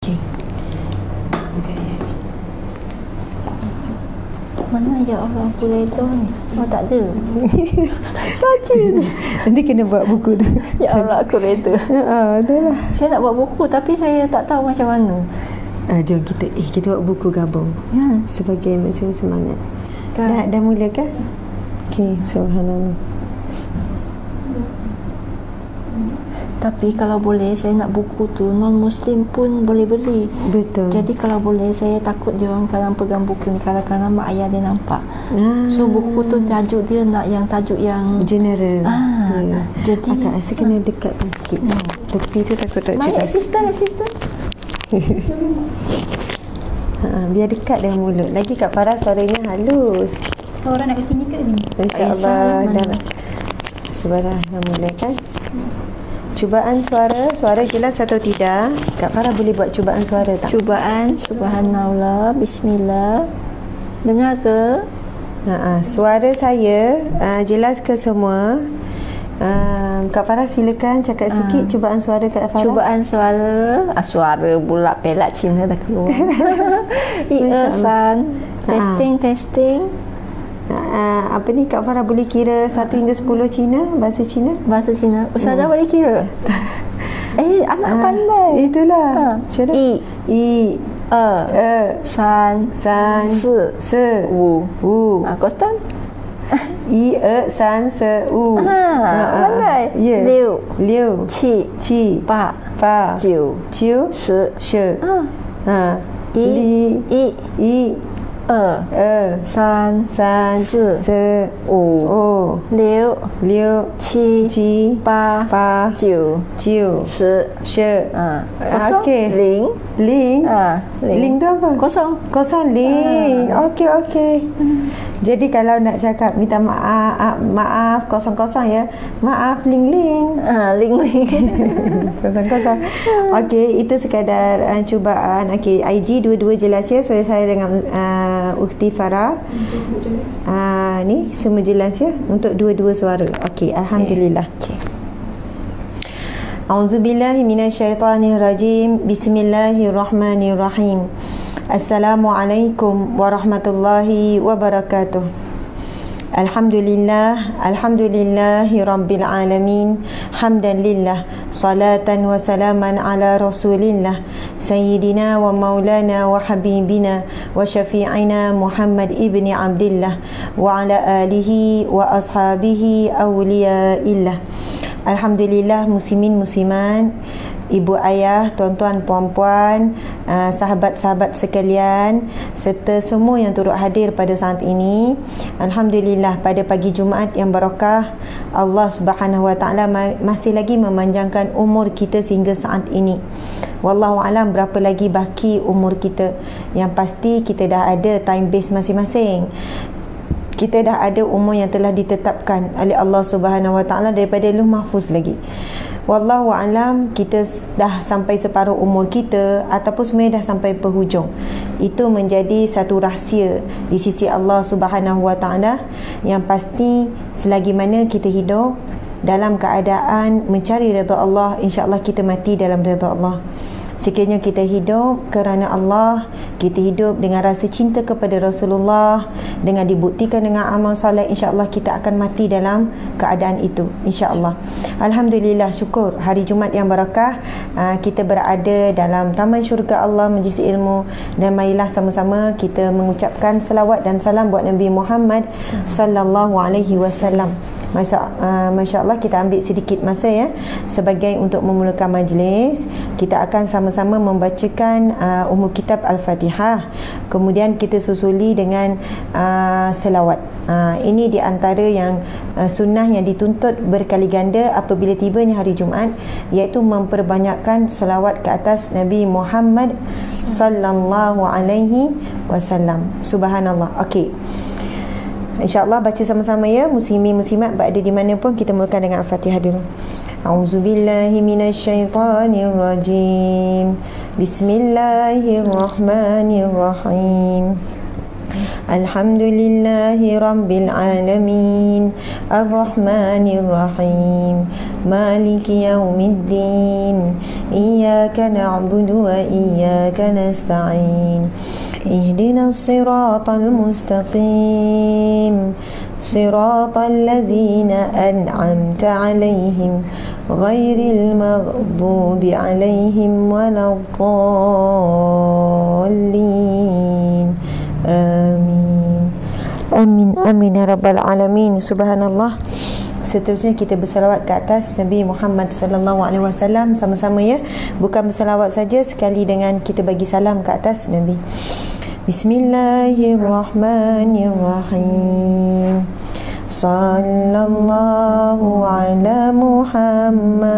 Okey. Mana ya Allah aku redha ni? Oh tak ada. Saja je. Nanti kena buat buku tu. Ya Allah aku redha. Itulah. Saya nak buat buku tapi saya tak tahu macam mana. Jom kita buat buku gabung. Ya. Sebagai maksud semangat. Kan? Dah mula kan? Okey, subhanallah. Tapi kalau boleh saya nak buku tu non-Muslim pun boleh beli. Betul. Jadi kalau boleh saya takut dia orang kadang pegang buku ni kadang-kadang mak ayah dia nampak. So buku tu tajuk dia nak yang tajuk yang general. Ya. Jadi Akak rasa kena dekatkan sikit. Tepi tu takut tak my jelas. assistant. Biar dekat dengan mulut. Lagi Kak Farah suaranya halus. Kalau orang nak ke sini ke sini? InsyaAllah. Dan Subhanallah dah mula kan. Cubaan suara jelas atau tidak? Kak Farah boleh buat cubaan suara tak? Cubaan subhanallah bismillah. Dengar ke? Suara saya jelas ke semua? Kak Farah silakan cakap sikit cubaan suara Kak Farah. Cubaan suara suara pula pelat Cina dah keluar. San. Testing. Apa ni Kak Farah boleh kira 1 hingga 10 Cina, bahasa Cina? Bahasa Cina. Ustazah boleh kira? Anak pandai. Itulah. I San Se Wu. Kostan? I san se u. Pandai. Ya. Liu Qi Pa Jiu Shi I San Se Wu Liu Qi Pa Jiu Shi. Kosong. Okey. Ling tu apa? Kosong ling. Okey. Jadi kalau nak cakap minta maaf kosong-kosong ya. Maaf ling. Ling. Kosong. Okey, itu sekadar cubaan. Okey, IG dua-dua jelas ya. Saya dengan Ukhti Farah. Ni semua jelas ya untuk dua-dua suara. Okey, alhamdulillah. A'udzubillahi minasyaitonirrajim. Bismillahirrahmanirrahim. Assalamualaikum warahmatullahi wabarakatuh. Alhamdulillahi rabbil alamin. Hamdan lillah, salatan wa salaman ala rasulillah, sayyidina wa maulana wa habibina wa syafi'ina Muhammad ibni Abdillah wa ala alihi wa ashabihi awliyaillah. Alhamdulillah, muslimin muslimat, ibu ayah, tuan-tuan puan-puan, sahabat-sahabat sekalian serta semua yang turut hadir pada saat ini. Alhamdulillah, pada pagi Jumaat yang barakah, Allah Subhanahu Wa Taala masih lagi memanjangkan umur kita sehingga saat ini. Wallahu alam berapa lagi baki umur kita. Yang pasti kita dah ada time base masing-masing. Kita dah ada umur yang telah ditetapkan oleh Allah Subhanahu Wa Taala daripada Lauh Mahfuz lagi. Wallahu alam, kita dah sampai separuh umur kita ataupun sebenarnya dah sampai penghujung. Itu menjadi satu rahsia di sisi Allah Subhanahu Wa Taala. Yang pasti selagi mana kita hidup dalam keadaan mencari redha Allah, insya-Allah kita mati dalam redha Allah. Sekiranya kita hidup kerana Allah, kita hidup dengan rasa cinta kepada Rasulullah, dengan dibuktikan dengan amal soleh, insya-Allah kita akan mati dalam keadaan itu, insya-Allah. Alhamdulillah, syukur hari Jumaat yang barakah, kita berada dalam taman syurga Allah Majlis Ilmu, dan marilah sama-sama kita mengucapkan selawat dan salam buat Nabi Muhammad sallallahu alaihi wasallam. Masya-Allah, kita ambil sedikit masa ya sebagai untuk memulakan majlis. Kita akan sama-sama membacakan umul kitab Al-Fatihah. Kemudian kita susuli dengan selawat. Ini di antara yang sunnah yang dituntut berkali ganda apabila tibanya hari Jumaat, iaitu memperbanyakkan selawat ke atas Nabi Muhammad sallallahu alaihi wasallam. Subhanallah. Okey, InsyaAllah baca sama-sama ya, muslimin muslimat berada di mana pun. Kita mulakan dengan Al-Fatihah dulu. A'udzubillahi minasyaitonirrajim. Bismillahirrahmanirrahim. Alhamdulillahi Rabbil Alamin, Ar-Rahmanir Rahim, Maliki Yawmiddin, Iyyaka na'budu wa iyyaka nasta'in, Ihdinas siratal mustaqim, Siratal ladzina an'amta 'alaihim, Ghairil maghdubi 'alaihim waladdallin. Amin. Amin. Amin ya rabbal alamin. Subhanallah. Seterusnya kita bersalawat ke atas Nabi Muhammad sallallahu alaihi wasallam sama-sama ya. Bukan bersalawat saja, sekali dengan kita bagi salam ke atas Nabi. Bismillahirrahmanirrahim. Sallallahu ala Muhammad,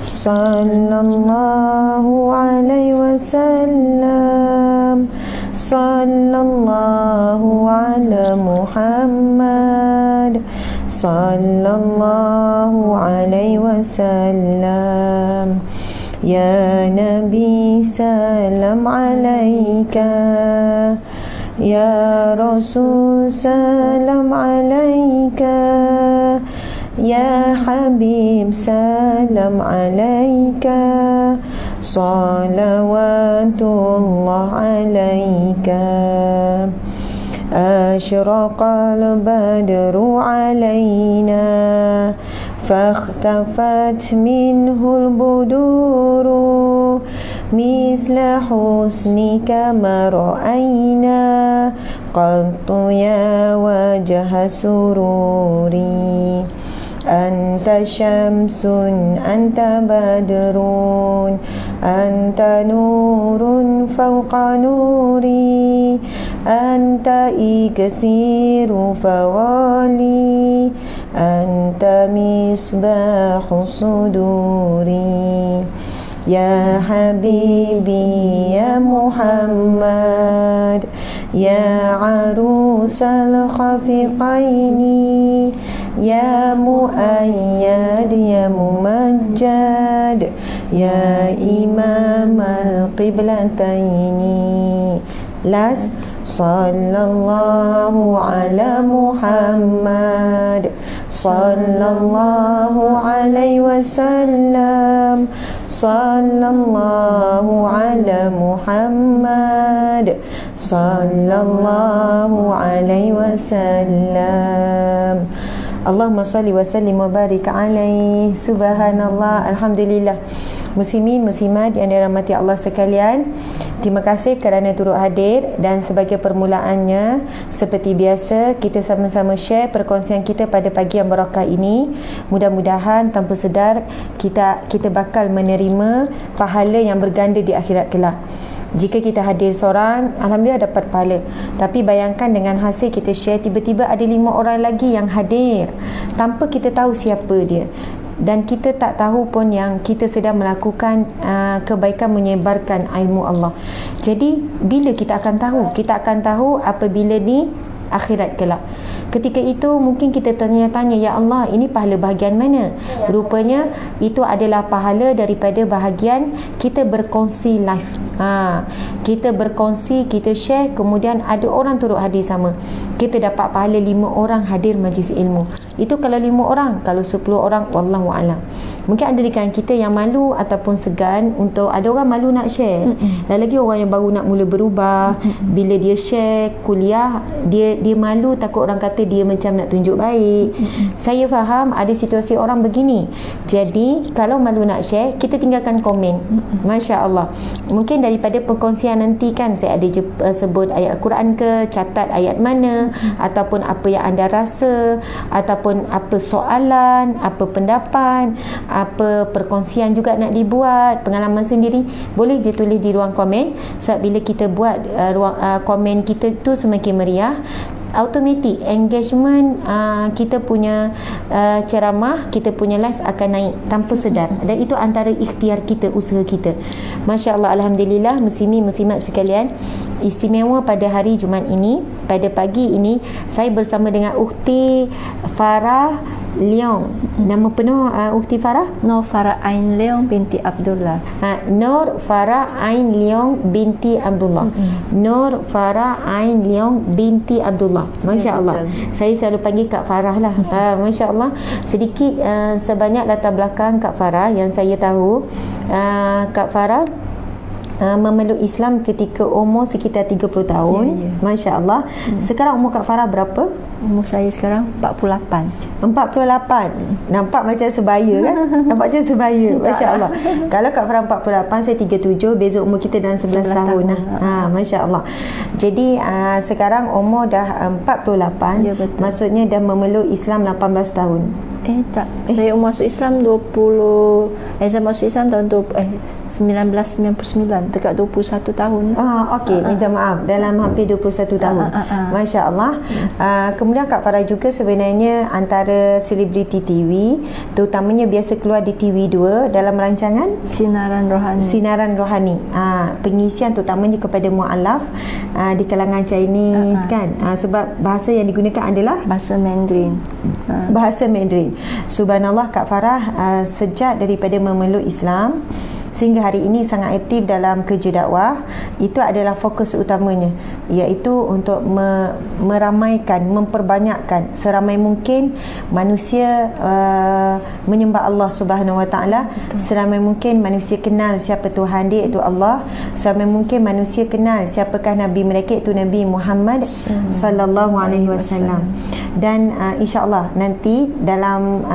sallallahu alaihi wasallam, sallallahu ala Muhammad, sallallahu alaihi wasallam. Ya Nabi salam alaika, Ya Rasul salam alaika, Ya Habib salam alaika, salawatullah alaika. Ashraqal badru alaina, فاختفت منه البدور مثل حسنك ما رأينا قط يا وجه سروري. أنت شمس أنت بدر أنت نور فوق نوري أنت إكسير فغالي أنت مصباح صدوري. يا حبيبي يا محمد يا عروس الخفقين يا مؤيد يا ممجد يا إمام القبلتين. Last, sallallahu ala Muhammad, sallallahu alaihi wasallam, sallallahu ala Muhammad, sallallahu alaihi wasallam. Allahumma salli wa sallim wa barik alaihi. Subhanallah. Alhamdulillah. Muslimin, muslimat yang dirahmati Allah sekalian, terima kasih kerana turut hadir. Dan sebagai permulaannya, seperti biasa, kita sama-sama share perkongsian kita pada pagi yang barakah ini. Mudah-mudahan tanpa sedar kita bakal menerima pahala yang berganda di akhirat kelak. Jika kita hadir seorang, alhamdulillah dapat pahala. Tapi bayangkan dengan hasil kita share, tiba-tiba ada 5 orang lagi yang hadir tanpa kita tahu siapa dia, dan kita tak tahu pun yang kita sedang melakukan kebaikan menyebarkan ilmu Allah. Jadi bila kita akan tahu? Kita akan tahu apabila di akhirat kelak. Ketika itu mungkin kita tanya-tanya, ya Allah, ini pahala bahagian mana? Rupanya itu adalah pahala daripada bahagian kita berkongsi live. Kita berkongsi, kita share, kemudian ada orang turut hadir sama. Kita dapat pahala 5 orang hadir majlis ilmu. Itu kalau 5 orang. Kalau 10 orang, wallahu a'lam. Mungkin ada di kalangan kita yang malu ataupun segan untuk, ada orang malu nak share. Lagi orang yang baru nak mula berubah, bila dia share kuliah, dia malu, takut orang kata dia macam nak tunjuk baik. Saya faham ada situasi orang begini. Jadi kalau malu nak share, kita tinggalkan komen. Masya Allah. Mungkin daripada perkongsian nanti kan saya ada sebut ayat Al-Quran ke, catat ayat mana, ataupun apa yang anda rasa, ataupun apa soalan, apa pendapat, apa perkongsian juga nak dibuat, pengalaman sendiri, boleh je tulis di ruang komen. Sebab bila kita buat komen kita tu semakin meriah, automatik engagement kita punya ceramah, kita punya live akan naik tanpa sedar. Dan itu antara ikhtiar kita, usaha kita. Masya Allah, alhamdulillah. Muslimin muslimat sekalian, istimewa pada hari Jumaat ini, pada pagi ini, saya bersama dengan Ukhti Farah Leong. Nama penuh Ukhti Farah? Nur Farah Ain Leong binti Abdullah. Nur Farah Ain Leong binti Abdullah. Nur Farah Ain Leong binti Abdullah. Masya Allah. Saya selalu panggil Kak Farah lah. Masya Allah. Sedikit sebanyak latar belakang Kak Farah yang saya tahu. Kak Farah memeluk Islam ketika umur sekitar 30 tahun. Masya Allah. Sekarang umur Kak Farah berapa? Umur saya sekarang 48. 48. Nampak macam sebaya kan? Nampak macam sebaya. Masya Allah. Kalau Kak Farah 48, saya 37. Beza umur kita dalam 11 tahun lah. Masya Allah. Jadi sekarang umur dah 48. Ya, betul. Maksudnya dah memeluk Islam 18 tahun. Tak. Saya masuk Islam 20. Saya masuk Islam tahun 1999, dekat 21 tahun. Okey, minta maaf, dalam hampir 21 tahun. Masya Allah. Kemudian Kak Farah juga sebenarnya antara selebriti TV, terutamanya biasa keluar di TV2 dalam rancangan Sinaran Rohani. Sinaran Rohani. Pengisian terutamanya kepada mualaf di kalangan Chinese kan. Sebab bahasa yang digunakan adalah bahasa Mandarin. Bahasa Mandarin. Subhanallah, Kak Farah sejak daripada memeluk Islam sehingga hari ini sangat aktif dalam kerja dakwah. Itu adalah fokus utamanya, iaitu untuk meramaikan, memperbanyakkan seramai mungkin manusia menyembah Allah Subhanahu Wa Taala, seramai mungkin manusia kenal siapa Tuhan dia, iaitu Allah, seramai mungkin manusia kenal siapakah Nabi mereka, iaitu Nabi Muhammad sallallahu alaihi wasallam. Dan insya-Allah nanti dalam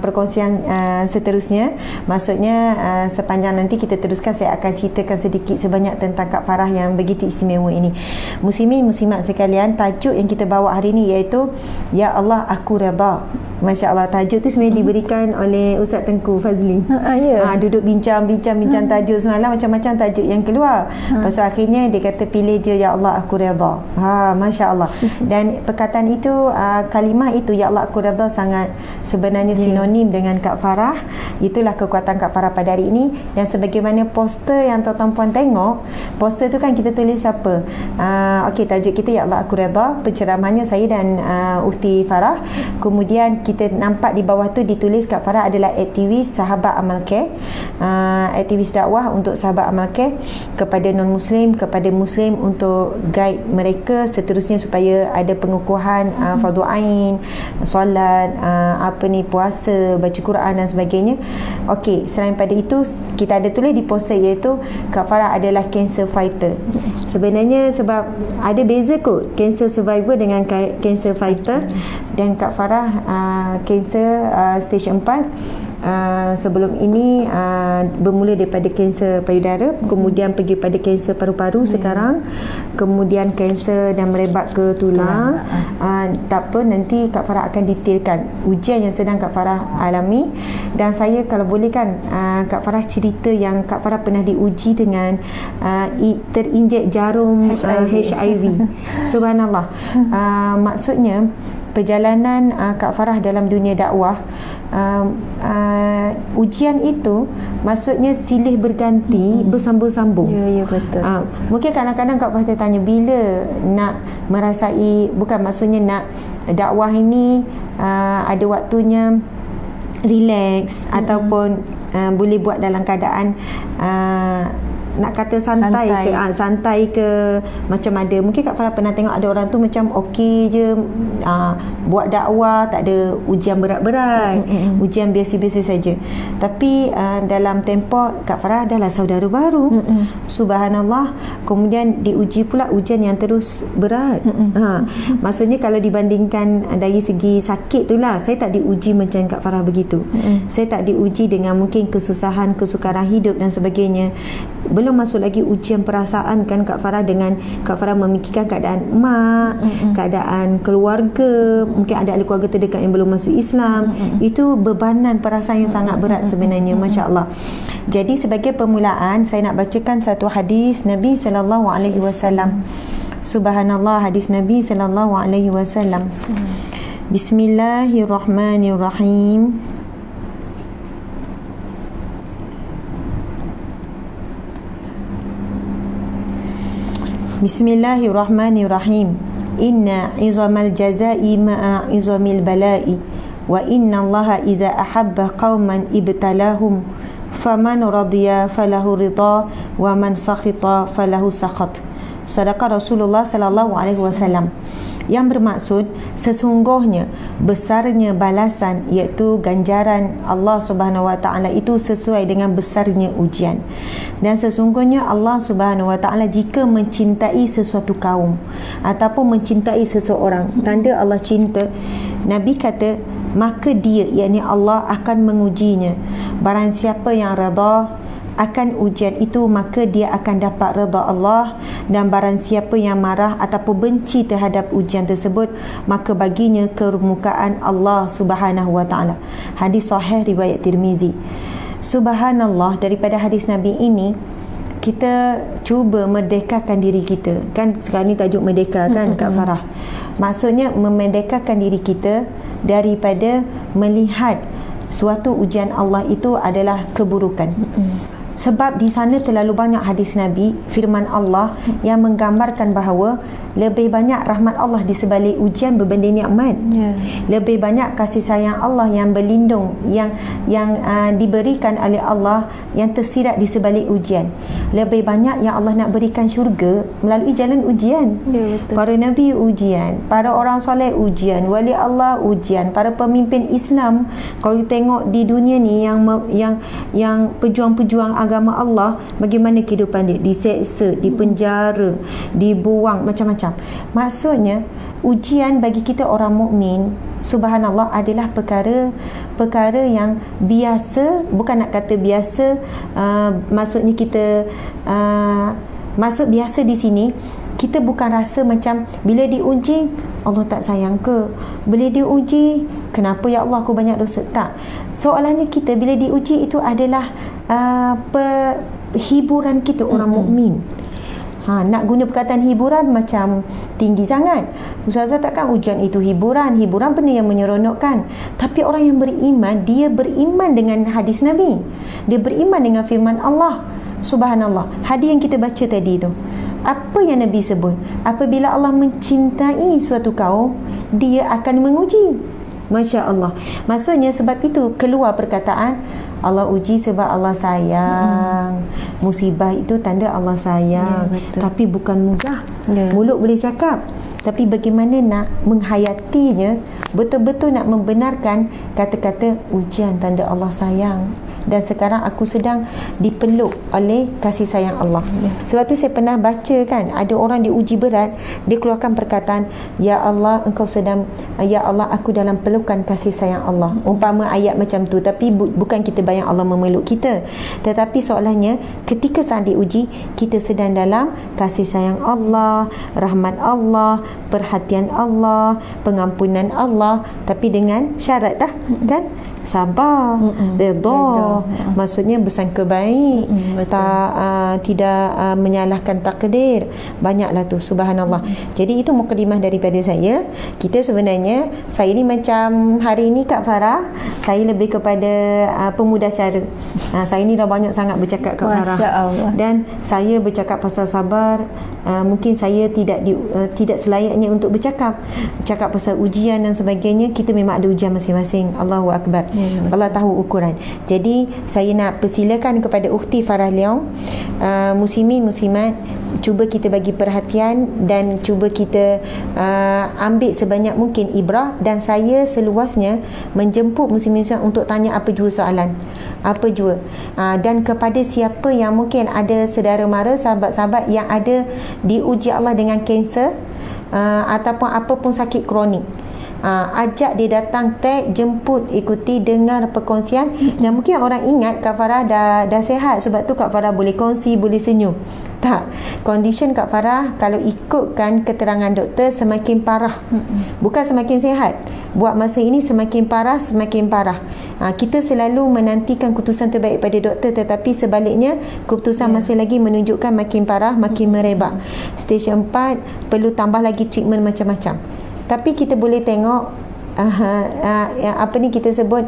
perkongsian seterusnya, maksudnya sepanjang nanti kita teruskan, saya akan ceritakan sedikit sebanyak tentang Kak Farah yang begitu istimewa ini. Muslimin muslimat sekalian, tajuk yang kita bawa hari ini iaitu Ya Allah Aku Redha. Masya Allah, tajuk tu sebenarnya diberikan oleh Ustaz Tengku Fazli. Duduk bincang tajuk semalam, macam-macam tajuk yang keluar. Lepas tu akhirnya dia kata pilih je Ya Allah Aku Redha. Masya Allah. Dan perkataan itu, kalimah itu Ya Allah Aku Redha sangat sebenarnya sinonim dengan Kak Farah. Itulah kekuatan Kak Farah pada hari ini. Dan sebagaimana poster yang tuan-tuan puan tengok, poster tu kan kita tulis apa? Okey, tajuk kita Ya Allah Aku Redha. Penceramahnya saya dan Ukhti Farah. Kemudian kita nampak di bawah tu ditulis Kak Farah adalah aktivis sahabat amal care, aktivis dakwah untuk sahabat amal care kepada non-muslim, kepada muslim, untuk guide mereka seterusnya supaya ada pengukuhan fardu ain, solat, puasa, baca Quran dan sebagainya. Okey, selain pada itu kita ada tulis di poster iaitu Kak Farah adalah cancer fighter. Sebenarnya sebab ada beza kot cancer survivor dengan cancer fighter. Dan Kak Farah kanser stage 4. Sebelum ini bermula daripada kanser payudara, kemudian pergi pada kanser paru-paru sekarang, kemudian kanser dan merebak ke tulang. Tak apa, nanti Kak Farah akan detailkan ujian yang sedang Kak Farah alami. Dan saya kalau boleh kan, Kak Farah cerita yang Kak Farah pernah diuji dengan terinjek jarum HIV. Subhanallah. Maksudnya perjalanan Kak Farah dalam dunia dakwah, ujian itu maksudnya silih berganti, bersambung-sambung. Ya, betul. Mungkin kadang-kadang Kak Farah tertanya bila nak merasai, bukan maksudnya nak dakwah ini ada waktunya relax ataupun boleh buat dalam keadaan nak kata santai ke macam ada. Mungkin Kak Farah pernah tengok ada orang tu macam okey je, buat dakwah tak ada ujian berat-berat, ujian biasa-biasa saja. Tapi dalam tempoh Kak Farah adalah saudara baru. Subhanallah. Kemudian diuji pula ujian yang terus berat. Maksudnya kalau dibandingkan dari segi sakit tu lah, saya tak diuji macam Kak Farah begitu. Saya tak diuji dengan mungkin kesusahan, kesukaran hidup dan sebagainya. Belum masuk lagi ujian perasaan kan Kak Farah, dengan Kak Farah memikirkan keadaan mak, keadaan keluarga, mungkin ada ahli keluarga terdekat yang belum masuk Islam. Itu bebanan perasaan yang sangat berat sebenarnya. Masya Allah. Jadi sebagai permulaan, saya nak bacakan satu hadis Nabi sallallahu alaihi wasallam. Subhanallah, hadis Nabi sallallahu alaihi wasallam. Bismillahirrahmanirrahim. Bismillahirrahmanirrahim. Inna izamal jazai ma'a izamil bala'i wa innallaha iza ahabba qauman ibtalahum faman radiya falahu ridha wa man sakhita falahu sakhat. Sedekah Rasulullah sallallahu alaihi wasallam, yang bermaksud sesungguhnya besarnya balasan, iaitu ganjaran Allah Subhanahu wa taala itu sesuai dengan besarnya ujian. Dan sesungguhnya Allah Subhanahu wa taala jika mencintai sesuatu kaum ataupun mencintai seseorang, tanda Allah cinta, Nabi kata maka dia, yakni Allah, akan mengujinya. Barang siapa yang redha akan ujian itu, maka dia akan dapat redha Allah, dan barang siapa yang marah ataupun benci terhadap ujian tersebut, maka baginya kemukaan Allah Subhanahu wa taala. Hadis sahih riwayat Tirmizi. Subhanallah, daripada hadis Nabi ini kita cuba merdekakan diri kita. Kan sekarang ni tajuk merdeka kan Kak Farah. Maksudnya memerdekakan diri kita daripada melihat suatu ujian Allah itu adalah keburukan. Sebab di sana terlalu banyak hadis Nabi, firman Allah yang menggambarkan bahawa lebih banyak rahmat Allah di sebalik ujian berbanding nikmat. Lebih banyak kasih sayang Allah yang berlindung, yang diberikan oleh Allah, yang tersirat di sebalik ujian. Lebih banyak yang Allah nak berikan syurga melalui jalan ujian. Para Nabi ujian, para orang soleh ujian, wali Allah ujian, para pemimpin Islam. Kalau tengok di dunia ni yang pejuang-pejuang agama Allah, bagaimana kehidupan dia, diseksa, dipenjara, dibuang, macam-macam. Maksudnya ujian bagi kita orang mukmin, subhanallah, adalah perkara yang biasa. Bukan nak kata biasa, maksudnya kita maksud biasa di sini, kita bukan rasa macam bila diuji Allah tak sayang ke, bila diuji kenapa ya Allah aku banyak dosa. Tak, soalannya kita bila diuji itu adalah hiburan kita orang mukmin. Nak guna perkataan hiburan macam tinggi sangat. Ustazah, takkan ujian itu hiburan? Hiburan benda yang menyeronokkan. Tapi orang yang beriman, dia beriman dengan hadis Nabi, dia beriman dengan firman Allah. Subhanallah, hadis yang kita baca tadi tu, apa yang Nabi sebut? Apabila Allah mencintai suatu kaum, dia akan menguji. Masya Allah. Maksudnya sebab itu keluar perkataan Allah uji sebab Allah sayang. Musibah itu tanda Allah sayang. Tapi bukan mudah. Mulut boleh cakap, tapi bagaimana nak menghayatinya, betul-betul nak membenarkan kata-kata ujian tanda Allah sayang. Dan sekarang aku sedang dipeluk oleh kasih sayang Allah. Sebab tu saya pernah baca kan, ada orang diuji berat, dia keluarkan perkataan, ya Allah engkau sedang, ya Allah aku dalam pelukan kasih sayang Allah. Umpama ayat macam tu. Tapi bukan kita bayang Allah memeluk kita, tetapi soalannya ketika saat diuji, kita sedang dalam kasih sayang Allah, rahmat Allah, perhatian Allah, pengampunan Allah, tapi dengan syarat dah kan, sabar, redha. Maksudnya bersangka baik, tidak menyalahkan takdir. Banyaklah tu, subhanallah. Jadi itu mukadimah daripada saya. Kita sebenarnya, saya ni macam hari ni Kak Farah, saya lebih kepada pemuda cara. Saya ni dah banyak sangat bercakap Kak Farah. Dan saya bercakap pasal sabar, mungkin saya tidak selayaknya untuk bercakap pasal ujian dan sebagainya. Kita memang ada ujian masing-masing. Allahu Akbar. Allah tahu ukuran. Jadi saya nak persilakan kepada Ukhti Farah Leong, muslimin muslimat, cuba kita bagi perhatian dan cuba kita ambil sebanyak mungkin ibrah. Dan saya seluasnya menjemput muslimin muslimat untuk tanya apa jua soalan, apa jua. Dan kepada siapa yang mungkin ada saudara mara, sahabat-sahabat yang ada diuji Allah dengan kanser, ataupun apapun sakit kronik, ajak dia datang, tag, jemput, ikuti, dengar perkongsian. Dan mungkin orang ingat Kak Farah dah sihat, sebab tu Kak Farah boleh kongsi, boleh senyum. Tak, condition Kak Farah kalau ikutkan keterangan doktor semakin parah, bukan semakin sihat. Buat masa ini semakin parah, semakin parah. Kita selalu menantikan keputusan terbaik pada doktor, tetapi sebaliknya keputusan masih lagi menunjukkan makin parah, makin merebak. Stage 4 perlu tambah lagi treatment macam-macam. Tapi kita boleh tengok apa ni kita sebut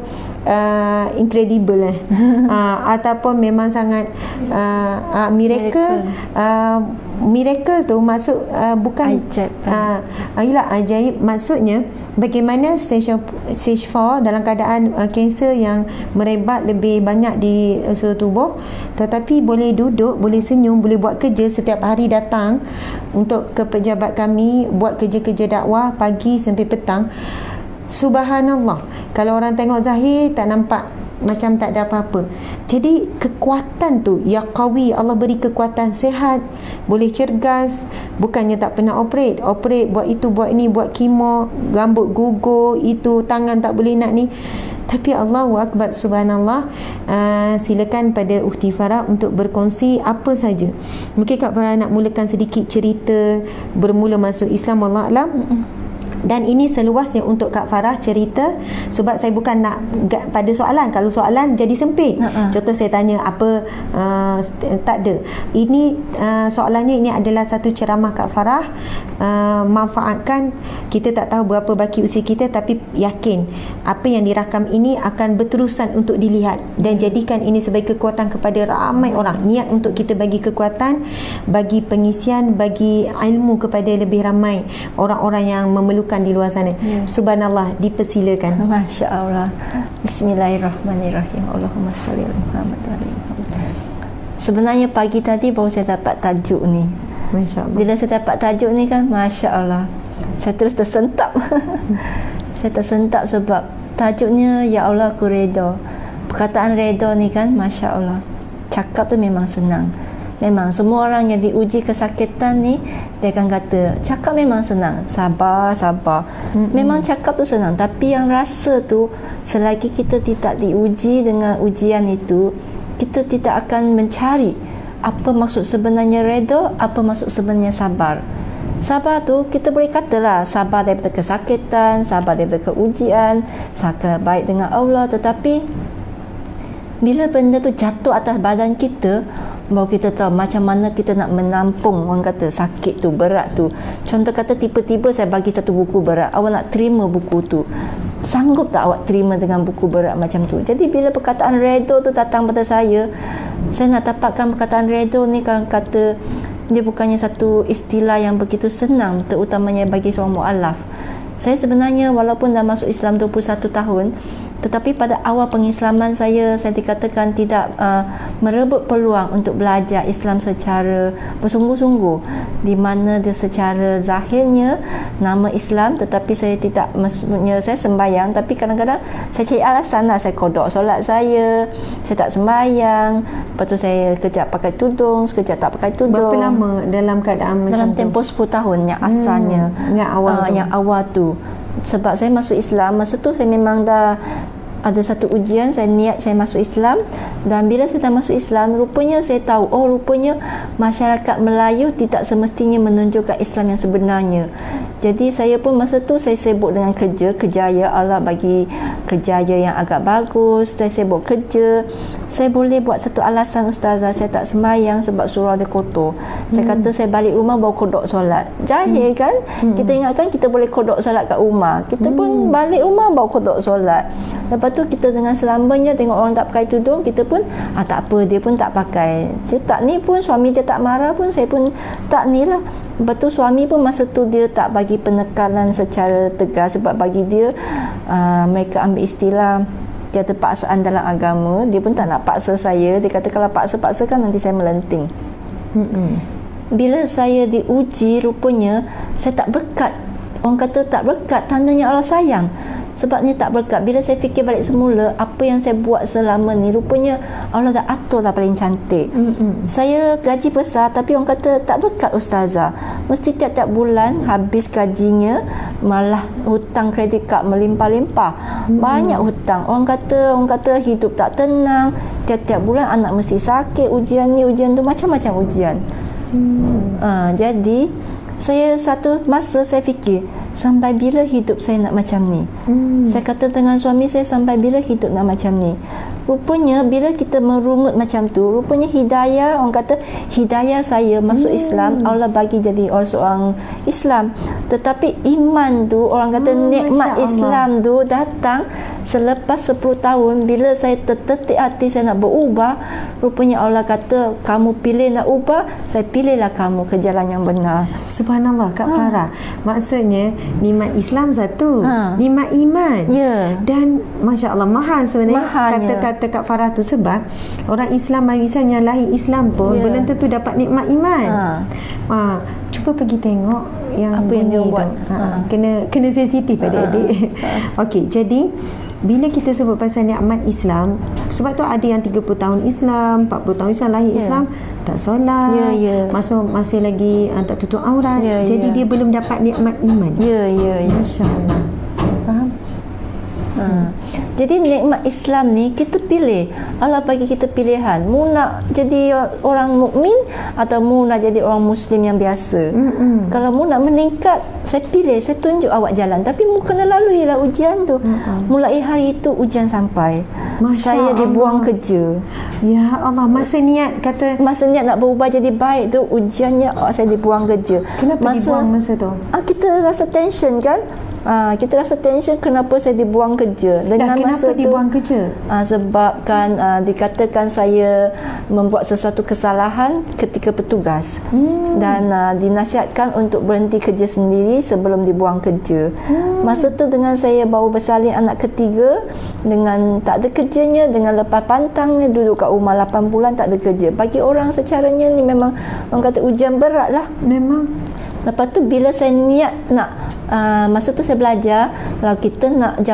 incredible ataupun memang sangat miracle tu maksud bukan ajaib, maksudnya bagaimana stage 4 dalam keadaan kanser yang merebak lebih banyak di seluruh tubuh, tetapi boleh duduk, boleh senyum, boleh buat kerja, setiap hari datang untuk ke pejabat kami buat kerja-kerja dakwah pagi sampai petang. Subhanallah, kalau orang tengok zahir tak nampak macam tak ada apa-apa. Jadi kekuatan tu ya qawi, Allah beri kekuatan, sehat, boleh cergas, bukannya tak pernah operate buat itu buat ini, buat kemo, rambut gugur, itu tangan tak boleh nak ni. Tapi Allahu Akbar, subhanallah. Silakan pada Ukhti Farah untuk berkongsi apa saja. Mungkin Kak Farah nak mulakan sedikit cerita bermula masuk Islam, Allah Alam. Dan ini seluasnya untuk Kak Farah cerita, sebab saya bukan nak pada soalan. Kalau soalan jadi sempit. Contoh saya tanya apa, tak ada. Ini soalannya ini adalah satu ceramah Kak Farah. Manfaatkan, kita tak tahu berapa baki usia kita, tapi yakin apa yang dirakam ini akan berterusan untuk dilihat, dan jadikan ini sebagai kekuatan kepada ramai orang. Niat untuk kita bagi kekuatan, bagi pengisian, bagi ilmu kepada lebih ramai orang-orang yang memerlukan di luar sana. Subhanallah, dipersilakan. Masya Allah. Bismillahirrahmanirrahim. Allahumma salli ala Muhammad. Sebenarnya pagi tadi baru saya dapat tajuk ni. Masya Allah. Bila saya dapat tajuk ni kan, Masya Allah, saya terus tersentak. Saya tersentak sebab tajuknya Ya Allah aku reda. Perkataan reda ni kan, Masya Allah, cakap tu memang senang. Memang semua orang yang diuji kesakitan ni, dia akan kata cakap memang senang, sabar. Memang cakap tu senang, tapi yang rasa tu, selagi kita tidak diuji dengan ujian itu, kita tidak akan mencari apa maksud sebenarnya reda, apa maksud sebenarnya sabar. Sabar tu kita boleh katalah sabar daripada kesakitan, sabar daripada keujian, sabar baik dengan Allah, tetapi bila benda tu jatuh atas badan kita, baru kita tahu macam mana kita nak menampung, orang kata sakit tu, berat tu. Contoh kata tiba-tiba saya bagi satu buku berat, awak nak terima buku tu, sanggup tak awak terima dengan buku berat macam tu? Jadi bila perkataan redha tu datang pada saya nak dapatkan perkataan redha ni, kan kata dia bukannya satu istilah yang begitu senang, terutamanya bagi seorang mu'alaf. Saya sebenarnya walaupun dah masuk Islam 21 tahun, tetapi pada awal pengislaman saya dikatakan tidak merebut peluang untuk belajar Islam secara bersungguh-sungguh, di mana dia secara zahirnya nama Islam, tetapi saya tidak, maksudnya saya sembahyang, tapi kadang-kadang saya cari alasan lah, saya kodok solat saya tak sembahyang, lepas tu saya kejap pakai tudung, sekejap tak pakai tudung. Berapa lama dalam keadaan macam dalam tempoh 10 tahun yang asalnya, yang awal tu. Sebab saya masuk Islam masa tu, saya memang dah ada satu ujian, saya niat saya masuk Islam, dan bila saya dah masuk Islam, rupanya saya tahu, rupanya masyarakat Melayu tidak semestinya menunjukkan Islam yang sebenarnya. Jadi saya pun masa tu saya sibuk dengan kerjaya, Allah bagi kerjaya yang agak bagus, saya sibuk kerja. Saya boleh buat satu alasan, ustazah, saya tak sembahyang sebab surau dia kotor. Saya kata saya balik rumah baru kodok solat. Jahil kan? Kita ingatkan kita boleh kodok solat kat rumah, kita pun balik rumah baru kodok solat. Lepas tu kita dengan selamanya tengok orang tak pakai tudung, kita pun tak apa, dia pun tak pakai, dia tak ni pun, suami dia tak marah pun, saya pun tak ni lah. Lepas tu suami pun masa tu dia tak bagi penekanan secara tegas, sebab bagi dia mereka ambil istilah dia ada paksaan dalam agama. Dia pun tak nak paksa saya, dia kata kalau paksa-paksa kan nanti saya melenting. Bila saya diuji, rupanya saya tak berkat. Orang kata tak berkat, tandanya Allah sayang. Sebabnya tak berkat. Bila saya fikir balik semula, apa yang saya buat selama ni, rupanya Allah dah atur dah paling cantik. Saya gaji besar, tapi orang kata tak berkat, ustazah. Mesti tiap-tiap bulan habis gajinya, malah hutang kredit kad melimpah-limpah. Banyak hutang. Orang kata hidup tak tenang. Tiap-tiap bulan anak mesti sakit, ujian ni, ujian tu, macam-macam ujian. Jadi saya satu masa saya fikir, sampai bila hidup saya nak macam ni? Saya kata dengan suami saya, sampai bila hidup nak macam ni? rupanya bila kita merungut macam tu, rupanya hidayah, orang kata hidayah saya masuk Islam, Allah bagi jadi orang seorang Islam. Tetapi iman tu, orang kata nikmat Islam tu datang selepas 10 tahun bila saya tertetik hati saya nak berubah. Rupanya Allah kata, kamu pilih nak ubah, saya pilihlah kamu ke jalan yang benar. Subhanallah Kak Farah. Maksudnya nikmat Islam satu, nikmat iman. Dan Masya Allah mahal sebenarnya kata-kata Kak Farah tu, sebab orang Islam misalnya lahir Islam pun belum tentu dapat nikmat iman. Cuba pergi tengok yang apa yang dia buat. Kena sensitif adik-adik. Okey, jadi bila kita sebut pasal nikmat Islam, sebab tu ada yang 30 tahun Islam, 40 tahun Islam, lahir Islam, tak solat, masih lagi tak tutup aurat, jadi dia belum dapat nikmat iman. Masya Allah. Faham? Jadi nikmat Islam ni kita pilih. Allah bagi kita pilihan. Mu nak jadi orang mukmin atau mu nak jadi orang Muslim yang biasa. Kalau mu nak meningkat, saya pilih, saya tunjuk awak jalan. Tapi mu kena lalui lah ujian tu. Mulai hari itu ujian sampai. Saya dibuang kerja. Ya Allah, masa niat nak berubah jadi baik tu, ujiannya saya dibuang kerja. Kenapa dibuang masa tu? Kita rasa tension kan? Kita rasa tension, kenapa saya dibuang kerja. Dengan kenapa dibuang kerja? Sebab kan dikatakan saya membuat sesuatu kesalahan ketika bertugas, dan dinasihatkan untuk berhenti kerja sendiri sebelum dibuang kerja. Masa tu dengan saya baru bersalin anak ketiga, dengan tak ada kerjanya, dengan lepas pantangnya, duduk kat rumah 8 bulan tak ada kerja. Bagi orang secaranya ni memang orang kata ujian berat lah. Memang. Lepas tu bila saya niat nak masa tu saya belajar, kalau kita nak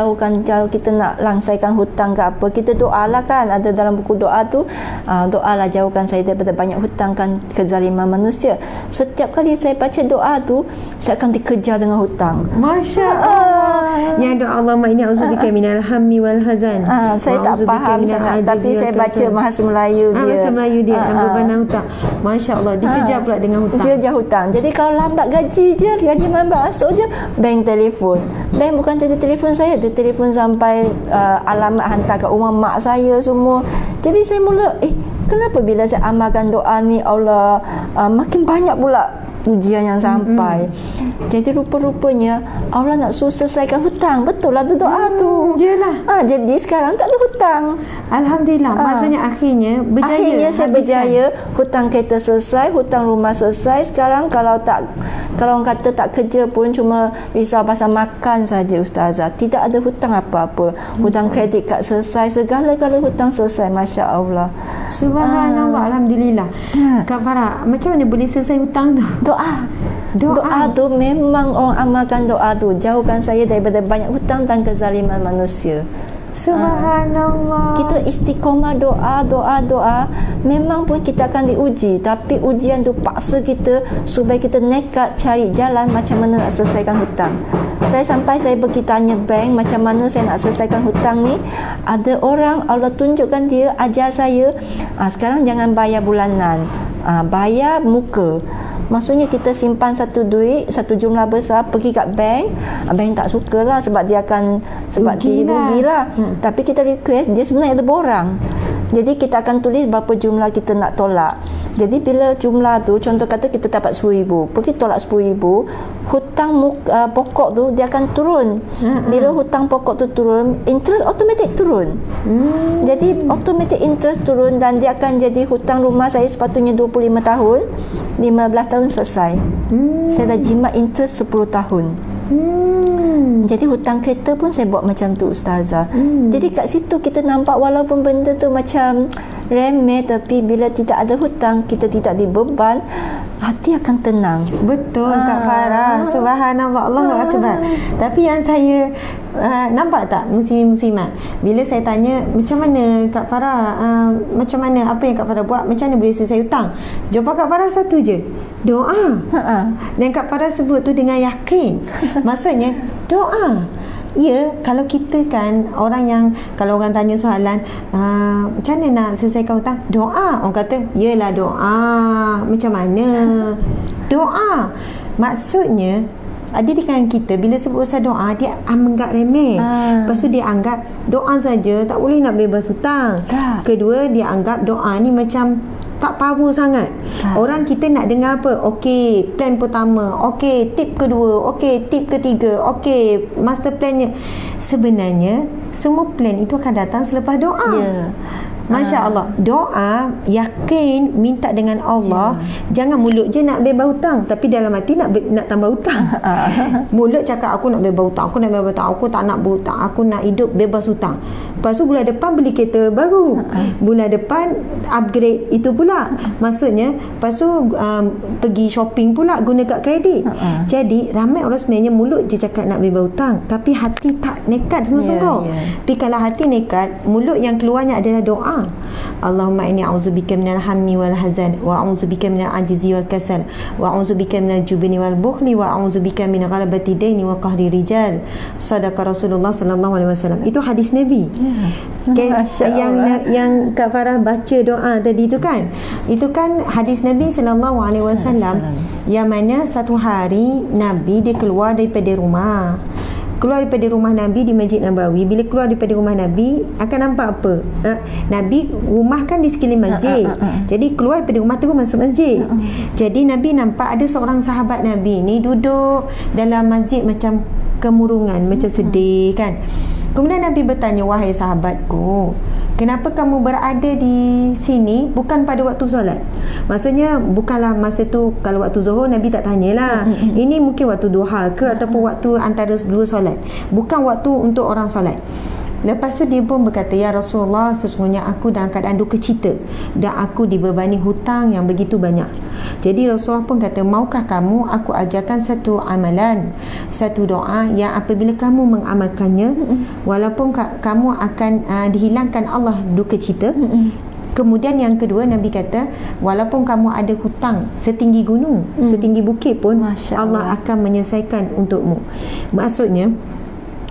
kalau kita nak langsaikan hutang ke apa, kita doalah kan. Ada dalam buku doa tu, doalah jauhkan saya daripada banyak hutang kan kezaliman manusia. Setiap kali saya baca doa tu, saya akan dikejar dengan hutang. Masya Allah. Ya doa Allahumma inni a'udzubika minal hammi wal hazan. Saya tak faham sangat, tapi saya baca bahasa Melayu dia. Bahasa Melayu dia beban hutang. Masya Allah, dikejar pula dengan hutang. Dikejar hutang. Jadi kalau lambat gaji je, gaji masuk je, bank telefon. Bank bukan jadi telefon saya, dia telefon sampai alamat hantar kat rumah mak saya semua. Jadi saya mula kenapa bila saya amalkan doa ni Allah makin banyak pula ujian yang sampai. Jadi rupa-rupanya Allah nak suruh selesaikan hutang. Betul lah tu doa tu. Yelah. Jadi sekarang tak ada hutang. Alhamdulillah. Maksudnya akhirnya berjaya. Akhirnya saya berjaya. Hutang kereta selesai, hutang rumah selesai. Sekarang kalau orang kata tak kerja pun cuma risau pasal makan saja Ustazah. Tidak ada hutang apa-apa. Hutang kredit kad selesai, segala-gala hutang selesai. Masya Allah. Subhanallah. Alhamdulillah. Kak Farah, macam mana boleh selesai hutang tu? Doa tu memang orang amalkan doa tu, jauhkan saya daripada banyak hutang dan kezaliman manusia. Subhanallah. Kita istiqomah doa. Memang pun kita akan diuji, tapi ujian tu paksa kita supaya kita nekat cari jalan macam mana nak selesaikan hutang. Saya pergi tanya bank macam mana saya nak selesaikan hutang ni. Ada orang Allah tunjukkan, dia ajar saya, sekarang jangan bayar bulanan, bayar muka. Maksudnya kita simpan satu jumlah besar, pergi kat bank, bank tak sukalah sebab dia akan rugilah. Tapi kita request, dia sebenarnya ada borang. Jadi kita akan tulis berapa jumlah kita nak tolak. Jadi bila jumlah tu, contoh kata kita dapat 10,000, pergi tolak 10,000, hutang pokok tu dia akan turun. Bila hutang pokok tu turun, interest automatic turun. Jadi automatic interest turun, dan dia akan jadi hutang rumah saya sepatutnya 25 tahun, 15 tahun selesai. Saya dah jimat interest 10 tahun. Jadi hutang kereta pun saya buat macam tu Ustazah. Jadi kat situ kita nampak walaupun benda tu macam remeh, tapi bila tidak ada hutang, kita tidak dibeban, hati akan tenang. Betul Kak Farah. Subhanallah, Allahu Akbar. Tapi yang saya nampak tak muslimin-muslimat, bila saya tanya macam mana Kak Farah, macam mana apa yang Kak Farah buat, macam mana boleh selesai hutang, jawapan Kak Farah satu je, doa. Dan Kak Farah sebut tu dengan yakin. Maksudnya doa. Ya, kalau kita kan orang yang, kalau orang tanya soalan, macam mana nak selesaikan hutang, doa. Orang kata, yelah doa. Macam mana? Doa. Maksudnya ada di kalangan kita bila sebut pasal doa dia menganggap remeh. Lepas tu dia anggap doa saja tak boleh nak bebas hutang. Kedua, dia anggap doa ni macam tak power sangat. Orang kita nak dengar apa? Okey, plan pertama, okey, tip kedua, okey, tip ketiga, okey, master plannya. Sebenarnya semua plan itu akan datang selepas doa. Masya Allah, doa yakin minta dengan Allah. Jangan mulut je nak bebas hutang, tapi dalam hati nak tambah hutang. Mulut cakap aku nak bebas hutang, aku nak bebas hutang, aku tak nak berhutang, aku nak hidup bebas hutang. Lepas tu bulan depan beli kereta baru, bulan depan upgrade itu pula. Maksudnya lepas tu pergi shopping pula guna kad kredit. Jadi ramai orang sebenarnya mulut je cakap nak bebas hutang, tapi hati tak nekat sungguh-sungguh. Tapi kalau hati nekat, mulut yang keluarnya adalah doa. Allahumma inni a'udzubika minal hammi wal hazan wa a'udzubika minal ajzi wal kasal wa a'udzubika minal jubni wal bukhli wa a'udzubika min ghalabati daini wa qahri rijal. Sadaqa Rasulullah sallallahu alaihi wasallam. Itu hadis Nabi. Yang Kak Farah baca doa tadi tu kan, itu kan hadis Nabi sallallahu alaihi wasallam, yang mana satu hari Nabi dia keluar daripada rumah. Keluar daripada rumah Nabi di Masjid Nabawi. Bila keluar daripada rumah Nabi, akan nampak apa? Nabi rumah kan di sekeliling masjid. Jadi keluar daripada rumah tu masuk masjid. Jadi Nabi nampak ada seorang sahabat Nabi ni duduk dalam masjid macam kemurungan, macam sedih kan. Kemudian Nabi bertanya, wahai sahabatku, kenapa kamu berada di sini bukan pada waktu solat? Maksudnya bukanlah masa tu, kalau waktu zuhur Nabi tak tanyalah. Ini mungkin waktu duha ke ataupun waktu antara dua solat. Bukan waktu untuk orang solat. Lepas tu dia pun berkata, ya Rasulullah, sesungguhnya aku dalam keadaan duka cita dan aku dibebani hutang yang begitu banyak. Jadi Rasulullah pun kata, maukah kamu aku ajarkan satu amalan, satu doa yang apabila kamu mengamalkannya, walaupun kamu akan dihilangkan Allah duka cita. Kemudian yang kedua, Nabi kata, walaupun kamu ada hutang setinggi gunung, setinggi bukit pun, Allah akan menyelesaikan untukmu. Maksudnya,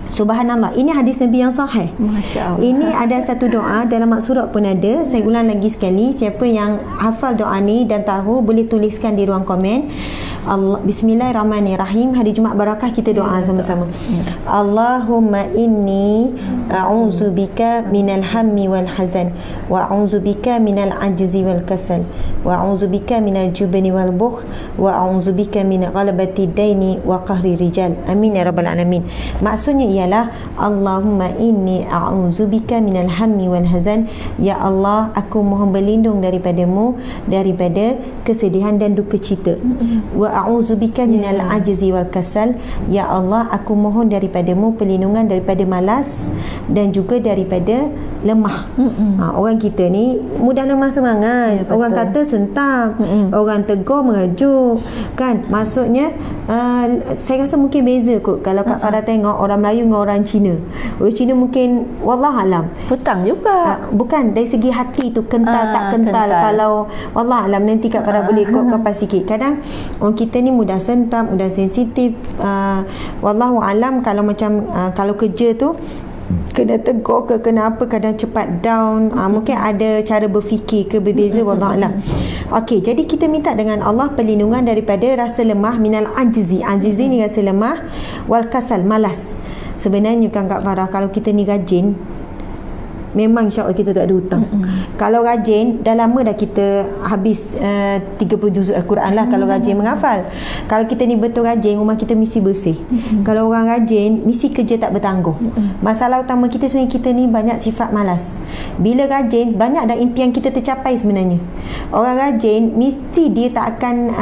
subhanallah, ini hadis Nabi yang sahih. Masya Allah. Ini ada satu doa, dalam mak surat pun ada. Saya ulang lagi sekali, siapa yang hafal doa ni dan tahu boleh tuliskan di ruang komen. Bismillahirrahmanirrahim. Hari Jumaat Barakah kita doa sama-sama. Allahumma inni a'udzubika minal hammi wal hazan wa a'udzubika minal ajzi wal kasal wa a'udzubika minal jubni wal bukhl wa a'udzubika min ghalabati daini wa qahri rijal. Amin ya rabbal alamin. Maksudnya ialah Allahumma inni a'udzubika minal hammi wal hazan. Ya Allah, aku mohon berlindung daripadamu daripada kesedihan dan duka cita. Wa a'udzubika minal ajzi wal kasal. Ya Allah, aku mohon daripadamu perlindungan daripada malas dan juga daripada lemah. Orang kita ni mudah lemah semangat. Orang kata sentak, orang tegur mengajuk kan. Maksudnya saya rasa mungkin beza kot kalau Kak Farah tengok orang Melayu dengan orang Cina. Orang Cina mungkin wallahualam hutang juga. Bukan dari segi hati tu kental tak kental. Kalau wallahualam nanti Kak Farah boleh kopas sikit. Kadang orang kita ni mudah sentam, mudah sensitif. Wallahualam kalau macam kalau kerja tu kena tegur ke kena apa, kadang cepat down. Mungkin ada cara berfikir ke berbeza, wallahualam. Okey, jadi kita minta dengan Allah perlindungan daripada rasa lemah, minal ajzi. Ajzi ni rasa lemah, wal kasal, malas. Sebenarnya kan Kak Farah, kalau kita ni rajin, memang insya-Allah kita tak ada hutang. Kalau rajin, dah lama dah kita habis 30 juzuk Al-Quran lah kalau rajin menghafal. Kalau kita ni betul rajin, rumah kita mesti bersih. Kalau orang rajin, mesti kerja tak bertangguh. Masalah utama kita sebenarnya, kita ni banyak sifat malas. Bila rajin, banyak dah impian kita tercapai sebenarnya. Orang rajin, mesti dia tak akan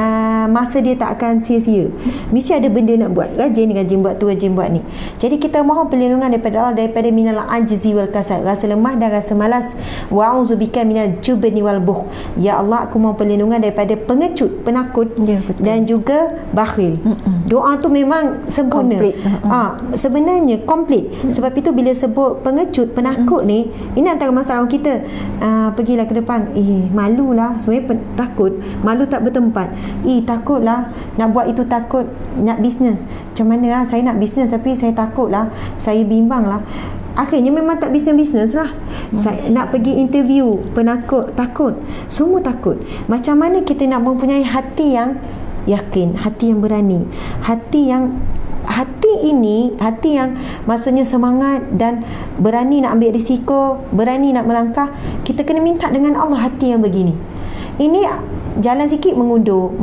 masa dia tak akan sia-sia. Mesti ada benda nak buat. Rajin buat tu, rajin buat ni. Jadi kita mohon perlindungan daripada Allah daripada minal ajzi wal kasal, rasa lemah dan rasa malas. Wa a'udzubika minal jubni wal bukhl. Ya Allah, aku mohon perlindungan daripada pengecut, penakut dan juga bakhil. Doa tu memang sempurna. Sebenarnya komplit. Sebab itu bila sebut pengecut, penakut ni, ini antara masalah kita. Pergilah ke depan, malulah. Sebenarnya takut, malu tak bertempat. Takutlah nak buat itu, takut nak bisnes. Macam mana saya nak bisnes tapi saya takutlah, saya bimbanglah. Akhirnya memang tak bisnes lah. Saya nak pergi interview, penakut, takut. Semua takut. Macam mana kita nak mempunyai hati yang yakin, hati yang berani, hati yang maksudnya semangat dan berani nak ambil risiko, berani nak melangkah. Kita kena minta dengan Allah hati yang begini. Ini jalan sikit mengundur.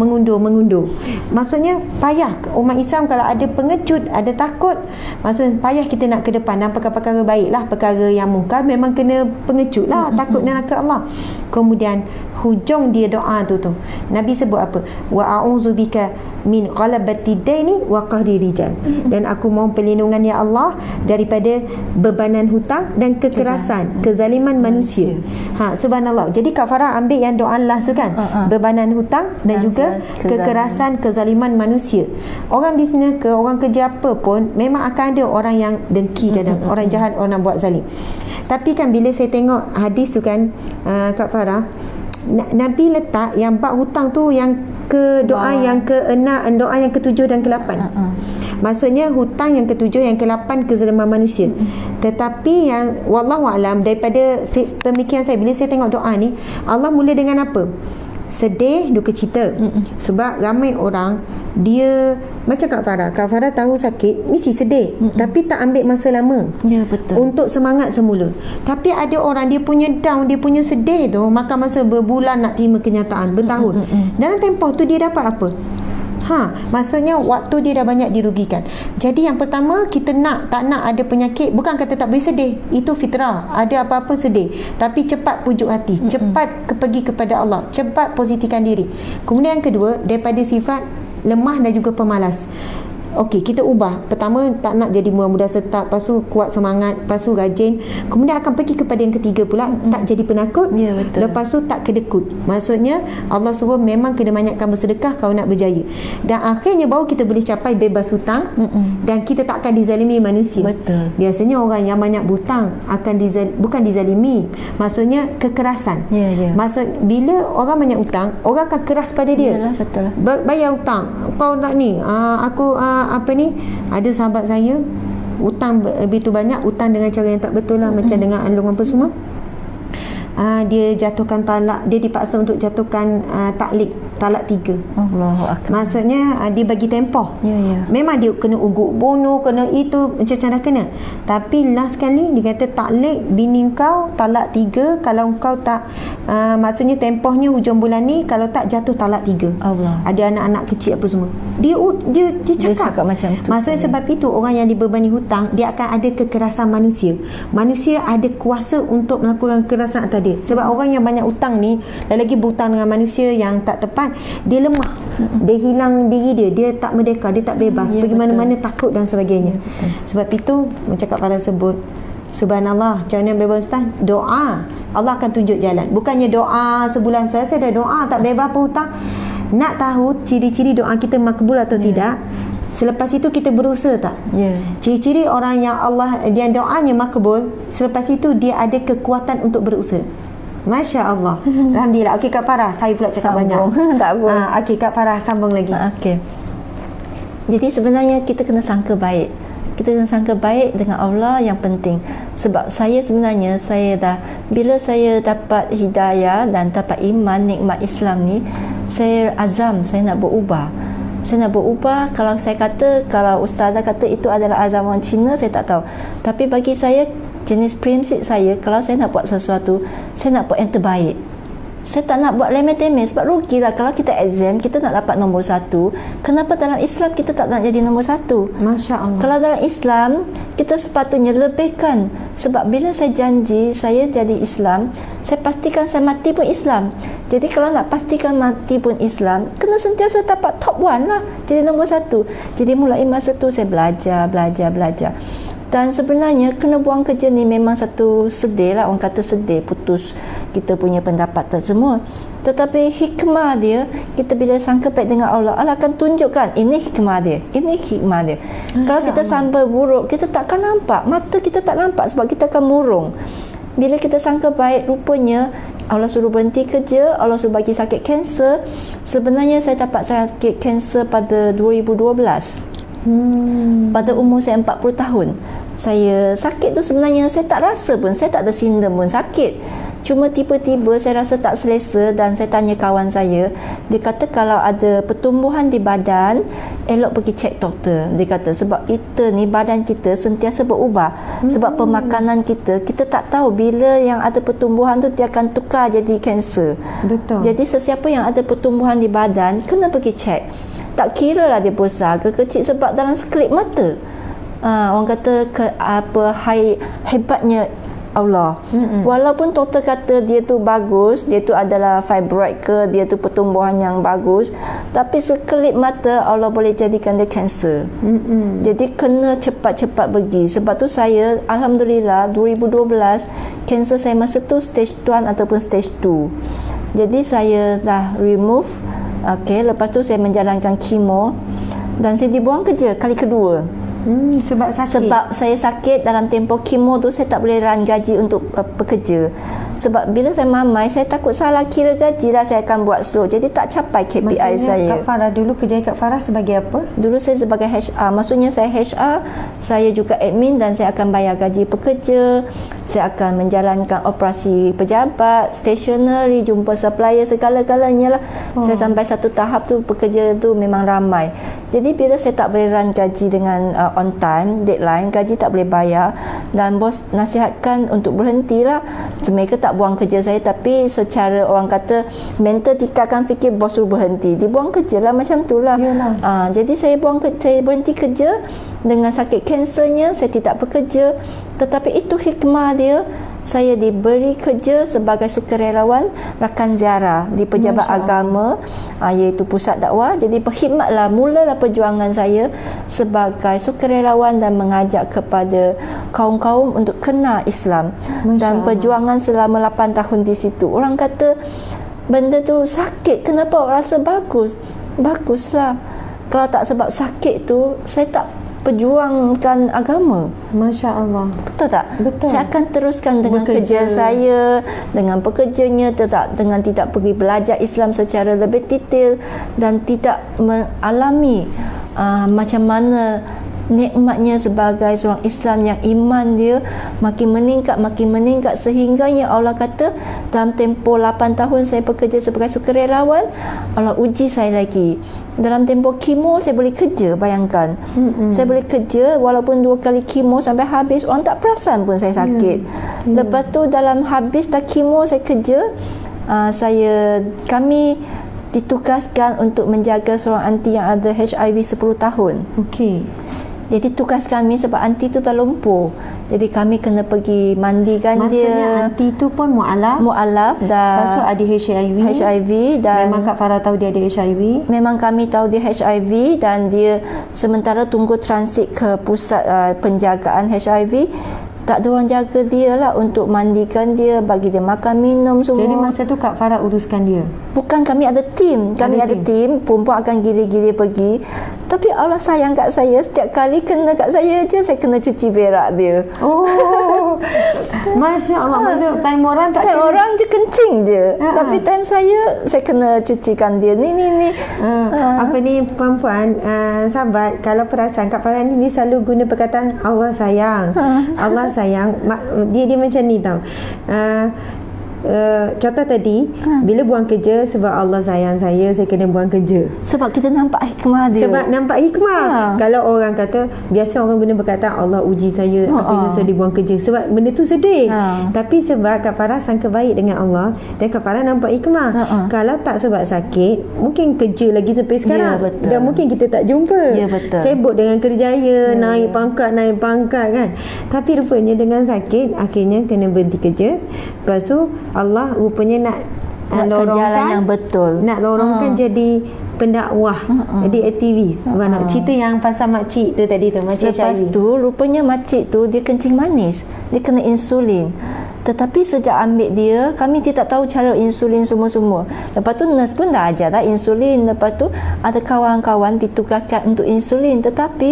Maksudnya payah umat Islam kalau ada pengecut, ada takut, maksudnya payah kita nak ke depan dan perkara-perkara baiklah, perkara yang mungkar memang kena pengecut lah, takut nak ke Allah. Kemudian hujung dia doa tu Nabi sebut apa? Wa a'udzubika min ghalabati daini wa qahri rijal. Dan aku mohon perlindungan ya Allah daripada bebanan hutang dan kekerasan, kezaliman manusia. Subhanallah. Jadi Kak Farah ambil yang doa last tu kan, bebanan hutang dan juga kekerasan, kezaliman manusia. Orang bisnes ke, orang kerja apa pun memang akan ada orang yang dengki kadang, orang jahat, orang buat zalim. Tapi kan bila saya tengok hadis tu kan, Kak Farah, Nabi letak yang bab hutang tu yang ke doa yang ke-6, doa yang ke-7 dan ke-8. Maksudnya hutang yang ke-7, yang ke-8 kezaliman manusia. Tetapi yang wallahu alam, daripada pemikiran saya bila saya tengok doa ni, Allah mula dengan apa? Sedih, duka cita. Sebab ramai orang dia macam Kak Farah tahu sakit mesti sedih, tapi tak ambil masa lama untuk semangat semula. Tapi ada orang dia punya down, dia punya sedih tu makan masa berbulan nak terima kenyataan, bertahun. Dalam tempoh tu dia dapat apa? Maksudnya waktu dia dah banyak dirugikan. Jadi yang pertama, kita tak nak ada penyakit. Bukan kata tak boleh sedih, itu fitrah, ada apa-apa sedih, tapi cepat pujuk hati, cepat pergi kepada Allah, cepat positifkan diri. Kemudian yang kedua, daripada sifat lemah dan juga pemalas. Okey, kita ubah. Pertama, tak nak jadi mudah-mudah setap, lepas tu kuat semangat, lepas tu rajin. Kemudian akan pergi kepada yang ketiga pula, tak jadi penakut, lepas tu tak kedekut. Maksudnya Allah suruh memang kena banyakkan bersedekah kalau nak berjaya. Dan akhirnya baru kita boleh capai bebas hutang, dan kita tak akan dizalimi manusia. Biasanya orang yang banyak hutang akan bukan dizalimi, maksudnya kekerasan. Maksud bila orang banyak hutang, orang akan keras pada dia. Bayar hutang, kau nak ni, aku ada sahabat saya hutang begitu banyak, hutang dengan cara yang tak betul lah, macam dengan alung apa semua. Dia jatuhkan talak, dia dipaksa untuk jatuhkan talak 3. Allahu Akbar. Maksudnya dia bagi tempoh. Memang dia kena ugut bunuh, kena itu, macam-macam dah kena. Tapi last kali dia kata taklid bini kau talak 3, kalau kau tak maksudnya tempohnya hujung bulan ni, kalau tak jatuh talak 3. Allah. Ada anak-anak kecil apa semua. Dia cakap macam tu. Maksudnya sebab itu orang yang dibebani hutang, dia akan ada kekerasan manusia. Manusia ada kuasa untuk melakukan kekerasan atas dia. Sebab orang yang banyak hutang ni, lagi berhutang dengan manusia yang tak tepat, dia lemah, dia hilang diri dia tak merdeka, dia tak bebas, pergi mana-mana takut dan sebagainya. Sebab itu macam Kak Farah sebut, subhanallah, macam mana bebas hutang? Doa, Allah akan tunjuk jalan. Bukannya doa sebulan saya dah doa tak bebas apa hutang. Nak tahu ciri-ciri doa kita makbul atau tidak, selepas itu kita berusaha tak? Ciri-ciri orang yang Allah, dia doanya makbul, selepas itu dia ada kekuatan untuk berusaha. Masya Allah. Alhamdulillah. Okey Kak Farah, saya pula cakap banyak. Tak apa. Okey Kak Farah, sambung lagi. Okey. Jadi sebenarnya kita kena sangka baik. Kita kena sangka baik dengan Allah yang penting. Sebab saya sebenarnya, bila saya dapat hidayah dan dapat iman, nikmat Islam ni, saya azam, saya nak berubah. Kalau saya kata, kalau ustazah kata itu adalah azam orang Cina, saya tak tahu. Tapi bagi saya, jenis prinsip saya, kalau saya nak buat sesuatu, saya nak buat yang terbaik. Saya tak nak buat lemeh-temeh, sebab rugilah kalau kita exam, kita nak dapat nombor 1. Kenapa dalam Islam kita tak nak jadi nombor 1? Masya Allah. Kalau dalam Islam, kita sepatutnya lebihkan. Sebab bila saya janji saya jadi Islam, saya pastikan saya mati pun Islam. Jadi kalau nak pastikan mati pun Islam, kena sentiasa dapat top 1 lah, jadi nombor 1. Jadi mulai masa tu saya belajar. Dan sebenarnya kena buang kerja ni memang satu sedih lah, orang kata sedih, putus kita punya pendapat semua. Tetapi hikmah dia, kita bila sangka baik dengan Allah, Allah akan tunjukkan ini hikmah dia. Kalau kita sampai buruk, kita takkan nampak, mata kita tak nampak sebab kita akan murung. Bila kita sangka baik, rupanya Allah suruh berhenti kerja, Allah suruh bagi sakit kanser. Sebenarnya saya dapat sakit kanser pada 2012. Pada umur saya 40 tahun. Saya sakit tu sebenarnya saya tak rasa pun, saya tak ada sindrom pun sakit. Cuma tiba-tiba saya rasa tak selesa dan saya tanya kawan saya, dia kata kalau ada pertumbuhan di badan, elok pergi cek doktor. Dia kata sebab kita ni, badan kita sentiasa berubah. Sebab pemakanan kita tak tahu bila yang ada pertumbuhan tu dia akan tukar jadi kanser. Betul. Jadi sesiapa yang ada pertumbuhan di badan kena pergi cek. Tak kira lah dia besar ke kecil, sebab dalam sekelip mata orang kata hebatnya Allah. Walaupun doktor kata dia tu bagus, dia tu adalah fibroid ke, dia tu pertumbuhan yang bagus, tapi sekelip mata Allah boleh jadikan dia kanser. Jadi kena cepat-cepat pergi. Sebab tu saya alhamdulillah 2012 kanser saya masa tu stage 1 ataupun stage 2. Jadi saya dah remove. Lepas tu saya menjalankan kemo dan saya dibuang kerja kali kedua. Sebab sakit? Sebab saya sakit dalam tempoh kemo tu, saya tak boleh run gaji untuk bekerja. Sebab bila saya mamai, saya takut salah kira gaji lah, saya akan buat slow. Jadi tak capai KPI. Maksudnya, saya. Kak Farah dulu kerja Kak Farah sebagai apa? Dulu saya sebagai HR. Maksudnya saya HR, saya juga admin dan saya akan bayar gaji pekerja. Saya akan menjalankan operasi pejabat, stationery, jumpa supplier, segala-galanya lah. Saya sampai satu tahap tu pekerja tu memang ramai. Jadi bila saya tak boleh run gaji dengan on time, deadline, gaji tak boleh bayar, dan bos nasihatkan untuk berhentilah. Mereka tak buang kerja saya, tapi secara orang kata mental kita akan fikir bos suruh berhenti, dibuang kerja lah, macam tu lah. Jadi saya berhenti kerja dengan sakit kansernya. Saya tidak bekerja, tetapi itu hikmah dia. Saya diberi kerja sebagai sukarelawan rakan ziarah di pejabat agama, iaitu pusat dakwah. Jadi berkhidmatlah, mulalah perjuangan saya sebagai sukarelawan dan mengajak kepada kaum-kaum untuk kenal Islam. Dan perjuangan selama 8 tahun di situ. Orang kata benda tu sakit, kenapa orang rasa bagus? Baguslah. Kalau tak sebab sakit tu, saya tak perjuangkan agama. Masya Allah. Betul tak? Betul. Saya akan teruskan dengan kerja saya, dengan pekerjanya, dengan tidak pergi belajar Islam secara lebih detail dan tidak mengalami macam mana nikmatnya sebagai seorang Islam yang iman dia makin meningkat sehingganya Allah kata dalam tempoh 8 tahun saya bekerja sebagai sukarelawan, Allah uji saya lagi. Dalam tempoh kemo saya boleh kerja, bayangkan. Saya boleh kerja walaupun 2 kali kemo sampai habis, orang tak perasan pun saya sakit. Lepas tu dalam habis dah kemo saya kerja, kami ditugaskan untuk menjaga seorang aunty yang ada HIV 10 tahun. Okey. Jadi tugas kami sebab aunty tu dah lumpuh. Jadi kami kena pergi mandikan dia. Maksudnya aunty tu pun mu'alaf dah. Lepas tu ada HIV dan memang Kak Farah tahu dia ada HIV. Memang kami tahu dia HIV dan dia sementara tunggu transit ke pusat penjagaan HIV. Tak ada orang jaga dia lah untuk mandikan dia, bagi dia makan minum semua. Jadi masa tu Kak Farah uruskan dia? Bukan, kami ada tim. Kami ada tim, perempuan akan gili-gili pergi. Tapi Allah sayang kat saya, setiap kali kena kat saya je, saya kena cuci berak dia. Oh, Masya Allah. Maksud time orang tak time kena. Orang je kencing je. Tapi time saya kena cucikan dia. Ni. Apa ni perempuan, sahabat, kalau perasan Kak Farah ni, dia selalu guna perkataan Allah sayang. Allah sayang. Dia macam ni tau. Contoh tadi, bila buang kerja, sebab Allah sayang saya kena buang kerja. Sebab kita nampak hikmah dia. Sebab nampak hikmah. Kalau orang kata, biasa orang guna perkataan Allah uji saya, akhirnya saya dibuang kerja. Sebab benda tu sedih. Tapi sebab Kak Farah sangka baik dengan Allah, dan Kak Farah nampak hikmah. Kalau tak sebab sakit, mungkin kerja lagi sampai sekarang. Dan mungkin kita tak jumpa. Sibuk dengan kerjaya, naik pangkat kan. Tapi rupanya dengan sakit, akhirnya kena berhenti kerja. Lepas tu Allah rupanya nak lorongkan jalan yang betul, nak lorongkan jadi pendakwah, jadi aktivis. Mana cerita yang pasal makcik tu tadi tu, makcik lepas Syahri. Tu rupanya makcik tu dia kencing manis, dia kena insulin. Tetapi sejak ambil dia, kami tidak tahu cara insulin semua-semua. Lepas tu nurse pun dah ajar dah insulin. Lepas tu ada kawan-kawan ditugaskan untuk insulin. Tetapi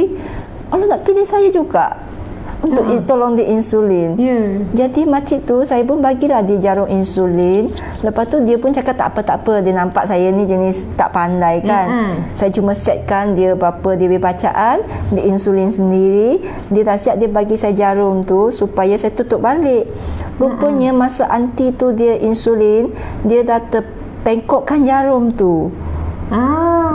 Allah tak pilih saya juga. untuk tolong dia insulin. Jadi makcik tu saya pun bagilah dia jarum insulin. Lepas tu dia pun cakap tak apa, dia nampak saya ni jenis tak pandai kan. Saya cuma setkan dia berapa dia punya bacaan, dia insulin sendiri. Dia dah siap, dia bagi saya jarum tu supaya saya tutup balik. Rupanya masa anti tu dia insulin, dia dah terpengkokkan jarum tu.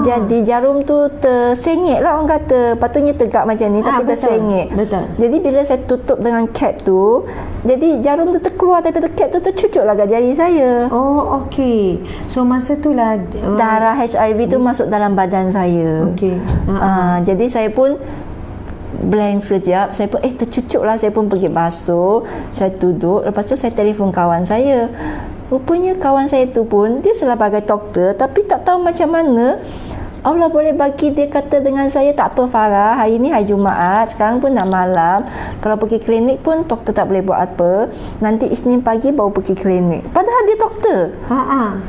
Jadi jarum tu tersengit lah orang kata. Patutnya tegak macam ni tapi tersengit. Betul. Jadi bila saya tutup dengan cap tu, jadi jarum tu terkeluar daripada cap tu, tercucuk lah kat jari saya. Oh, okey. So masa tu lah darah HIV tu masuk dalam badan saya. Okey. Jadi saya pun blank sekejap. Saya pun tercucuk lah. Saya pun pergi basuh. Saya duduk. Lepas tu saya telefon kawan saya. Rupanya kawan saya tu pun dia sebagai doktor tapi tak tahu macam mana Allah boleh bagi dia kata dengan saya, tak apa Farah, hari ni hari Jumaat, sekarang pun dah malam, kalau pergi klinik pun doktor tak boleh buat apa, nanti Isnin pagi baru pergi klinik. Padahal dia doktor.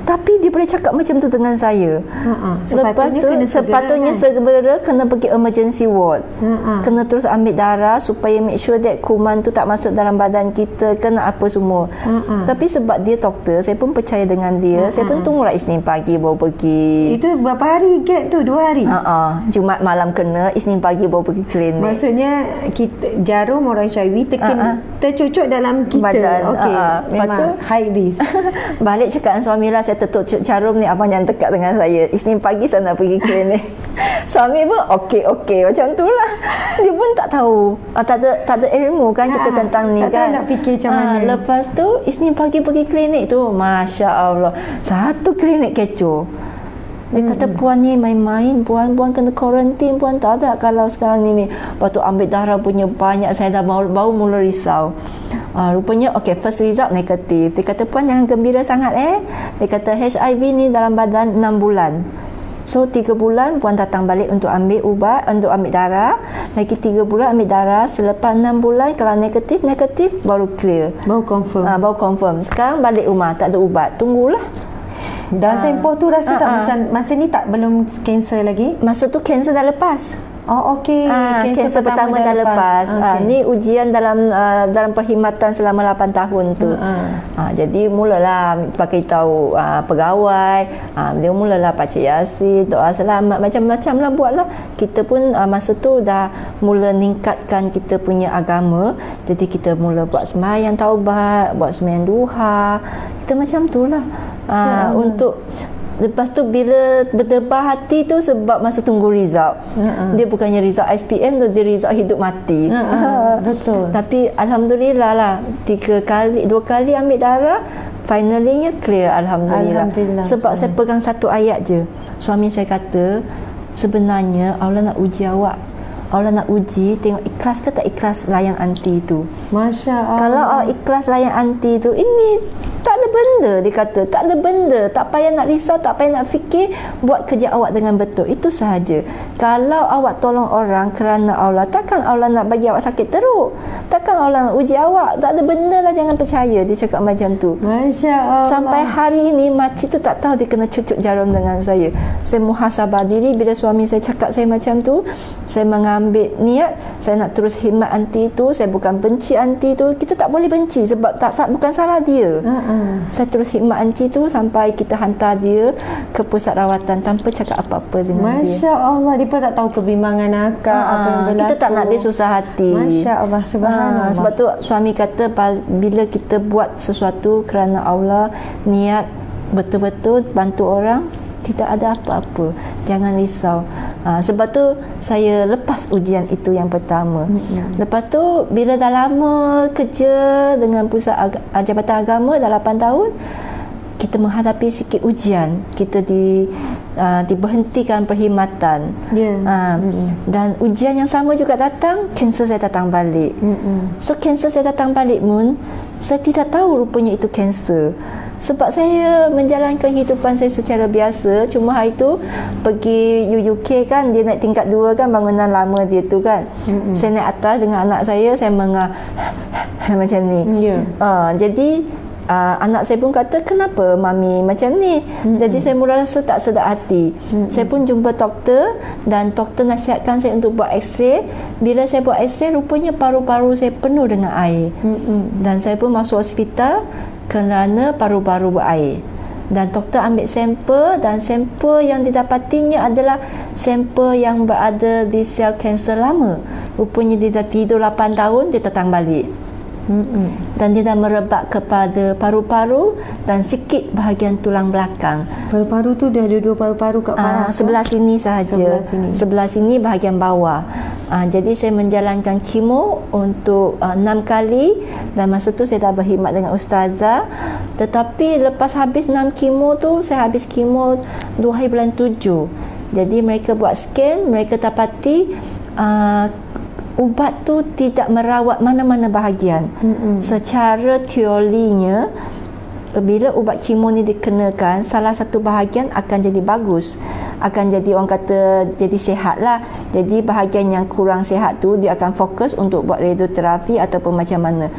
Tapi dia boleh cakap macam tu dengan saya. Lepas tu sepatutnya segera kena pergi emergency ward. Kena terus ambil darah supaya make sure that kuman tu tak masuk dalam badan kita, kena apa semua. Tapi sebab dia doktor, saya pun percaya dengan dia. Saya pun tunggulah Isnin pagi baru pergi. Itu berapa hari gap tu? 2 hari? Jumaat malam kena, Isnin pagi baru pergi klinik. Maksudnya kita, jarum orang HIV tercucuk dalam kita. Badan. Okey. Memang high risk. Balik cakap dengan suami lah, saya tertutup jarum ni, abang jangan dekat dengan saya. Isnin pagi saya nak pergi klinik. Suami pun okey macam tu lah. Dia pun tak tahu, tak ada ilmu kan kita tentang ni tak kan. Tak nak fikir macam mana. Lepas tu Isnin pagi pergi klinik tu, Masya Allah, satu klinik kecoh. Dia kata puan ni main-main, puan kena kuarantin, puan tak ada kalau sekarang ni. Lepas tu ambil darah punya banyak, saya dah baru mula risau. Rupanya first result negatif. Dia kata puan jangan gembira sangat Dia kata HIV ni dalam badan 6 bulan. So 3 bulan puan datang balik untuk ambil ubat, untuk ambil darah. Lagi 3 bulan ambil darah. Selepas 6 bulan kalau negatif baru clear, baru confirm. Sekarang balik rumah, tak ada ubat, tunggulah. Dan tempoh tu rasa tak macam masa ni belum kanser lagi? Masa tu kanser dah lepas. Oh okey. Kanser pertama dah lepas. Ni ujian dalam perkhidmatan selama 8 tahun tu. Jadi mulalah pakai tahu pegawai, dia mulalah baca Yasin, doa selamat, macam-macam lah buatlah. Kita pun masa tu dah mula ningkatkan kita punya agama. Jadi kita mula buat sembahyang taubat, buat sembahyang duha. Kita macam tu lah. Untuk lepas tu bila berdebar hati tu sebab masa tunggu result. Dia bukannya result SPM tu, dia result hidup mati. Betul. Tapi alhamdulillah lah, 2 kali ambil darah, finally clear, alhamdulillah. Sebab saya pegang satu ayat je. Suami saya kata, sebenarnya Allah nak uji awak. Allah nak uji tengok ikhlas ke tak ikhlas layan anti tu. Masya Allah. Kalau awak ikhlas layan anti tu, ini tak ada benda, dia kata. Tak ada benda, tak payah nak risau, tak payah nak fikir, buat kerja awak dengan betul. Itu sahaja. Kalau awak tolong orang kerana Allah, takkan Allah nak bagi awak sakit teruk. Takkan Allah nak uji awak. Tak ada benda lah, jangan percaya. Dia cakap macam tu. Masya Allah. Sampai hari ini makcik tu tak tahu dia kena cucuk jarum dengan saya. Saya muhasabah diri bila suami saya cakap saya macam tu. Saya mengambil niat, saya nak terus khidmat anti tu. Saya bukan benci anti tu. Kita tak boleh benci sebab bukan salah dia. Saya terus khidmat anti tu sampai kita hantar dia ke pusat rawatan tanpa cakap apa-apa dengan dia. Masya Allah. Dia pun tak tahu kebimbangan akak, apa yang berlaku. Kita tak nak dia susah hati. Masya Allah, subhanallah. Sebab tu suami kata bila kita buat sesuatu kerana Allah, niat betul-betul bantu orang, tidak ada apa-apa, jangan risau. Sebab tu saya lepas ujian itu yang pertama. Lepas tu bila dah lama kerja dengan pusat Jabatan Agama dah 8 tahun, kita menghadapi sikit ujian. Kita diberhentikan perkhidmatan. Dan ujian yang sama juga datang, kanser saya datang balik. So kanser saya datang balik pun, saya tidak tahu rupanya itu kanser. Sebab saya menjalankan kehidupan saya secara biasa. Cuma hari tu pergi UUK kan, dia naik tingkat 2 kan, bangunan lama dia tu kan. Saya naik atas dengan anak saya mengah macam ni. Jadi anak saya pun kata, kenapa mami macam ni? Jadi saya mula rasa tak sedap hati. Saya pun jumpa doktor dan doktor nasihatkan saya untuk buat x-ray. Bila saya buat x-ray, rupanya paru-paru saya penuh dengan air. Dan saya pun masuk hospital kerana paru-paru berair. Dan doktor ambil sampel, dan sampel yang didapatinya adalah sampel yang berada di sel kanser lama. Rupanya dia dah tidur 8 tahun, dia datang balik. Dan dia dah merebak kepada paru-paru dan sikit bahagian tulang belakang. Paru-paru tu dah ada 2 paru-paru kat paras. Sebelah sini sahaja. Sebelah sini bahagian bawah. Jadi saya menjalankan kemo untuk 6 kali, dan masa tu saya dah berkhidmat dengan ustazah. Tetapi lepas habis 6 kemo tu, saya habis kemo 2 hari bulan 7. Jadi mereka buat scan, mereka dapati ubat tu tidak merawat mana-mana bahagian. Secara teorinya, bila ubat kemo ni dikenakan, salah satu bahagian akan jadi bagus, akan jadi, orang kata, jadi sihat lah. Jadi bahagian yang kurang sihat tu dia akan fokus untuk buat radioterapi ataupun macam mana.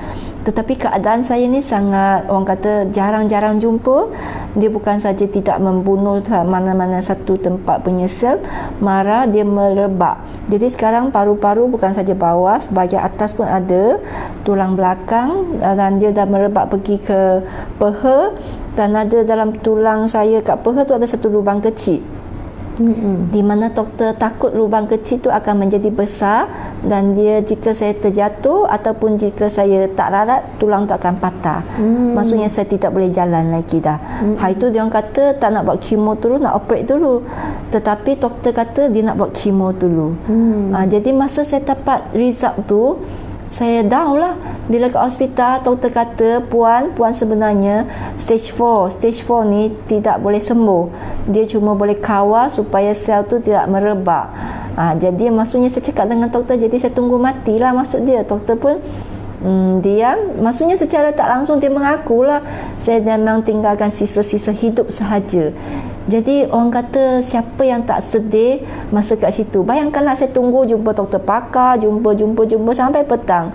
Tetapi keadaan saya ni sangat, orang kata, jarang-jarang jumpa. Dia bukan saja tidak membunuh mana-mana satu tempat punya sel, marah dia merebak. Jadi sekarang paru-paru bukan saja bawah, sebahagian atas pun ada, tulang belakang, dan dia dah merebak pergi ke peha, dan ada dalam tulang saya kat peha tu ada satu lubang kecil. Di mana doktor takut lubang kecil tu akan menjadi besar, dan dia, jika saya terjatuh ataupun jika saya tak rarat, tulang tu akan patah. Maksudnya saya tidak boleh jalan lagi dah. Hari tu dia orang kata tak nak buat kemo dulu, nak operate dulu. Tetapi doktor kata dia nak buat kemo dulu. Jadi masa saya dapat result tu, saya down lah. Bila ke hospital, doktor kata, puan sebenarnya stage 4. Stage 4 ni tidak boleh sembuh. Dia cuma boleh kawal supaya sel tu tidak merebak. Jadi maksudnya saya cakap dengan doktor, jadi saya tunggu matilah maksud dia. Doktor pun diam. Maksudnya secara tak langsung dia mengakulah saya memang tinggalkan sisa-sisa hidup sahaja. Jadi orang kata, siapa yang tak sedih masa kat situ? Bayangkanlah saya tunggu jumpa doktor pakar, jumpa sampai petang.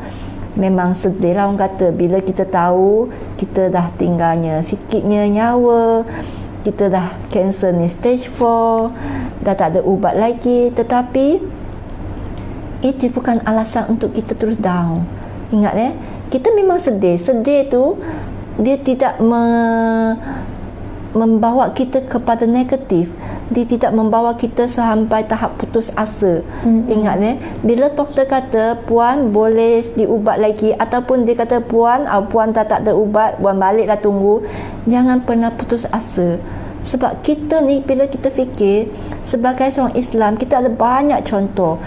Memang sedih lah orang kata, bila kita tahu kita dah tinggalnya sikitnya nyawa, kita dah kanser ni stage 4, dah tak ada ubat lagi. Tetapi itu bukan alasan untuk kita terus down. Ingat kita memang sedih. Sedih tu dia tidak membawa kita kepada negatif. Dia tidak membawa kita sampai tahap putus asa. Ingat bila doktor kata puan boleh diubat lagi, ataupun dia kata puan tak ada ubat, puan baliklah tunggu, jangan pernah putus asa. Sebab kita ni, bila kita fikir sebagai seorang Islam, kita ada banyak contoh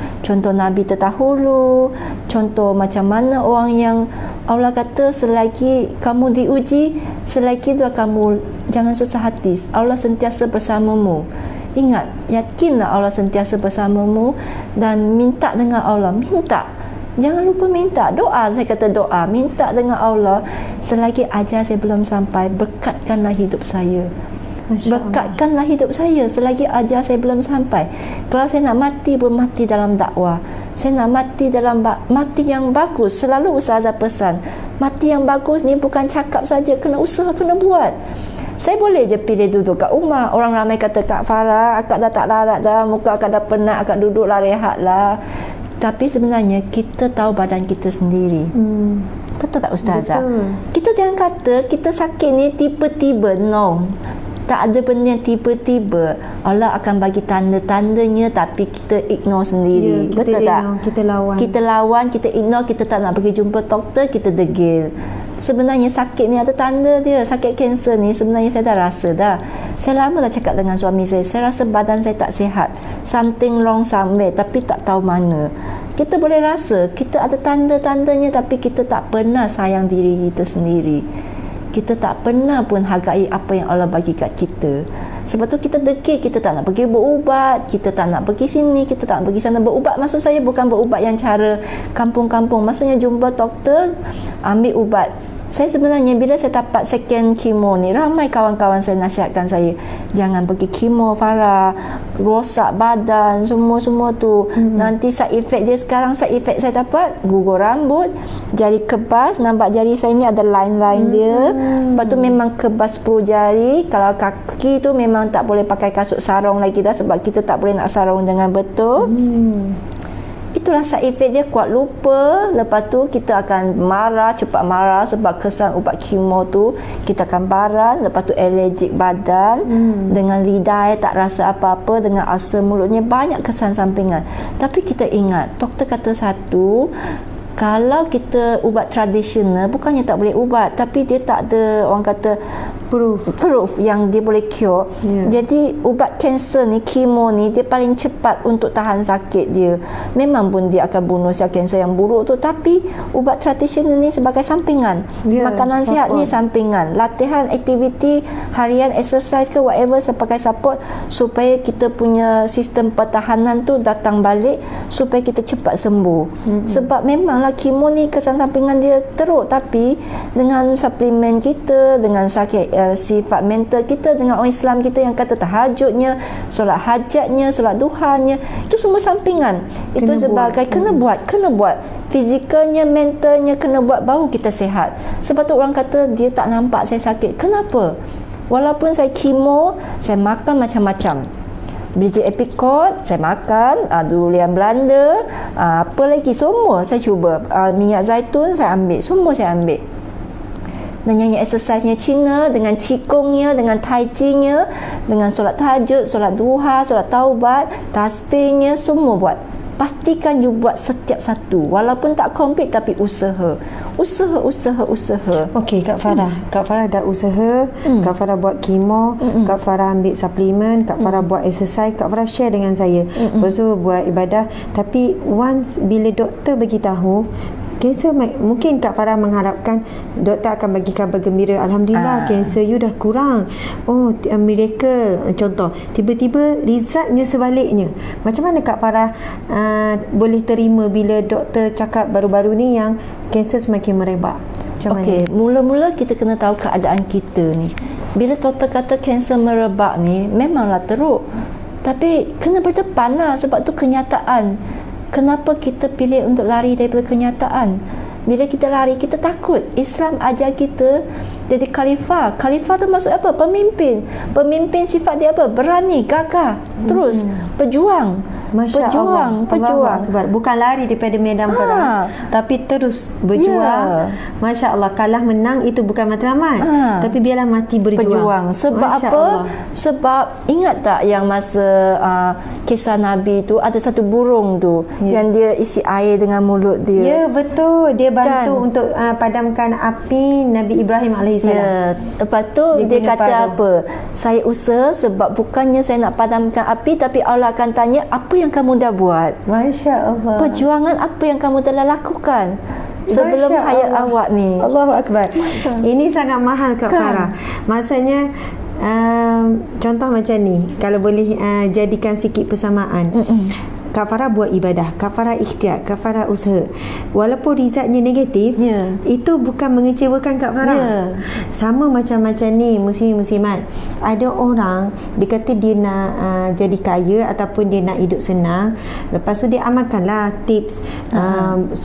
Nabi terdahulu, contoh macam mana orang yang Allah kata, selagi kamu diuji, selagi itu kamu jangan susah hati, Allah sentiasa bersamamu. Ingat, yakinlah Allah sentiasa bersamamu, dan minta dengan Allah, minta. Jangan lupa minta, doa. Saya kata doa, minta dengan Allah. Selagi ajar saya belum sampai, berkatkanlah hidup saya. Berkatkanlah hidup saya selagi ajar saya belum sampai. Kalau saya nak mati pun mati dalam dakwah. Saya nak mati dalam mati yang bagus. Selalu ustazah pesan, mati yang bagus ni bukan cakap saja, kena usaha, kena buat. Saya boleh je pilih duduk kat rumah. Orang ramai kata, Kak Farah, akak dah tak larat dah, muka akak dah penat, akak duduklah, rehatlah. Tapi sebenarnya kita tahu badan kita sendiri. Betul tak ustazah? Betul. Kita jangan kata kita sakit ni tiba-tiba. No, tak ada benda yang tiba-tiba. Allah akan bagi tanda-tandanya, tapi kita ignore sendiri. Betul tak? Kita lawan, kita ignore, kita tak nak pergi jumpa doktor, kita degil. Sebenarnya sakit ni ada tanda dia. Sakit kanser ni sebenarnya saya dah rasa dah. Saya lama dah cakap dengan suami saya rasa badan saya tak sihat. Something wrong somewhere, tapi tak tahu mana. Kita boleh rasa, kita ada tanda-tandanya, tapi kita tak pernah sayang diri kita sendiri. Kita tak pernah pun hargai apa yang Allah bagi kat kita. Sebab tu kita degil, kita tak nak pergi berubat, kita tak nak pergi sini, kita tak nak pergi sana. Berubat maksud saya bukan berubat yang cara kampung-kampung. Maksudnya jumpa doktor, ambil ubat Saya sebenarnya bila saya dapat second chemo ni, ramai kawan-kawan saya nasihatkan saya, jangan pergi chemo Farah, rosak badan semua tu. Nanti side effect dia, sekarang side effect saya dapat gugur rambut, jari kebas, nampak jari saya ni ada line-line dia. Lepas tu memang kebas 10 jari. Kalau kaki tu memang tak boleh pakai kasut sarung lagi dah, sebab kita tak boleh nak sarung dengan betul. Itulah side effect dia, kuat lupa. Lepas tu kita akan marah, cepat marah sebab kesan ubat kemo tu. Kita akan baran. Lepas tu alergik badan, dengan lidah tak rasa apa-apa, dengan ulcer mulutnya, banyak kesan sampingan. Tapi kita ingat, doktor kata satu, kalau kita ubat tradisional, bukannya tak boleh ubat, tapi dia tak ada, orang kata, proof yang dia boleh cure. Jadi ubat kanser ni, kemo ni, dia paling cepat untuk tahan sakit dia. Memang pun dia akan bunuh sel kanser yang buruk tu, tapi ubat tradisional ni sebagai sampingan. Makanan sihat ni sampingan. Latihan, aktiviti harian, exercise ke whatever sebagai support, supaya kita punya sistem pertahanan tu datang balik, supaya kita cepat sembuh. Sebab memanglah kemo ni kesan sampingan dia teruk, tapi dengan suplemen kita, dengan sakit sifat mental kita, dengan orang Islam kita yang kata tahajudnya, solat hajatnya, solat duhanya, itu semua sampingan. Itu sebagai kena buat fizikalnya, mentalnya kena buat, baru kita sihat. Sebab tu orang kata dia tak nampak saya sakit. Kenapa? Walaupun saya kemo, saya makan macam-macam. Biji apricot saya makan, durian Belanda, apa lagi semua saya cuba, minyak zaitun saya ambil, semua saya ambil. Dan yang exercise-nya Cina, dengan qigongnya, dengan tai chi-nya, dengan solat tahajud, solat duha, solat taubat, tasbihnya, semua buat. Pastikan you buat setiap satu, walaupun tak komplit, tapi usaha. Okey, Kak Farah. Kak Farah dah usaha, Kak Farah buat kemo, Kak Farah ambil suplemen, Kak Farah buat exercise, Kak Farah share dengan saya. Lepas tu buat ibadah. Tapi once bila doktor bagi tahu kanser, mungkin Kak Farah mengharapkan doktor akan bagi khabar gembira, alhamdulillah kanser you dah kurang. Oh, miracle. Contoh, tiba-tiba resultnya sebaliknya. Macam mana Kak Farah boleh terima bila doktor cakap baru-baru ni yang kanser semakin merebak? Okey, mula-mula kita kena tahu keadaan kita ni. Bila doktor kata kanser merebak ni, memanglah teruk, tapi kena berdepan lah, sebab tu kenyataan. Kenapa kita pilih untuk lari daripada kenyataan? Bila kita lari, kita takut. Islam ajar kita jadi khalifah. Khalifah tu maksud apa? Pemimpin. Pemimpin sifat dia apa? Berani, gagah, terus berjuang. Berjuang. Bukan lari daripada medan perang, tapi terus berjuang. Masya Allah, kalah menang itu bukan matlamat, tapi biarlah mati berjuang. Sebab Masya apa? Allah. Sebab ingat tak yang masa kisah Nabi tu, ada satu burung tu yang dia isi air dengan mulut dia. Ya, betul. Dia bantu untuk padamkan api Nabi Ibrahim alaihissalam. Lepas tu dia kata apa? Saya usaha sebab bukannya saya nak padamkan api, tapi Allah akan tanya, apa yang kamu dah buat? Masya Allah. Perjuangan apa yang kamu telah lakukan sebelum hayat awak ni? Allahu Akbar. Ini sangat mahal Kak Farah. Maksudnya contoh macam ni, kalau boleh jadikan sikit persamaan. Kak Farah buat ibadah, Kak Farah ikhtiar, Kak Farah usaha. Walaupun resultnya negatif, itu bukan mengecewakan Kak Farah. Sama macam-macam ni muslim-muslimat. Ada orang dia kata dia nak jadi kaya ataupun dia nak hidup senang. Lepas tu dia amalkanlah tips.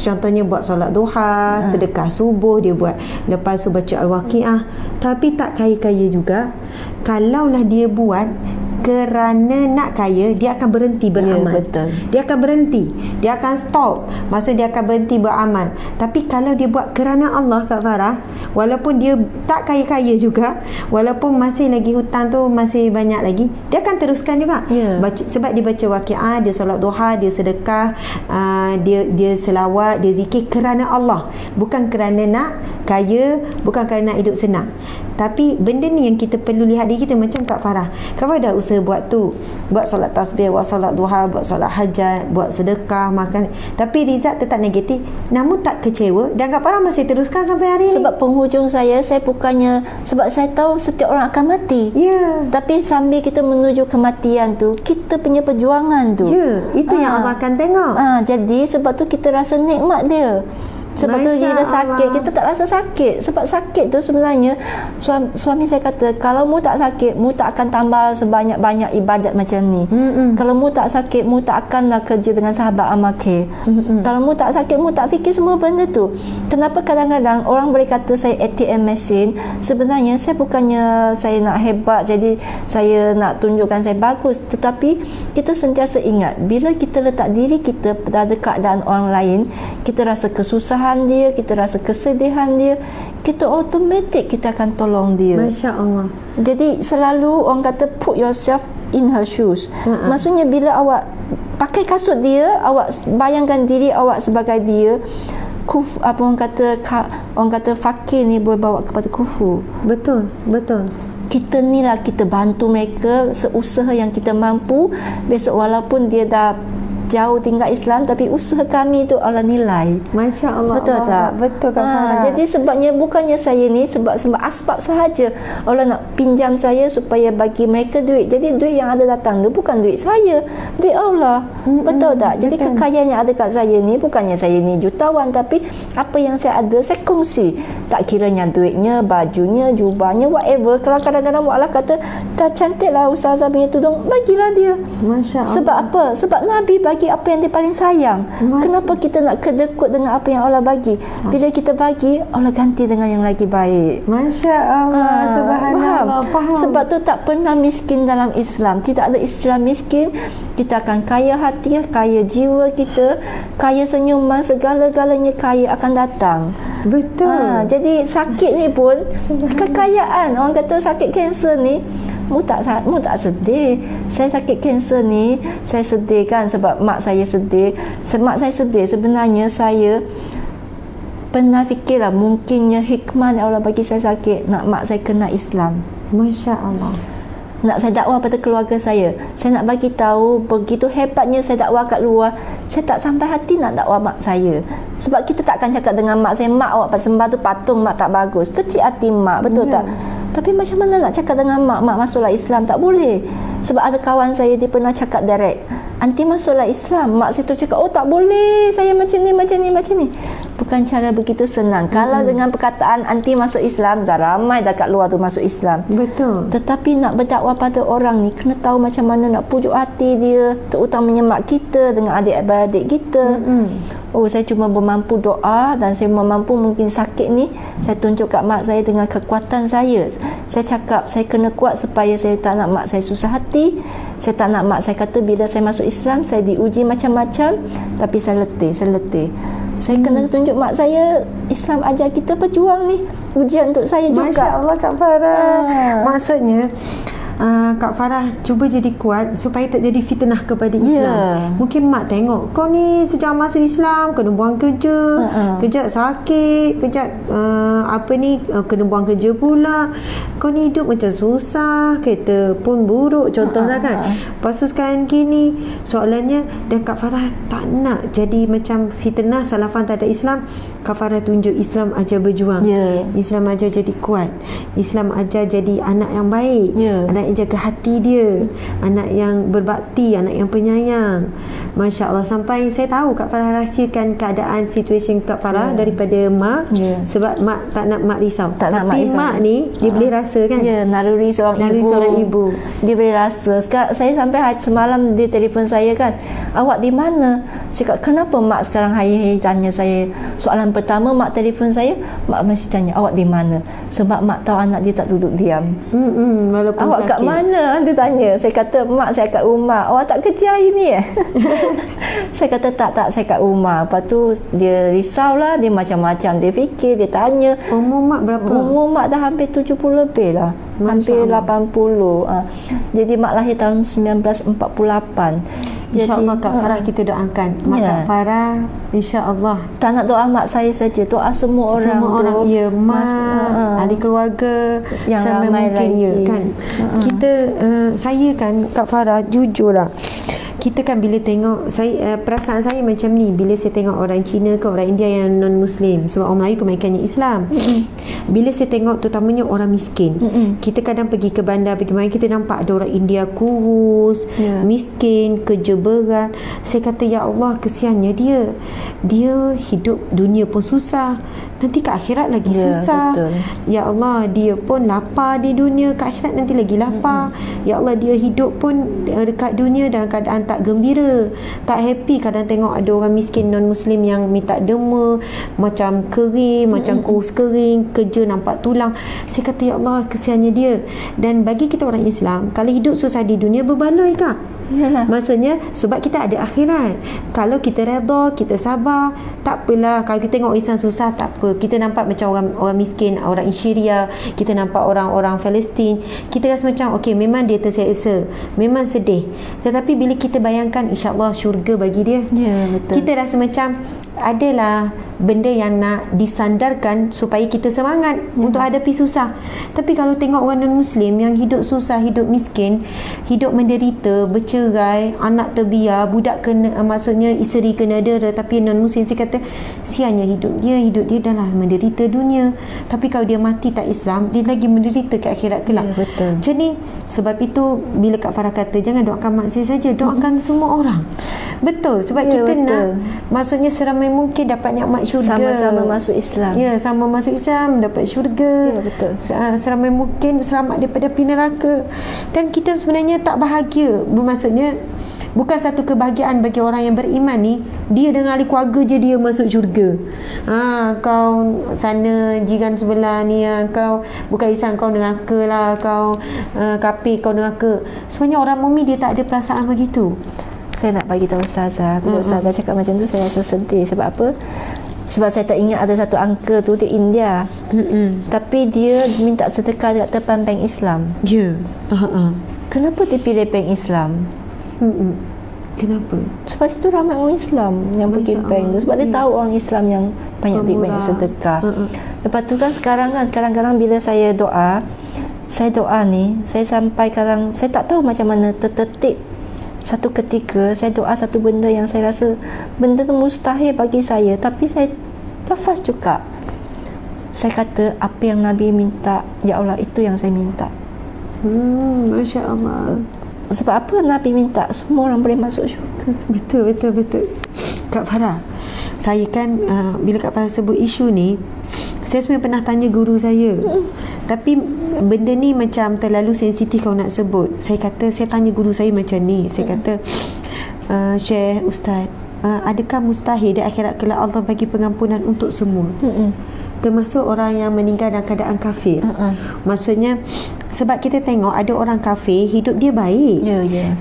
Contohnya buat solat duha, sedekah subuh dia buat. Lepas tu baca Al-Waqiah. Tapi tak kaya-kaya juga. Kalaulah dia buat kerana nak kaya, dia akan berhenti beramal. Betul. Dia akan berhenti, dia akan stop. Maksud dia akan berhenti beramal. Tapi kalau dia buat kerana Allah Kak Farah, walaupun dia tak kaya-kaya juga, walaupun masih lagi hutang tu masih banyak lagi, dia akan teruskan juga. Sebab dia baca Waqiah, dia solat duha, dia sedekah, dia selawat, dia zikir kerana Allah, bukan kerana nak kaya, bukan kerana nak hidup senang. Tapi benda ni yang kita perlu lihat diri kita. Macam Kak Farah, Kak Farah dah usaha buat tu, buat solat tasbih, buat solat duha, buat solat hajat, buat sedekah, makan, tapi result tetap negatif, namun tak kecewa, dan Kak Farah masih teruskan sampai hari ni. Sebab penghujung saya bukannya, sebab saya tahu setiap orang akan mati, tapi sambil kita menuju kematian tu, kita punya perjuangan tu, itu yang Allah akan tengok. Jadi sebab tu kita rasa nikmat dia. Sebab tu bila sakit kita tak rasa sakit. Sebab sakit tu sebenarnya suami saya kata, kalau mu tak sakit, mu tak akan tambah sebanyak-banyak ibadat macam ni. Kalau mu tak sakit, mu tak akanlah kerja dengan sahabat Amakir. Kalau mu tak sakit, mu tak fikir semua benda tu. Kenapa kadang-kadang orang boleh kata saya ATM mesin? Sebenarnya saya bukannya saya nak hebat, jadi saya nak tunjukkan saya bagus, tetapi kita sentiasa ingat bila kita letak diri kita pada keadaan orang lain, kita rasa kesusahan dia, kita rasa kesedihan dia, kita automatik kita akan tolong dia. Masya Allah. Jadi selalu orang kata put yourself in her shoes. Maksudnya bila awak pakai kasut dia, awak bayangkan diri awak sebagai dia. Apa orang kata fakir ni boleh bawa kepada kufur. Betul. Kita ni lah, kita bantu mereka seusaha yang kita mampu. Besok walaupun dia dah jauh tinggal Islam, tapi usaha kami tu Allah nilai. Masya Allah. Betul tak? Betul Kak Farah. Jadi sebabnya bukannya saya ni sebab asbab sahaja Allah nak pinjam saya supaya bagi mereka duit. Jadi duit yang ada datang tu bukan duit saya, duit Allah. Betul tak? Jadi kekayaan yang ada kat saya ni, bukannya saya ni jutawan, tapi apa yang saya ada saya kongsi. Tak kiranya duitnya, bajunya, jubahnya, whatever. Kalau kadang-kadang mualaf kata dah cantik lah ustazah punya tudung, bagilah dia. Masya Allah. Sebab apa? Sebab Nabi bagi apa yang dia paling sayang. Kenapa kita nak kedekut dengan apa yang Allah bagi? Bila kita bagi, Allah ganti dengan yang lagi baik. Masya Allah. Subhanallah. Faham. Sebab tu tak pernah miskin dalam Islam. Tidak ada istilah miskin. Kita akan kaya hati, kaya jiwa kita, kaya senyuman, segala-galanya kaya akan datang. Betul. Jadi sakit ni pun kekayaan. Orang kata sakit kanser ni, mu tak sedih. Saya sakit kanser ni, saya sedih kan sebab mak saya sedih. Mak saya sedih, sebenarnya saya pernah fikirlah mungkinnya hikmah yang Allah bagi saya sakit, nak mak saya kena Islam. Masya Allah. Nak saya dakwah pada keluarga saya. Saya nak bagi tahu begitu hebatnya saya dakwah kat luar. Saya tak sampai hati nak dakwah mak saya. Sebab kita takkan cakap dengan mak saya, mak awak sembah tu patung, mak tak bagus. Kecil hati mak, betul tak? Tapi macam mana nak cakap dengan mak masuklah Islam? Tak boleh. Sebab ada kawan saya, dia pernah cakap direct, anti masuklah Islam. Mak saya tu cakap, oh tak boleh, saya macam ni. Bukan cara begitu senang. Kalau dengan perkataan anti masuk Islam, dah ramai dah kat luar tu masuk Islam. Betul. Tetapi nak berdakwah pada orang ni, kena tahu macam mana nak pujuk hati dia, terutamanya mak kita dengan adik-beradik kita. Oh, saya cuma bermampu doa, dan saya mampu mungkin sakit ni saya tunjuk kat mak saya dengan kekuatan saya. Saya cakap saya kena kuat supaya saya tak nak mak saya susah hati. Saya tak nak mak saya kata bila saya masuk Islam saya diuji macam-macam, tapi saya letih. Saya kena tunjuk mak saya, Islam ajar kita berjuang ni, ujian untuk saya juga. Masya Allah Kak Farah. Maksudnya Kak Farah cuba jadi kuat supaya tak jadi fitnah kepada Islam. Mungkin mak tengok kau ni sejak masuk Islam kena buang kerja, kejap sakit, kejap kena buang kerja pula, kau ni hidup macam susah, kereta pun buruk contohlah kan. Lepas tu sekarang gini, soalannya, dan Kak Farah tak nak jadi macam fitnah salah faham terhadap Islam. Kak Farah tunjuk Islam ajar berjuang, Islam ajar jadi kuat, Islam ajar jadi anak yang baik, anak yang jaga hati dia, anak yang berbakti, anak yang penyayang. Masya Allah. Sampai saya tahu Kak Farah rahsiakan keadaan situasi Kak Farah daripada mak, sebab mak tak nak mak risau. Tapi mak ni dia boleh rasa kan, naluri seorang ibu. Dia boleh rasa. Sekarang saya sampai semalam dia telefon saya kan, awak di mana? Saya cakap, kenapa mak sekarang hari-hari tanya saya? Soalan pertama mak telefon saya, mak mesti tanya awak di mana, sebab mak tahu anak dia tak duduk diam. Walaupun awak sakit. Kat mana? Dia tanya. Saya kata, mak saya kat rumah. Awak tak kerja hari ni Saya kata tak, saya kat rumah. Lepas tu dia risaulah, dia macam-macam, dia fikir, dia tanya. Umur mak berapa? Umur mak dah hampir 70 lebih lah. Hampir 80. Jadi mak lahir tahun 1948. InsyaAllah Kak Farah kita doakan mak Kak Farah, InsyaAllah. Tak nak doa mak saya saja, doa semua orang. Mak, ahli keluarga yang ramai mungkin lagi kan. Kita saya kan Kak Farah, jujurlah, kita kan bila tengok perasaan saya macam ni bila saya tengok orang Cina ke orang India yang non Muslim, sebab orang Melayu kebanyakannya Islam. Bila saya tengok terutamanya orang miskin, kita kadang pergi ke bandar, pergi mana, kita nampak ada orang India kurus, miskin, kerja berat. Saya kata ya Allah, kesiannya dia hidup dunia pun susah, nanti ke akhirat lagi susah. Betul. Ya Allah, dia pun lapar di dunia, ke akhirat nanti lagi lapar. Ya Allah, dia hidup pun dekat dunia dalam keadaan tak gembira, tak happy. Kadang tengok ada orang miskin non Muslim yang minta derma, macam kering, macam kurus kering, kerja nampak tulang. Saya kata ya Allah, kesiannya dia. Dan bagi kita orang Islam, kalau hidup susah di dunia, berbaloi Kak. Yalah. Maksudnya sebab kita ada akhirat. Kalau kita redha, kita sabar, tak apalah. Kalau kita tengok Islam susah, tak apa. Kita nampak macam orang miskin, orang Syria, kita nampak orang-orang Palestin, kita rasa macam okey, memang dia terseksa, memang sedih. Tetapi bila kita bayangkan insya-Allah syurga bagi dia, betul. kita rasa macam adalah benda yang nak disandarkan supaya kita semangat untuk hadapi susah. Tapi kalau tengok orang non-Muslim yang hidup susah, hidup miskin, hidup menderita, bercerai, anak terbiar, budak kena, maksudnya isteri kena dera, tapi non-Muslim, saya kata siannya hidup dia dah lah menderita dunia. Tapi kalau dia mati tak Islam, dia lagi menderita ke akhirat kelak. Betul. Macam ni. Sebab itu bila Kak Farah kata jangan doakan mak saya saja, doakan semua orang. Betul. Sebab kita betul. nak, maksudnya seramai mungkin dapat nikmat syurga, sama-sama masuk Islam. sama masuk Islam, dapat syurga. Betul. Seramai mungkin selamat daripada api neraka. Dan kita sebenarnya tak bahagia. Maksudnya bukan satu kebahagiaan bagi orang yang beriman ni, dia dengan ahli keluarga je dia masuk syurga. Kau sana jiran sebelah ni, kau bukan Islam, kau neraka lah, kau kafir, kau neraka. Sebenarnya orang mukmin dia tak ada perasaan begitu. Saya nak bagi tahu Ustazah, bila Ustazah cakap macam tu saya rasa sedih. Sebab apa? Sebab saya tak ingat ada satu uncle tu di India. Tapi dia minta sedekah dekat depan bank Islam. Kenapa dia pilih bank Islam? Kenapa? Sebab situ ramai orang Islam yang pergi bank tu. Sebab dia tahu orang Islam yang banyak di bank sedekah. Lepas tu kan kadang-kadang bila saya doa ni, saya sampai kadang saya tak tahu macam mana tertetip. Satu ketika saya doa satu benda yang saya rasa benda tu mustahil bagi saya, tapi saya lafaz juga. Saya kata apa yang Nabi minta, ya Allah, itu yang saya minta. Masya Allah. Sebab apa Nabi minta semua orang boleh masuk syurga. Betul. Kak Farah, saya kan bila Kak Farah sebut isu ni, saya sebenarnya pernah tanya guru saya. Tapi benda ni macam terlalu sensitif kalau nak sebut. Saya tanya guru saya macam ni. Saya kata, Syekh, Ustaz, adakah mustahil di akhirat kelak Allah bagi pengampunan untuk semua? Termasuk orang yang meninggal dalam keadaan kafir. Maksudnya sebab kita tengok ada orang kafir hidup dia baik.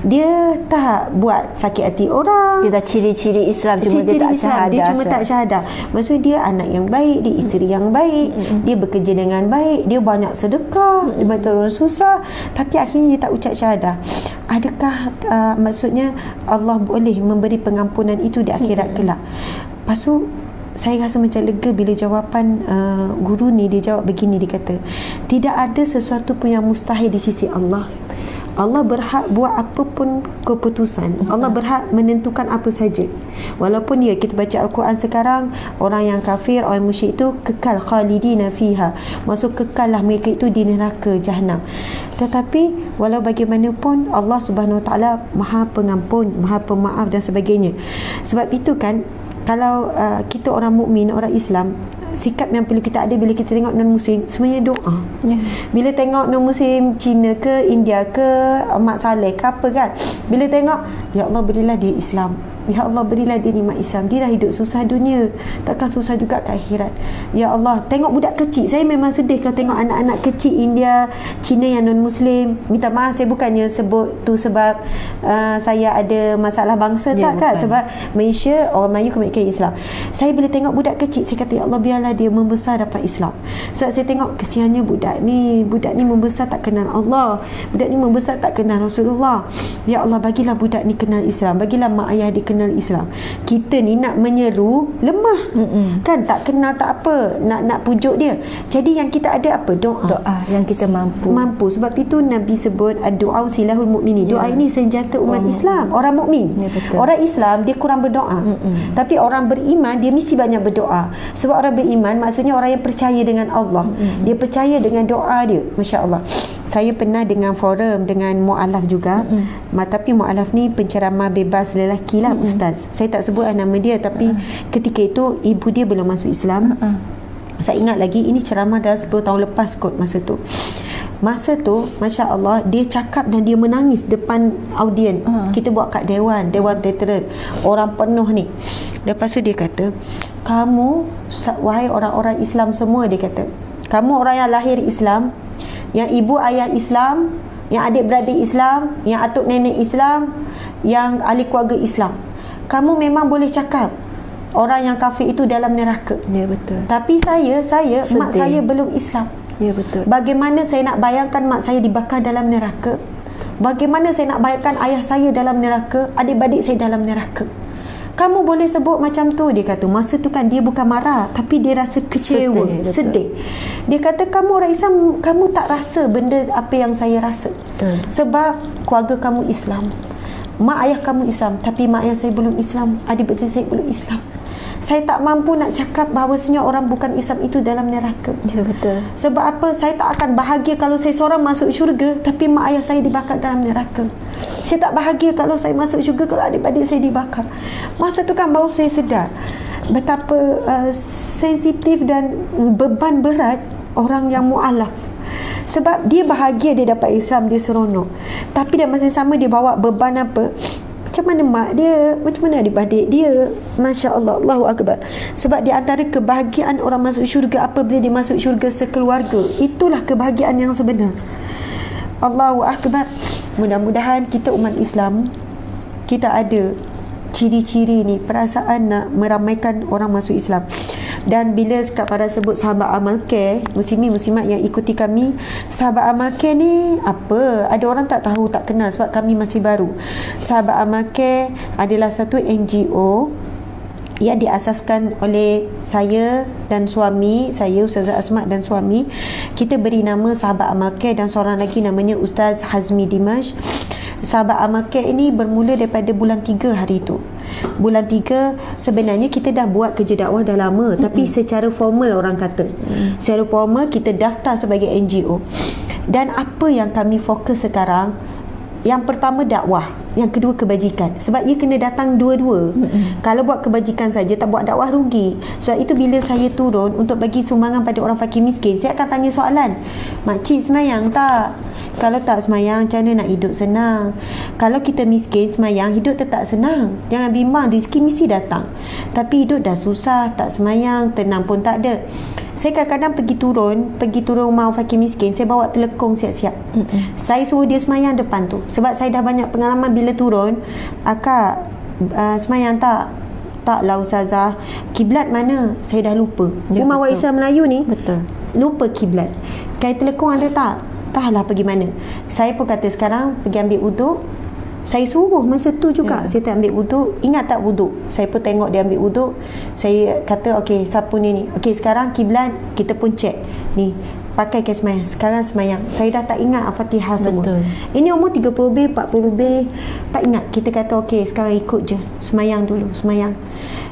Dia tak buat sakit hati orang. Dia dah ciri-ciri Islam, cuma dia tak syahadah. Dia cuma tak syahadah. Maksudnya dia anak yang baik, dia isteri yang baik, dia bekerja dengan baik, dia banyak sedekah, dia bantu orang susah, tapi akhirnya dia tak ucap syahadah. Adakah maksudnya Allah boleh memberi pengampunan itu di akhirat kelak? Lepas tu saya rasa macam lega bila jawapan guru ni. Dia jawab begini, dia kata tidak ada sesuatu pun yang mustahil di sisi Allah. Allah berhak buat apa pun keputusan. Allah berhak menentukan apa saja. Walaupun kita baca Al-Quran sekarang, orang yang kafir, orang musyrik itu kekal khalidina fiha, maksud kekal lah mereka itu di neraka Jahannam. Tetapi walau bagaimanapun Allah Subhanahu Wa Taala Maha Pengampun, Maha Pemaaf dan sebagainya. Sebab itu kan kalau kita orang mukmin, orang Islam, sikap yang perlu kita ada bila kita tengok non-Muslim sebenarnya doa. Bila tengok non-Muslim Cina ke, India ke, Mak Saleh ke apa kan, bila tengok, ya Allah berilah dia Islam, ya Allah berilah dia nikmat Islam, dia dah hidup susah dunia, takkan susah juga ke akhirat. Ya Allah, tengok budak kecil, saya memang sedih kalau tengok anak-anak kecil India, Cina yang non-Muslim. Minta maaf, saya bukannya sebut tu sebab saya ada masalah bangsa, tak kan, sebab Malaysia orang Melayu kebanyakan Islam. Saya bila tengok budak kecil, saya kata ya Allah biarlah dia membesar dapat Islam. Sebab saya tengok kesiannya budak ni membesar tak kenal Allah, budak ni membesar tak kenal Rasulullah. Ya Allah bagilah budak ni dikenal Islam, bagilah mak ayah dikenal Islam. Kita ni nak menyeru lemah. Kan tak kenal tak apa, nak pujuk dia. Jadi yang kita ada apa? Doa yang kita mampu. Sebab itu Nabi sebut doa silahul mukminin. Doa ini senjata umat Islam, orang mukmin. Orang Islam dia kurang berdoa. Tapi orang beriman dia mesti banyak berdoa. Sebab orang beriman maksudnya orang yang percaya dengan Allah. Dia percaya dengan doa dia. Masya-Allah. Saya pernah dengan forum dengan mualaf juga. Tapi mualaf ni penceramah bebas lelaki lah, ustaz. Saya tak sebut nama dia, tapi ketika itu ibu dia belum masuk Islam. Saya ingat lagi, ini ceramah dah 10 tahun lepas kot masa tu. Masa tu, Masya Allah, dia cakap dan dia menangis depan audien. Kita buat kat Dewan Veteran. Orang penuh ni. Lepas tu dia kata, kamu, wahai orang-orang Islam semua, dia kata, kamu orang yang lahir Islam, yang ibu ayah Islam, yang adik-beradik Islam, yang atuk nenek Islam, yang ahli keluarga Islam. Kamu memang boleh cakap orang yang kafir itu dalam neraka. Ya, betul. Tapi saya mak saya belum Islam. Ya, betul. Bagaimana saya nak bayangkan mak saya dibakar dalam neraka? Bagaimana saya nak bayangkan ayah saya dalam neraka, adik-beradik saya dalam neraka? Kamu boleh sebut macam tu, dia kata. Masa tu kan dia bukan marah, tapi dia rasa kecewa, sedih. Dia kata, kamu orang Islam, kamu tak rasa benda apa yang saya rasa. Betul. Sebab keluarga kamu Islam, mak ayah kamu Islam, tapi mak ayah saya belum Islam, adik-beradik saya belum Islam. Saya tak mampu nak cakap bahawasanya orang bukan Islam itu dalam neraka. Ya, betul. Sebab apa? Saya tak akan bahagia kalau saya seorang masuk syurga tapi mak ayah saya dibakar dalam neraka. Saya tak bahagia kalau saya masuk syurga kalau adik-adik saya dibakar. Masa tu kan baru saya sedar betapa sensitif dan beban berat orang yang mu'alaf. Sebab dia bahagia dia dapat Islam, dia seronok. Tapi dalam masa sama dia bawa beban apa? Macam mana mak dia, macam mana adik-adik dia. Masya Allah, Allahu Akbar. Sebab di antara kebahagiaan orang masuk syurga apabila dia masuk syurga sekeluarga, itulah kebahagiaan yang sebenar. Allahu Akbar. Mudah-mudahan kita umat Islam, kita ada ciri-ciri ni, perasaan nak meramaikan orang masuk Islam. Dan bila Kak Farah sebut sahabat amal care, muslimin muslimat yang ikuti kami, sahabat amal care ni apa? Ada orang tak tahu, tak kenal sebab kami masih baru. Sahabat amal care adalah satu NGO yang diasaskan oleh saya dan suami saya, Ustazah Asma, dan suami. Kita beri nama Sahabat Amal Care, dan seorang lagi namanya Ustaz Hazmi Dimash. Sahabat Amal Care ini bermula daripada bulan 3 hari itu. Bulan 3 sebenarnya kita dah buat kerja dakwah dah lama, tapi secara formal orang kata. Secara formal kita daftar sebagai NGO. Dan apa yang kami fokus sekarang, yang pertama dakwah, yang kedua kebajikan. Sebab ia kena datang dua-dua. Kalau buat kebajikan saja, tak buat dakwah, rugi. Sebab itu bila saya turun untuk bagi sumbangan pada orang fakir miskin, saya akan tanya soalan, makcik semayang tak? Kalau tak semayang, macam mana nak hidup senang? Kalau kita miskin semayang, hidup tetap senang. Jangan bimbang, rezeki mesti datang. Tapi hidup dah susah, tak semayang, tenang pun tak ada. Saya kadang-kadang pergi turun rumah fakir miskin, saya bawa telekong siap-siap. Saya suruh dia semayang depan tu. Sebab saya dah banyak pengalaman bila turun, akak semayang tak? Taklah Ustazah, kiblat mana? Saya dah lupa. Ya, rumah Wak Islam Melayu ni, betul, lupa kiblat. Kain telekong ada tak? Taklah pergi mana. Saya pun kata sekarang pergi ambil wuduk. Saya suruh masa tu juga, saya tak ambil wuduk. Ingat tak wuduk? Saya pun tengok dia ambil wuduk. Saya kata okey, siapa ni? Okey, sekarang kiblat kita pun cek. Ni, pakai ke semayang. Sekarang semayang. Saya dah tak ingat Al-Fatihah semua. Betul. Ini umur 30 lebih, 40 lebih. Tak ingat. Kita kata okey, sekarang ikut je. Semayang dulu, semayang.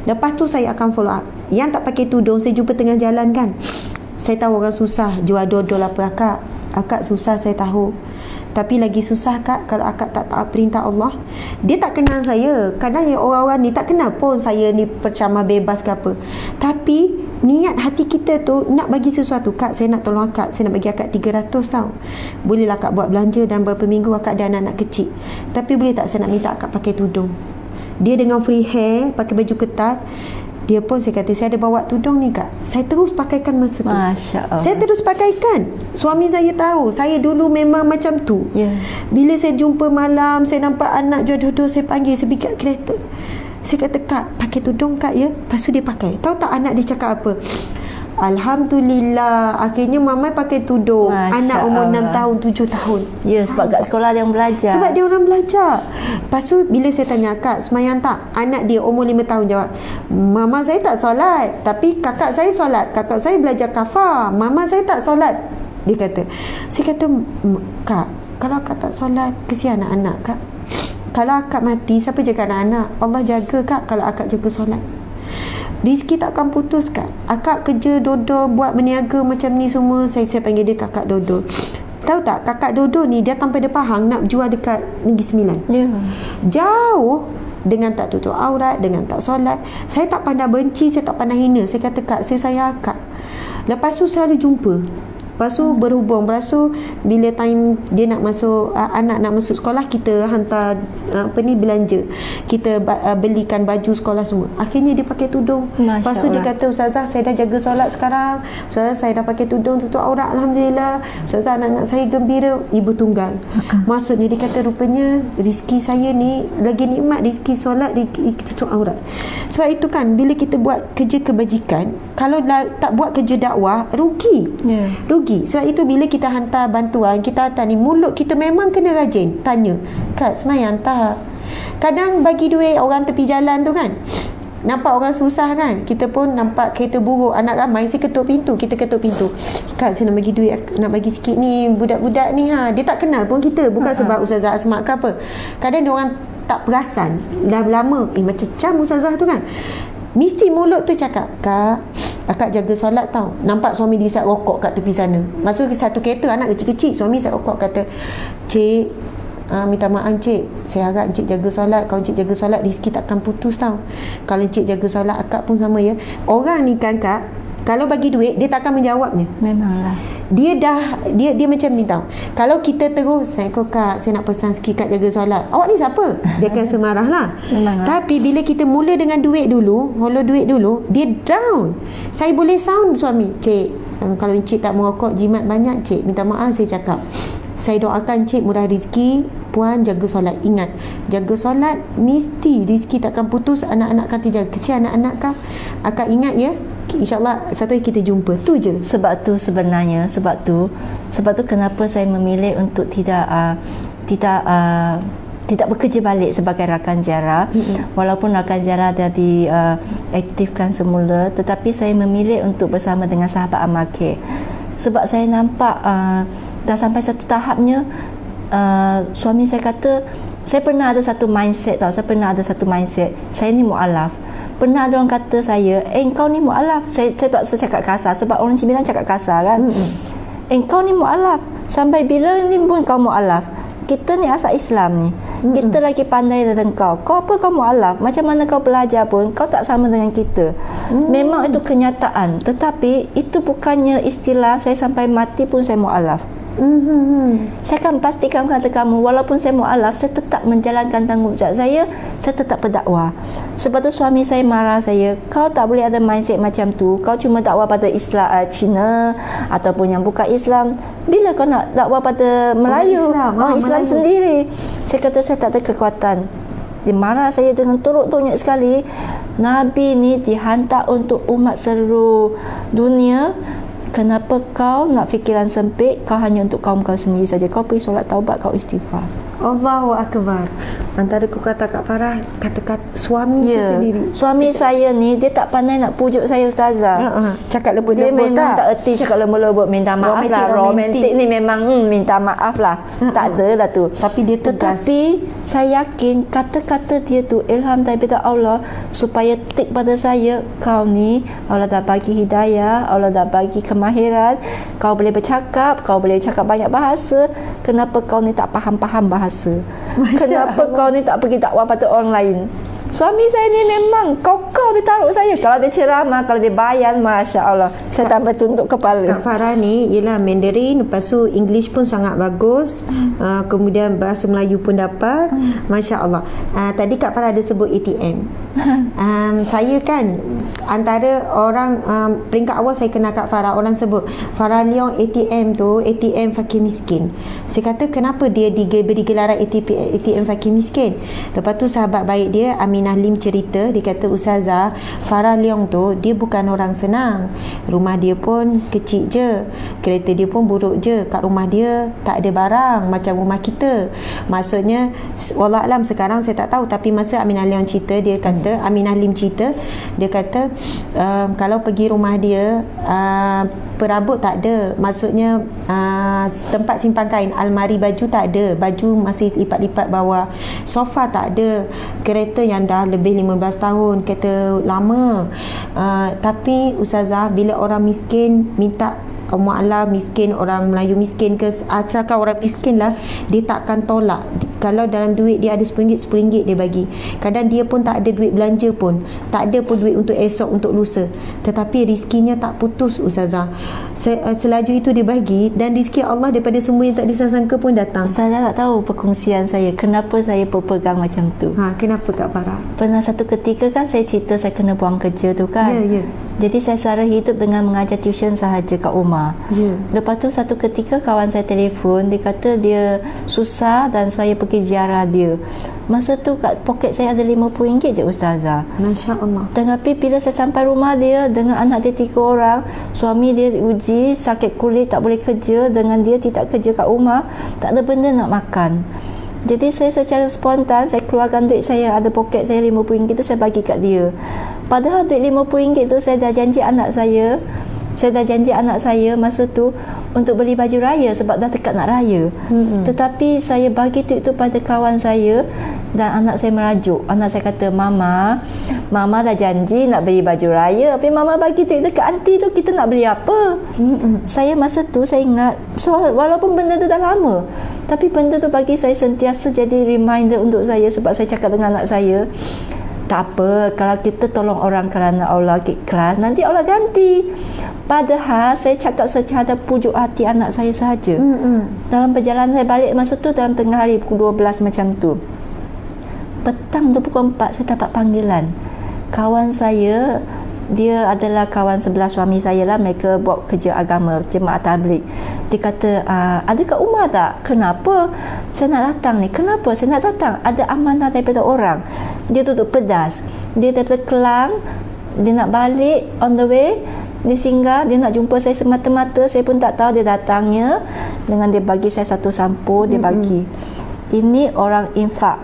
Lepas tu saya akan follow up. Yang tak pakai tudung, saya jumpa tengah jalan kan. Saya tahu orang susah jual dodol apa akak. Akak susah, saya tahu. Tapi lagi susah kak kalau akak tak taat perintah Allah. Dia tak kenal saya. Kadang orang-orang ni tak kenal pun saya ni percamah bebas ke apa. Tapi niat hati kita tu nak bagi sesuatu. Kak, saya nak tolong akak, saya nak bagi akak 300 tau. Bolehlah akak buat belanja dan beberapa minggu akak ada anak-anak kecil. Tapi boleh tak saya nak minta akak pakai tudung. Dia dengan free hair, pakai baju ketat. Dia pun, saya kata, saya ada bawa tudung ni kak. Saya terus pakaikan masa tu. Masya Allah. Saya terus pakaikan. Suami saya tahu saya dulu memang macam tu. Bila saya jumpa malam, saya nampak anak jual dodol, saya panggil, saya pergi kat kereta. Saya kata, kak, pakai tudung kak ya. Lepas tu dia pakai. Tahu tak anak dia cakap apa? Alhamdulillah, akhirnya Mama pakai tudung. Masya anak umur Allah. 6 tahun, 7 tahun. Ya, sebab kat sekolah dia orang belajar. Sebab dia orang belajar. Lepas tu bila saya tanya, Kak semayang tak? Anak dia umur 5 tahun jawab, Mama saya tak solat, tapi kakak saya solat. Kakak saya belajar kafar. Mama saya tak solat. Dia kata. Saya kata, Kak, kalau akak tak solat, kesian anak-anak Kak. Kalau akak mati, siapa jaga anak-anak? Allah jaga Kak kalau akak jaga solat. Rizki tak akan putus Kak. Akak kerja Dodo, buat berniaga macam ni semua, saya panggil dia Kakak Dodo. Tahu tak, Kakak Dodo ni dia sampai dia Pahang nak jual dekat Negeri Sembilan. Jauh, dengan tak tutup aurat, dengan tak solat. Saya tak pandang benci, saya tak pandang hina. Saya kata, Kak, saya sayang akak. Lepas tu selalu jumpa. Lepas tu berhubung. Lepas tu bila time dia nak masuk, anak nak masuk sekolah, kita hantar belanja. Kita belikan baju sekolah semua. Akhirnya dia pakai tudung. Lepas tu dia kata, Ustazah, saya dah jaga solat sekarang. Ustazah, saya dah pakai tudung, tutup aurat, Alhamdulillah. Ustazah, anak-anak saya gembira. Ibu tunggal. Maksudnya dia kata, rupanya rezeki saya ni lagi nikmat rezeki solat, tutup aurat. Sebab itu kan, bila kita buat kerja kebajikan, kalau tak buat kerja dakwah, rugi. Rugi. Sebab itu bila kita hantar bantuan, kita hantar ni, mulut kita memang kena rajin tanya, Kak semayang tak? Kadang bagi duit orang tepi jalan tu kan, nampak orang susah kan, kita pun nampak kereta buruk, anak ramai, saya ketuk pintu. Kita ketuk pintu, Kak saya nak bagi duit, nak bagi sikit ni budak-budak ni. Dia tak kenal pun kita, bukan sebab Ustazah Asma ke apa. Kadang dia orang tak perasan, lama-lama macam cam Ustazah tu kan, mesti mulut tu cakap, Kak, akak jaga solat tau. Nampak suami dia isap rokok kat tepi sana. Masuk ke satu kereta, anak kecil-kecil, suami isap rokok. Kata, Cik, minta maaf Cik, saya harap Cik jaga solat. Kalau Cik jaga solat, rezeki takkan putus tau. Kalau Cik jaga solat, akak pun sama ya. Orang ni kan Kak, kalau bagi duit, dia takkan menjawabnya. Memanglah. Dia macam ni tau. Kalau kita terus, Assalamualaikum Kak, saya nak pesan sikit Kak jaga solat. Awak ni siapa? Dia akan semarah lah. Tapi bila kita mula dengan duit dulu, hollow duit dulu, dia down. Saya boleh sound suami, Cik, kalau Cik tak merokok, jimat banyak Cik, minta maaf saya cakap. Saya doakan Cik murah rezeki, Puan jaga solat. Ingat, jaga solat, mesti rezeki takkan putus, anak-anak akan terjaga. Kesian anak-anak kau. Akak ingat ya, InsyaAllah satu hari kita jumpa. Tu je. Sebab tu sebenarnya, sebab tu kenapa saya memilih untuk tidak bekerja balik sebagai rakan ziarah. Walaupun rakan ziarah dah diaktifkan semula, tetapi saya memilih untuk bersama dengan sahabat Amal Care. Sebab saya nampak dah sampai satu tahapnya, suami saya kata, saya pernah ada satu mindset tau. Saya ni mu'alaf. Pernah ada orang kata saya, kau ni mu'alaf. Saya tak cakap kasar, sebab orang Sembilan cakap kasar kan. Kau ni mu'alaf. Sampai bila ni pun kau mu'alaf? Kita ni asal Islam ni. Kita lagi pandai daripada kau. Kau apa kau mu'alaf? Macam mana kau belajar pun, kau tak sama dengan kita. Memang itu kenyataan. Tetapi itu bukannya istilah saya sampai mati pun saya mu'alaf. Saya akan pastikan kata kamu, walaupun saya mu'alaf, saya tetap menjalankan tanggungjawab saya tetap berdakwah. Sebab tu suami saya marah saya, kau tak boleh ada mindset macam tu, kau cuma dakwah pada Islam Cina ataupun yang bukan Islam. Bila kau nak dakwah pada Melayu, orang Islam sendiri? Saya kata saya tak ada kekuatan. Dia marah saya dengan teruk-teruk sekali. Nabi ni dihantar untuk umat seluruh dunia. Kenapa kau nak fikiran sempit? Kau hanya untuk kaum kau sendiri saja. Kau pergi solat taubat, kau istighfar. Allahu Akbar. Antara ku kata Kak Farah, kata-kata suami tu sendiri. Suami saya ni, dia tak pandai nak pujuk saya Ustazah. Cakap lembut-lembut tak? Dia memang tak erti cakap lembut-lembut. Minta maaf lah. Romantik ni memang minta maaf lah. Tak ada lah tu. Tapi dia tegas. Tetapi saya yakin kata-kata dia tu ilham daripada Allah, supaya tik pada saya, kau ni Allah dah bagi hidayah, Allah dah bagi kemahiran, kau boleh bercakap, kau boleh cakap banyak bahasa. Kenapa kau ni tak faham-faham bahasa? Kenapa kau ni tak pergi dakwah pada orang lain? Suami saya ni memang kau ditaruh saya. Kalau dia ceramah, kalau dia bayan, Masya Allah, saya tambah tunduk kepala. Kak Farah ni ialah Mandarin, lepas tu English pun sangat bagus, kemudian bahasa Melayu pun dapat. Masya Allah. Tadi Kak Farah ada sebut ATM. Saya kan antara orang peringkat awal saya kenal Kak Farah, orang sebut Farah Leong ATM tu, ATM fakir miskin. Saya kata kenapa dia diberi gelaran ATM fakir miskin? Lepas tu sahabat baik dia Aminah Aminah Lim cerita, dia kata Ustazah, Farah Leong tu dia bukan orang senang. Rumah dia pun kecil je, kereta dia pun buruk je, kat rumah dia tak ada barang macam rumah kita. Maksudnya wallahualam sekarang saya tak tahu, tapi masa Aminah Lim cerita, dia kata Aminah Lim cerita, dia kata kalau pergi rumah dia, perabot tak ada, maksudnya tempat simpan kain, almari baju tak ada, baju masih lipat-lipat bawah, sofa tak ada, kereta yang dah lebih 15 tahun, kereta lama. Tapi Ustazah, bila orang miskin minta mu'alaf, miskin, orang Melayu miskin ke, asalkan orang miskin lah, dia takkan tolak. Kalau dalam duit dia ada RM10, RM10 dia bagi. Kadang dia pun tak ada duit belanja pun, tak ada pun duit untuk esok, untuk lusa, tetapi rizkinya tak putus Ustazah. Selaju itu dia bagi, dan rizki Allah daripada semua yang tak disangka pun datang. Ustazah tak tahu perkongsian saya, kenapa saya berpegang macam tu. Kenapa Kak Farah? Pernah satu ketika kan saya cerita saya kena buang kerja tu kan. Ya. Jadi saya sara hidup dengan mengajar tuition sahaja kat rumah. Lepas tu satu ketika kawan saya telefon, dia kata dia susah dan saya pergi ziarah dia. Masa tu kat poket saya ada RM50 je Ustazah. Masya Allah. Tapi bila saya sampai rumah dia dengan anak dia 3 orang, suami dia uji sakit kulit, tak boleh kerja, dengan dia tidak kerja kat rumah, tak ada benda nak makan. Jadi saya secara spontan saya keluarkan duit saya, ada poket saya RM50 tu, saya bagi kat dia. Padahal duit RM50 tu saya dah janji anak saya, masa tu untuk beli baju raya sebab dah dekat nak raya. Tetapi saya bagi duit tu pada kawan saya, dan anak saya merajuk. Anak saya kata, Mama dah janji nak beli baju raya, tapi Mama bagi duit dekat aunty tu, kita nak beli apa? Saya masa tu saya ingat, so, walaupun benda tu dah lama, tapi benda tu bagi saya sentiasa jadi reminder untuk saya. Sebab saya cakap dengan anak saya, tak apa, kalau kita tolong orang kerana Allah ikhlas, nanti Allah ganti. Padahal saya cakap secara pujuk hati anak saya sahaja. Dalam perjalanan saya balik masa tu, dalam tengah hari pukul 12 macam tu, petang tu pukul 4 saya dapat panggilan. Kawan saya, dia adalah kawan sebelah suami saya lah, mereka buat kerja agama, jemaah tabligh. Dia kata, ada kat rumah tak? Kenapa? Saya nak datang ni. Kenapa saya nak datang? Ada amanah daripada orang. Dia duduk Pedas, dia daripada Kelang, dia nak balik, on the way dia singgah, dia nak jumpa saya semata-mata. Saya pun tak tahu dia datangnya dengan dia bagi saya satu sampul, dia bagi. Ini orang infak,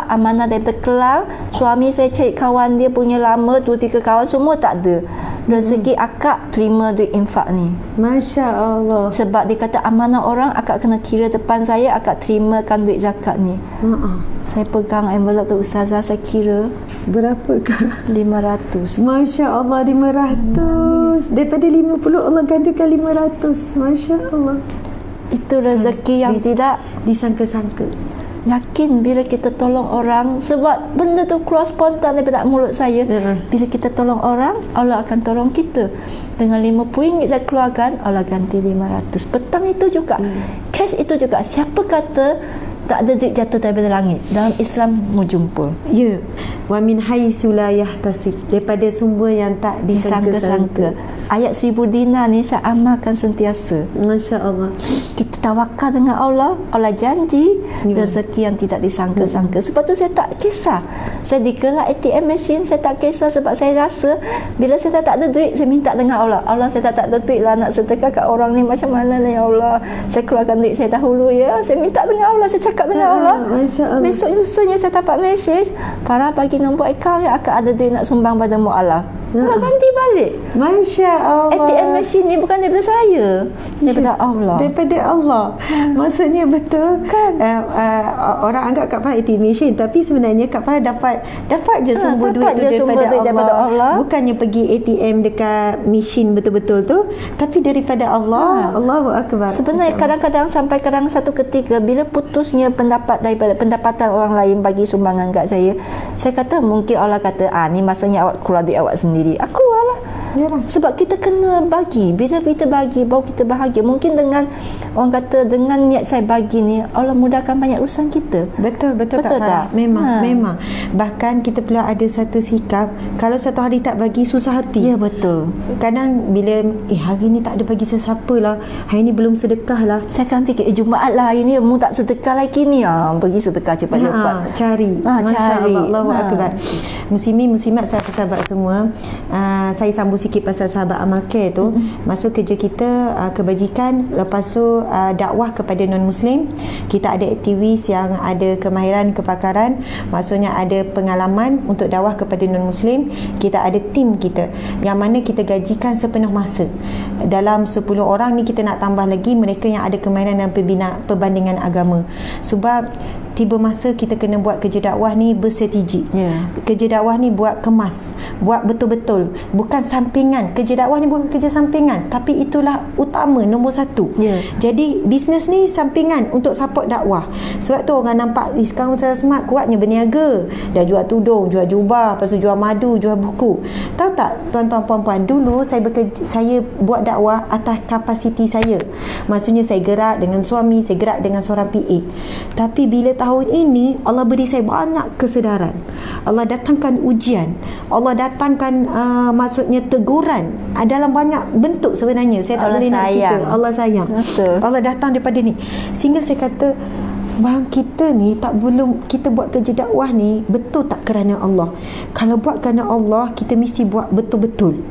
amanah daripada Kelang. Suami saya cari kawan dia punya lama, 2-3 kawan semua tak ada rezeki. Akak terima duit infak ni. Masya Allah. Sebab dia kata amanah orang, akak kena kira depan saya, akak terimakan duit zakat ni. Saya pegang envelope tu Ustazah, saya kira berapakah? 500. Masya Allah, 500. Daripada 50 Allah gandakan 500. Masya Allah. Itu rezeki yang tidak disangka-sangka. Yakin bila kita tolong orang, sebab benda tu keluar spontan daripada mulut saya. Bila kita tolong orang, Allah akan tolong kita. Dengan RM50 saya keluarkan, Allah ganti 500. Petang itu juga, cash itu juga. Siapa kata tak ada duit jatuh daripada langit? Dalam Islam mujumpa. Ya. Wa min haitsu la yahtasib, daripada sumber yang tak disangka-sangka. Ayat 1000 dinar ni saya amalkan sentiasa. Masya Allah. Kita tawakal dengan Allah, Allah janji rezeki yang tidak disangka-sangka. Sebab tu saya tak kisah. Saya digelar ATM machine, saya tak kisah, sebab saya rasa bila saya tak ada duit, saya minta dengan Allah. Allah, saya tak ada duit lah, nak sedekah kat orang ni, macam mana ni ya Allah? Saya keluarkan duit saya dahulu ya. Saya minta dengan Allah, saya cakap dengan Allah. Besok lusanya saya dapat mesej, Farah bagi nombor akaun yang akan ada duit nak sumbang pada mu'alaf. Allah ganti balik. Masya Allah. ATM machine ni bukan daripada saya, daripada Allah. Daripada Allah. Maksudnya betul kan? Orang anggap Kak Farah ATM machine, tapi sebenarnya Kak Farah dapat je sumber duit tu daripada Allah. Bukannya pergi ATM dekat machine betul-betul tu, tapi daripada Allah. Allahu Akbar. Sebenarnya kadang-kadang sampai satu ketika bila putusnya daripada pendapatan orang lain bagi sumbangan kat saya kata mungkin Allah kata, ni masanya awak keluar duit awak sendiri. Keluarlah. Sebab kita kena bagi. Bila kita bagi, baru kita bahagia. Mungkin dengan orang kata dengan niat saya bagi ni, Allah mudahkan banyak urusan kita. Betul Kak Farah. Memang. Bahkan kita pula ada satu sikap, kalau satu hari tak bagi, susah hati. Ya, betul. Kadang bila hari ni tak ada bagi sesiapa lah, hari ni belum sedekah lah, saya akan fikir Jumaat lah hari ni, mu tak sedekah lagi ni, pergi sedekah cepat-cepat. Cari. Masya Allah, Allahu Akbar. Muslimat, sahabat-sahabat semua, saya sambung sikit pasal sahabat amal care tu. Masuk kerja kita kebajikan, lepas tu dakwah kepada non-Muslim. Kita ada aktivis yang ada kemahiran, kepakaran, maksudnya ada pengalaman untuk dakwah kepada non-Muslim. Kita ada tim kita yang mana kita gajikan sepenuh masa. Dalam 10 orang ni kita nak tambah lagi mereka yang ada kemahiran dan perbandingan agama. Sebab tiba masa kita kena buat kerja dakwah ni berstrategi. Kerja dakwah ni buat kemas, buat betul-betul, bukan sampingan. Kerja dakwah ni bukan kerja sampingan, tapi itulah utama, nombor satu. Jadi bisnes ni sampingan untuk support dakwah. Sebab tu orang nampak sekarang Ustazah Smart kuatnya berniaga, dah jual tudung, jual jubah, lepas tu jual madu, jual buku. Tahu tak tuan-tuan puan-puan, dulu saya buat dakwah atas kapasiti saya. Maksudnya saya gerak dengan suami, saya gerak dengan seorang PA. Tapi bila tahun ini Allah beri saya banyak kesedaran, Allah datangkan ujian, Allah datangkan maksudnya teguran dalam banyak bentuk sebenarnya. Saya tak boleh nak cerita. Allah sayang. Betul. Allah datang daripada ni, sehingga saya kata bang, kita ni tak belum kita buat kerja dakwah ni betul tak kerana Allah. Kalau buat kerana Allah, kita mesti buat betul-betul.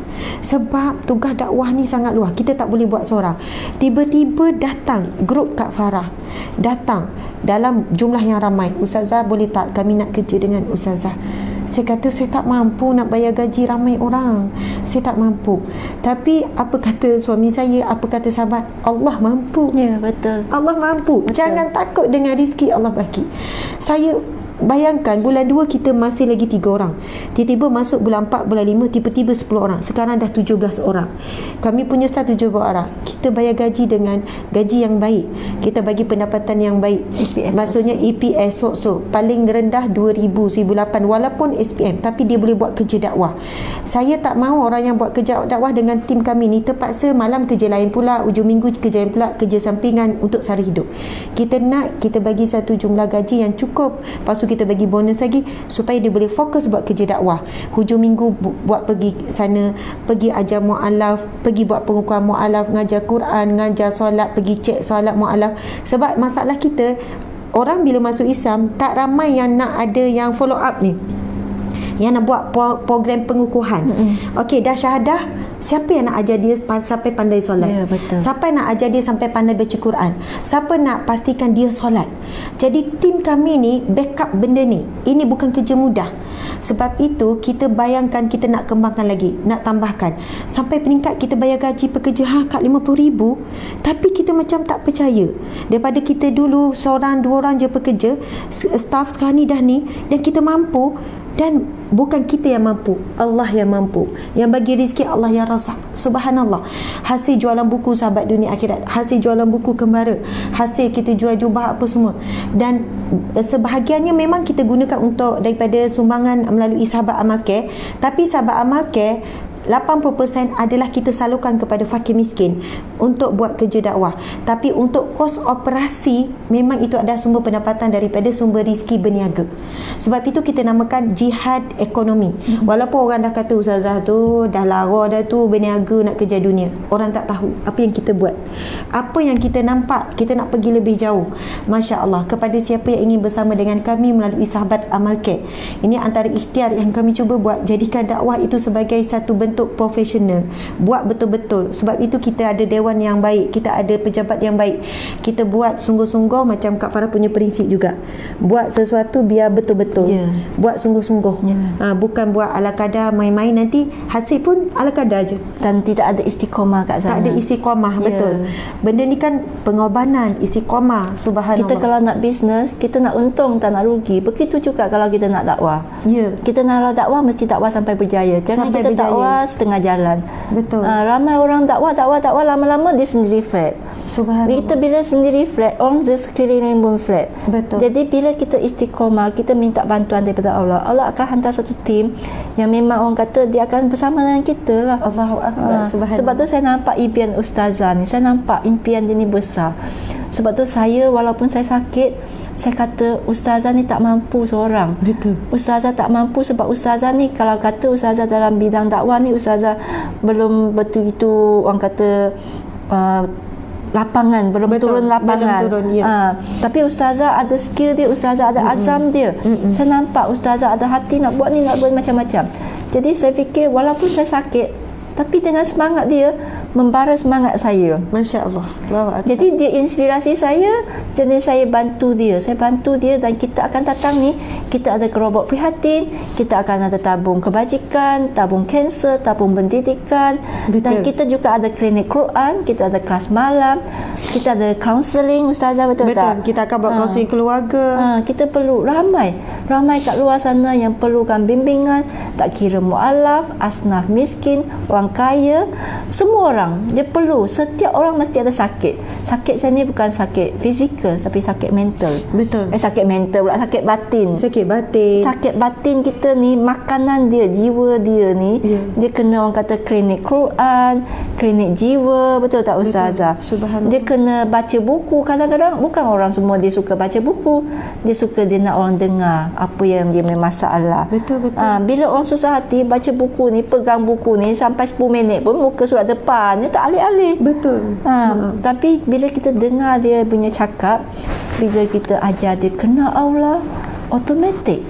Sebab tugas dakwah ni sangat luas, kita tak boleh buat seorang. Tiba-tiba datang grup Kak Farah, datang dalam jumlah yang ramai. Ustazah boleh tak kami nak kerja dengan Ustazah? Saya kata saya tak mampu nak bayar gaji ramai orang, saya tak mampu. Tapi apa kata suami saya, apa kata sahabat, Allah mampu. Ya, betul. Allah mampu. Betul. Jangan takut dengan rezeki Allah bagi. Saya bayangkan bulan 2 kita masih lagi 3 orang. Tiba-tiba masuk bulan 4, bulan 5, tiba-tiba 10 orang. Sekarang dah 17 orang. Kami punya staff 17 orang. Kita bayar gaji dengan gaji yang baik. Kita bagi pendapatan yang baik. EPS maksudnya EPS so paling rendah 2,000, 1,800 walaupun SPM, tapi dia boleh buat kerja dakwah. Saya tak mahu orang yang buat kerja dakwah dengan tim kami ni terpaksa malam kerja lain pula, ujung minggu kerja lain pula, kerja sampingan untuk sara hidup. Kita nak kita bagi satu jumlah gaji yang cukup. Lepas tu kita bagi bonus lagi supaya dia boleh fokus buat kerja dakwah. Hujung minggu buat pergi sana, pergi ajar mu'alaf, pergi buat pengukuhan mu'alaf, ngajar Quran, ngajar solat, pergi cek solat mu'alaf. Sebab masalah kita, orang bila masuk Islam tak ramai yang nak ada yang follow up ni, yang nak buat program pengukuhan. Okey, dah syahadah, siapa yang nak ajar dia sampai pandai solat? Ya, betul. Siapa nak ajar dia sampai pandai baca Quran? Siapa nak pastikan dia solat? Jadi tim kami ni backup benda ni. Ini bukan kerja mudah. Sebab itu kita bayangkan kita nak kembangkan lagi, nak tambahkan sampai peringkat kita bayar gaji pekerja Kak 50,000, tapi kita macam tak percaya. Daripada kita dulu seorang dua orang je pekerja, staff sekarang ni dah ni, dan kita mampu. Dan bukan kita yang mampu, Allah yang mampu. Yang bagi rezeki Allah yang razak. Subhanallah. Hasil jualan buku Sahabat Dunia Akhirat, hasil jualan buku Kembara, hasil kita jual jubah apa semua. Dan sebahagiannya memang kita gunakan untuk daripada sumbangan melalui Sahabat Amal Care. Tapi Sahabat Amal Care 80% adalah kita salurkan kepada fakir miskin untuk buat kerja dakwah. Tapi untuk kos operasi memang itu adalah sumber pendapatan daripada sumber rezeki berniaga. Sebab itu kita namakan jihad ekonomi. Walaupun orang dah kata Ustazah tu dah lara dah tu berniaga nak kerja dunia, orang tak tahu apa yang kita buat, apa yang kita nampak. Kita nak pergi lebih jauh. Masya Allah, kepada siapa yang ingin bersama dengan kami melalui Sahabat Amal Care, ini antara ikhtiar yang kami cuba buat. Jadikan dakwah itu sebagai satu bentuk profesional, buat betul-betul. Sebab itu kita ada dewan yang baik, kita ada pejabat yang baik. Kita buat sungguh-sungguh, macam Kak Farah punya prinsip juga, buat sesuatu biar betul-betul. Buat sungguh-sungguh. Bukan buat ala kadar, main-main, nanti hasil pun ala kadar je dan tidak ada istiqamah kat sana. Tak ada istiqamah. Betul. Benda ni kan pengorbanan, istiqamah. Subhanallah. Kita kalau nak bisnes, kita nak untung, tak nak rugi. Begitu juga kalau kita nak dakwah. Kita nak dakwah, mesti dakwah sampai berjaya. Jangan sampai kita berjaya. Dakwah setengah jalan. Betul. Ramai orang dakwah lama-lama dia sendiri flat. Subhanallah. Kita bila sendiri flat, orang sekeliling pun flat. Betul. Jadi bila kita istiqomah, kita minta bantuan daripada Allah, Allah akan hantar satu tim yang memang orang kata dia akan bersama dengan kita lah. Allahu Akbar. Subhanallah. Sebab tu saya nampak impian ustazah ni, saya nampak impian dia ni besar. Sebab tu saya, walaupun saya sakit, saya kata ustazah ni tak mampu seorang. Betul. Ustazah tak mampu sebab ustazah ni, kalau kata ustazah dalam bidang dakwah ni, ustazah belum betul-betul orang kata lapangan, belum turun lapangan. Tapi ustazah ada skill dia, ustazah ada azam dia. Saya nampak ustazah ada hati nak buat ni, nak buat macam-macam. Jadi saya fikir walaupun saya sakit, tapi dengan semangat dia membara semangat saya. Masya-Allah. Jadi dia inspirasi saya, jadi saya bantu dia. Saya bantu dia dan kita akan datang ni, kita ada kerobok prihatin, kita akan ada tabung kebajikan, tabung kanser, tabung pendidikan. Betul. Dan kita juga ada klinik Quran, kita ada kelas malam, kita ada counselling ustazah, betul tak? Kita akan buat counselling keluarga. Kita perlu ramai kat luar sana yang perlukan bimbingan, tak kira mualaf, asnaf miskin, orang kaya, semua orang dia perlu. Setiap orang mesti ada sakit. Sakit saya ni bukan sakit fizikal tapi sakit mental. Betul. Sakit mental pula, sakit batin. Sakit batin kita ni, makanan dia, jiwa dia ni, dia kena orang kata klinik Quran, klinik jiwa, betul tak ustazah? Subhanallah. Dia kena baca buku. Kadang-kadang bukan orang semua dia suka baca buku. Dia suka dia nak orang dengar apa yang dia bermasalah. Betul. Bila orang susah hati baca buku ni, pegang buku ni sampai 10 minit pun muka surat depan dia tak alih-alih. Betul. Tapi bila kita dengar dia punya cakap, bila kita ajar dia kenal Allah, automatik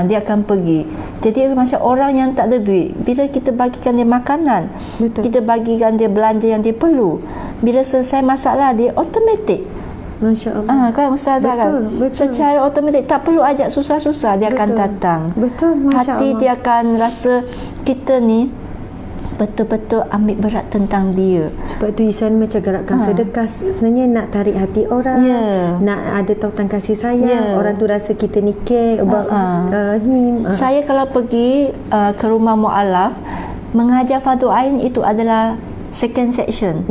dia akan pergi. Jadi macam orang yang tak ada duit, bila kita bagikan dia makanan, kita bagikan dia belanja yang dia perlu, bila selesai masalah dia, automatik. Masya Allah. Kan ustazah, kan? Secara automatik, tak perlu ajak susah-susah, dia akan datang. Betul. Masya hati Allah. dia akan rasa kita ni betul-betul ambil berat tentang dia. Sebab tu Isan macam galakkan sedekah sebenarnya nak tarik hati orang, nak ada tautan kasih sayang. Orang tu rasa kita ni care about him. Saya kalau pergi ke rumah mualaf, mengajar fardu ain itu adalah second section.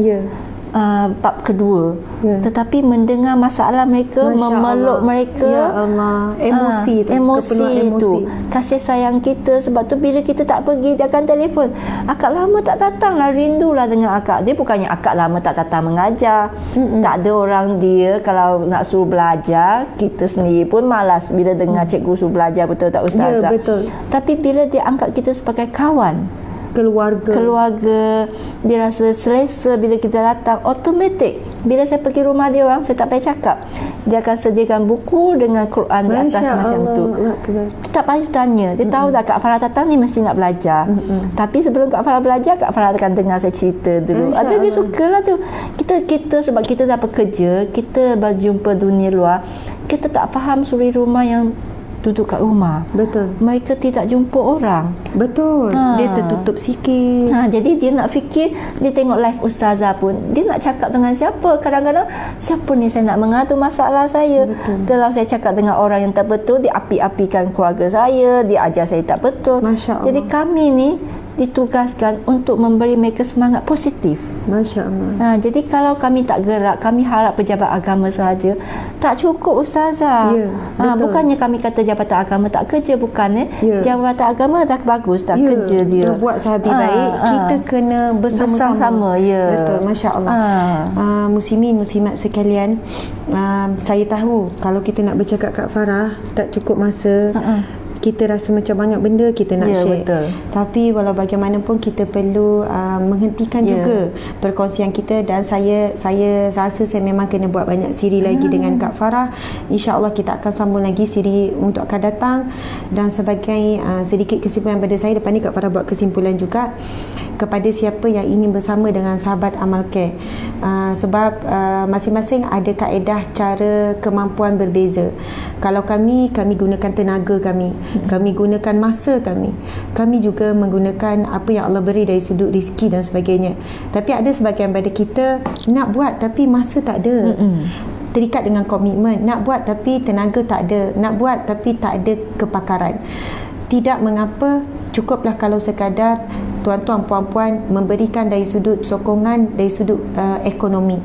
Bab kedua. Tetapi mendengar masalah mereka, memeluk mereka, ya Allah, emosi itu kasih sayang kita. Sebab tu bila kita tak pergi, dia akan telefon, akak lama tak datang lah, rindulah dengan akak. Dia bukannya akak lama tak datang mengajar. Tak ada orang dia kalau nak suruh belajar, kita sendiri pun malas bila dengar cikgu suruh belajar, betul tak ustazah? Betul. Tapi bila dia angkat kita sebagai kawan, keluarga, dia rasa selesa bila kita datang, automatik. Bila saya pergi rumah dia orang, saya tak payah cakap, dia akan sediakan buku dengan Quran di atas macam tu. Kita tak payah tanya, dia tahu dah Kak Farah datang ni mesti nak belajar. Tapi sebelum Kak Farah belajar, Kak Farah akan dengar saya cerita dulu. Ada dia sukalah tu. Kita sebab kita dah bekerja, kita berjumpa dunia luar, kita tak faham suri rumah yang duduk kat rumah. Betul. Mereka tidak jumpa orang. Betul. Dia tertutup sikit. Jadi dia nak fikir, dia tengok live ustazah pun, dia nak cakap dengan siapa. Kadang-kadang, siapa ni saya nak mengadu masalah saya. Betul. Kalau saya cakap dengan orang yang tak betul, dia api-apikan keluarga saya, dia ajar saya tak betul. Masya Allah. Jadi kami ni ditugaskan untuk memberi mereka semangat positif. Masya Allah. Jadi kalau kami tak gerak, kami harap pejabat agama sahaja, tak cukup ustazah. Bukannya kami kata jabatan agama tak kerja, bukan. Jabatan agama dah bagus, tak kerja dia. Buat sahabat baik, kita kena bersama-sama. Betul. Masya Allah. Muslimin, muslimat sekalian, saya tahu kalau kita nak bercakap Kak Farah, tak cukup masa. Kita rasa macam banyak benda kita nak share. Betul. Tapi walau bagaimanapun kita perlu menghentikan juga perkongsian kita. Dan saya rasa saya memang kena buat banyak siri lagi dengan Kak Farah. InsyaAllah kita akan sambung lagi siri untuk akan datang. Dan sebagai sedikit kesimpulan pada saya, lepas ni Kak Farah buat kesimpulan juga kepada siapa yang ingin bersama dengan sahabat Amal Care. Sebab masing-masing ada kaedah cara kemampuan berbeza. Kalau kami gunakan tenaga kami gunakan masa kami juga menggunakan apa yang Allah beri dari sudut rezeki dan sebagainya. Tapi ada sebahagian pada kita nak buat tapi masa tak ada, terikat dengan komitmen, nak buat tapi tenaga tak ada, nak buat tapi tak ada kepakaran. Tidak mengapa, cukuplah kalau sekadar tuan-tuan, puan-puan memberikan dari sudut sokongan, dari sudut ekonomi.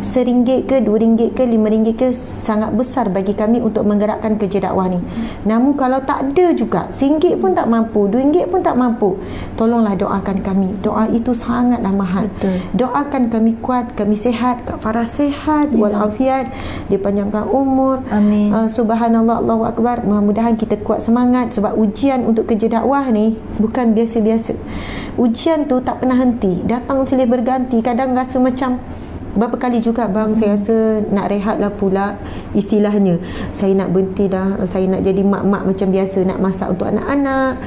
RM1 ke RM2 ke RM5 ke sangat besar bagi kami untuk menggerakkan kerja dakwah ni. Namun kalau tak ada juga, RM1 pun tak mampu, RM2 pun tak mampu, tolonglah doakan kami. Doa itu sangatlah mahal. Betul. Doakan kami kuat, kami sihat, Kak Farah sihat, walafiat, dipanjangkan umur. Amin. Subhanallah, Allahu Akbar. Mudah-mudahan kita kuat semangat, sebab ujian untuk kerja dakwah ni bukan biasa-biasa. Ujian tu tak pernah henti, datang silih berganti. Kadang rasa macam berapa kali juga bang, saya rasa nak rehat lah pula istilahnya. Saya nak berhenti dah, saya nak jadi mak-mak macam biasa, nak masak untuk anak-anak,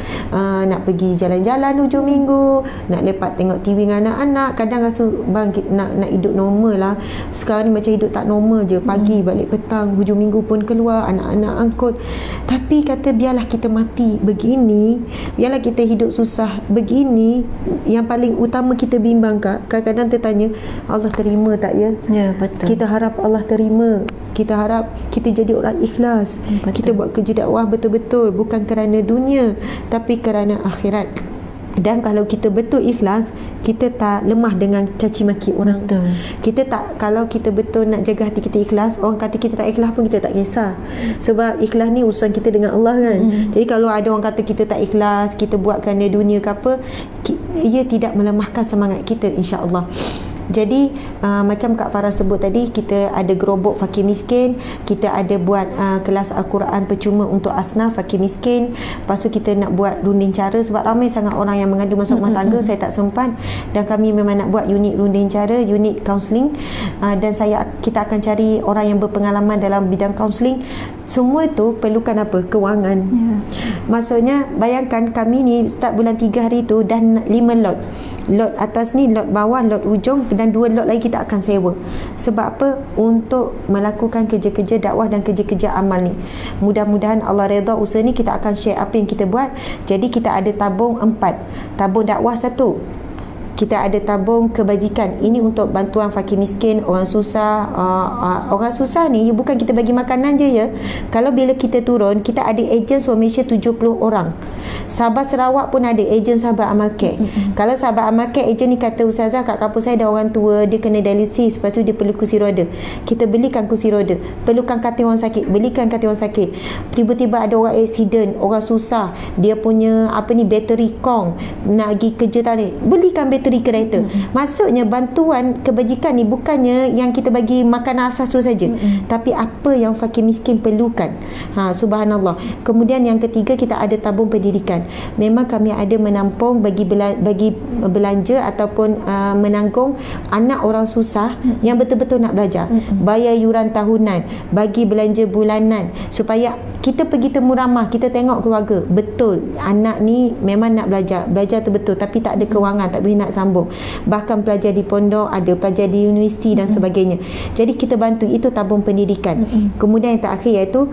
nak pergi jalan-jalan hujung minggu, nak lepak tengok TV dengan anak-anak. Kadang rasa bang nak hidup normal lah. Sekarang ni macam hidup tak normal je, pagi balik petang, hujung minggu pun keluar, anak-anak angkut. Tapi kata biarlah kita mati begini, biarlah kita hidup susah begini. Yang paling utama kita bimbang, Kak, kadang-kadang tertanya, Allah terima tak ya? Ya, betul. Kita harap Allah terima. Kita harap kita jadi orang ikhlas. Betul. Kita buat kerja dakwah betul-betul, bukan kerana dunia, tapi kerana akhirat. Dan kalau kita betul ikhlas, kita tak lemah dengan caci maki orang. Betul. Kita tak, kalau kita betul nak jaga hati kita ikhlas, orang kata kita tak ikhlas pun kita tak kisah. Sebab ikhlas ni urusan kita dengan Allah kan. Jadi kalau ada orang kata kita tak ikhlas, kita buat kerana dunia ke apa, ia tidak melemahkan semangat kita, insya-Allah. Jadi macam Kak Farah sebut tadi, kita ada gerobok fakir miskin, kita ada buat kelas Al-Quran percuma untuk asnaf fakir miskin. Lepas tu kita nak buat runding cara, sebab ramai sangat orang yang mengandung masa rumah tangga, saya tak sempat, dan kami memang nak buat unit runding cara, unit kaunseling, dan kita akan cari orang yang berpengalaman dalam bidang kaunseling. Semua tu perlukan apa? Kewangan. Maksudnya bayangkan kami ni start bulan 3 hari tu dah 5 lot. Lot atas ni, lot bawah, lot ujung, dan 2 lot lagi kita akan sewa. Sebab apa? Untuk melakukan kerja-kerja dakwah dan kerja-kerja amal ni. Mudah-mudahan Allah redha usaha ni, kita akan share apa yang kita buat. Jadi kita ada tabung 4. Tabung dakwah 1. Kita ada tabung kebajikan. Ini untuk bantuan fakir miskin, orang susah. Orang susah ni bukan kita bagi makanan je ya. Kalau bila kita turun, kita ada ejen Suami Malaysia 70 orang. Sabah Sarawak pun ada ejen sahabat amal care. Kalau sahabat amal care, ejen ni kata, Ustazah, kat kampung saya ada orang tua, dia kena dialisis, lepas tu dia perlu kursi roda. Kita belikan kursi roda. Perlukan katil orang sakit, belikan katil orang sakit. Tiba-tiba ada orang accident, orang susah, dia punya bateri kong, nak pergi kerja tadi, belikan bateri kereta. Maksudnya bantuan kebajikan ni bukannya yang kita bagi makanan asas tu saja, tapi apa yang fakir miskin perlukan. Subhanallah. Kemudian yang ketiga, kita ada tabung pendidikan. Memang kami ada menampung bagi belanja ataupun menanggung anak orang susah yang betul-betul nak belajar, bayar yuran tahunan, bagi belanja bulanan, supaya kita pergi temu ramah, kita tengok keluarga, betul anak ni memang nak belajar tu betul, tapi tak ada kewangan, tak boleh nak sambung. Bahkan pelajar di pondok ada, pelajar di universiti dan sebagainya. Jadi kita bantu, itu tabung pendidikan. Kemudian yang terakhir iaitu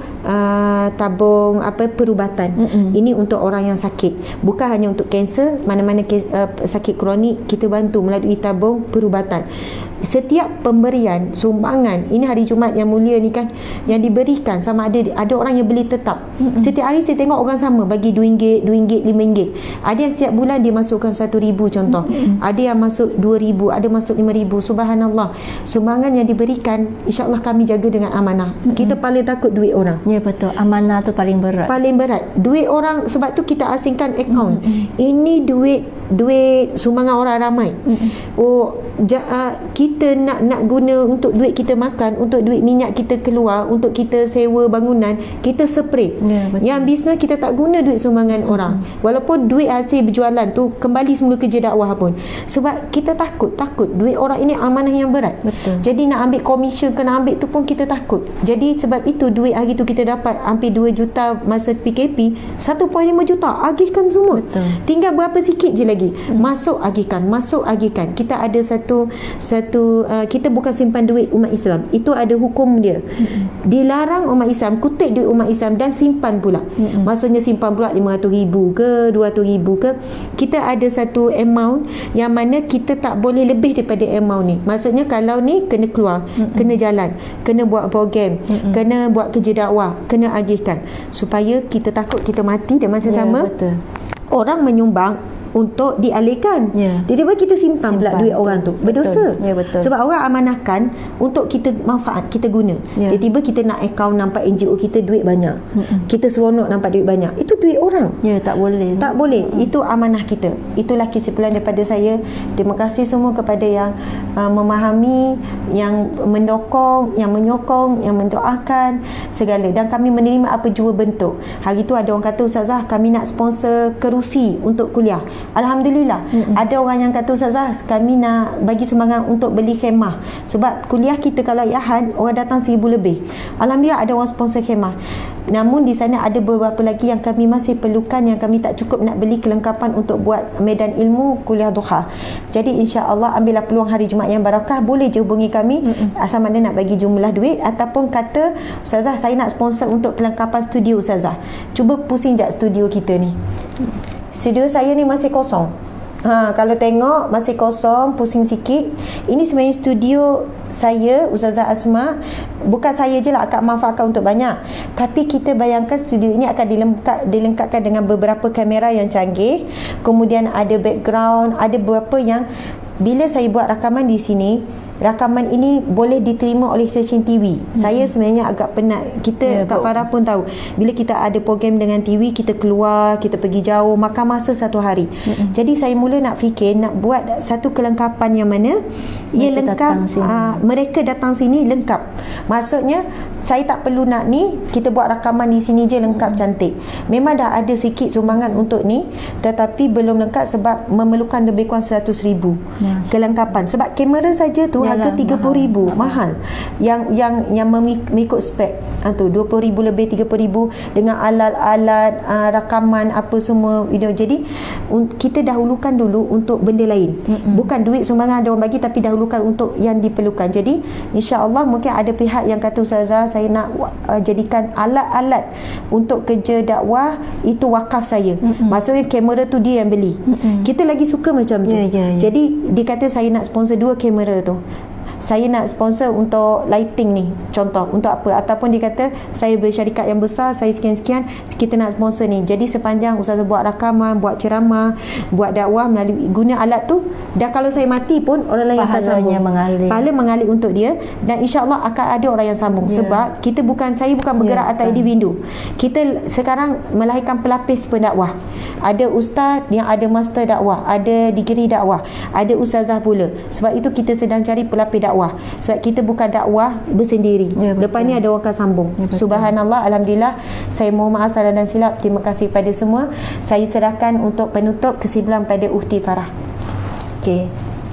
tabung perubatan. Ini untuk orang yang sakit, bukan hanya untuk kanser, mana-mana sakit kronik kita bantu melalui tabung perubatan. Setiap pemberian sumbangan, ini hari Jumaat yang mulia ni kan, yang diberikan sama ada orang yang beli tetap. Setiap hari saya tengok orang sama bagi RM2, RM5. Ada yang setiap bulan dia masukkan RM1,000 contoh. Ada yang masuk RM2,000, ada masuk RM5,000. Subhanallah. Sumbangan yang diberikan, insya-Allah kami jaga dengan amanah. Kita paling takut duit orang. Ya, betul. Amanah tu paling berat. Paling berat. Duit orang, sebab tu kita asingkan akaun. Ini duit sumbangan orang ramai. Kita nak guna untuk duit kita makan, untuk duit minyak kita keluar, untuk kita sewa bangunan, kita spray. Yang bisnes kita tak guna duit sumbangan orang. Walaupun duit hasil berjualan tu kembali semula kerja dakwah pun. Sebab kita takut duit orang ini amanah yang berat. Betul. Jadi nak ambil komisen, kena ambil tu pun kita takut. Jadi sebab itu duit hari tu kita dapat hampir 2 juta masa PKP, 1.5 juta agihkan semua. Betul. Tinggal berapa sikit je lagi. Masuk agihkan. Kita ada satu kita bukan simpan duit umat Islam. Itu ada hukum dia. Dilarang umat Islam kutip duit umat Islam dan simpan pula. Maksudnya simpan pula RM500,000 ke RM200,000 ke. Kita ada satu amount yang mana kita tak boleh lebih daripada amount ni. Maksudnya kalau ni kena keluar, kena jalan, kena buat program, kena buat kerja dakwah, kena agihkan, supaya kita takut kita mati dan masa sama betul. Orang menyumbang untuk dialihkan. Tiba-tiba kita simpan pula duit orang tu. Berdosa. Betul. Sebab orang amanahkan untuk kita manfaat, kita guna. Tiba-tiba kita nak akaun nampak NGO kita duit banyak. Kita seronok nampak duit banyak. Itu duit orang. Tak boleh. Tak boleh. Itu amanah kita. Itulah kesimpulan daripada saya. Terima kasih semua kepada yang memahami, yang mendokong, yang menyokong, yang mendoakan segala. Dan kami menerima apa jua bentuk. Hari tu ada orang kata, Ustazah, kami nak sponsor kerusi untuk kuliah. Alhamdulillah. Ada orang yang kata, Ustazah, kami nak bagi sumbangan untuk beli khemah. Sebab kuliah kita kalau Ahad, orang datang 1000 lebih. Alhamdulillah ada orang sponsor khemah. Namun di sana ada beberapa lagi yang kami masih perlukan, yang kami tak cukup nak beli kelengkapan untuk buat medan ilmu kuliah duha. Jadi insya-Allah ambillah peluang hari Jumaat yang barakah, boleh je hubungi kami asal mana nak bagi jumlah duit, ataupun kata, Ustazah, saya nak sponsor untuk kelengkapan studio Ustazah. Cuba pusing jap studio kita ni. Studio saya ni masih kosong. Kalau tengok masih kosong, pusing sikit. Ini sebenarnya studio saya, Ustazah Asma. Bukan saya je lah akan manfaatkan untuk banyak, tapi kita bayangkan studio ini akan dilengkapkan dengan beberapa kamera yang canggih. Kemudian ada background, ada beberapa yang bila saya buat rakaman di sini, rakaman ini boleh diterima oleh stesen TV. Saya sebenarnya agak penat. Kita, Kak Farah pun tahu, bila kita ada program dengan TV, kita keluar, kita pergi jauh, makan masa satu hari. Jadi saya mula nak fikir nak buat satu kelengkapan yang mana ia lengkap. Mereka datang sini lengkap. Maksudnya saya tak perlu nak ni, kita buat rakaman di sini je lengkap cantik. Memang dah ada sikit sumbangan untuk ni, tetapi belum lengkap sebab memerlukan lebih kurang 100,000 kelengkapan. Sebab kamera saja tu harga 30,000, mahal. Yang mengikut spek tu 20,000 lebih, 30,000 dengan alat-alat rakaman apa semua video. Jadi kita dahulukan dulu untuk benda lain. Bukan duit sumbangan ada orang bagi, tapi dahulukan untuk yang diperlukan. Jadi insya-Allah mungkin ada pihak yang kata, Ustazah, saya nak jadikan alat-alat untuk kerja dakwah itu wakaf saya. Maksudnya kamera tu dia yang beli. Kita lagi suka macam tu. Jadi dia kata saya nak sponsor 2 kamera tu. Saya nak sponsor untuk lighting ni, contoh untuk apa, ataupun dia kata saya bersyarikat yang besar, saya sekian-sekian, kita nak sponsor ni. Jadi sepanjang Ustazah buat rakaman, buat ceramah, buat dakwah melalui guna alat tu, dah kalau saya mati pun orang lain akan sambung, pahala mengalir untuk dia. Dan insya-Allah akan ada orang yang sambung. Sebab saya bukan bergerak atas individu. Kita sekarang melahirkan pelapis pendakwah. Ada ustaz yang ada master dakwah, ada degree dakwah, ada ustazah pula. Sebab itu kita sedang cari pelapis dakwah. Sebab kita bukan dakwah bersendiri. Lepas ni ada orang akan sambung. Subhanallah, alhamdulillah. Saya mohon maaf salah dan silap. Terima kasih pada semua. Saya serahkan untuk penutup kesimpulan pada Ukhti Farah. Okey.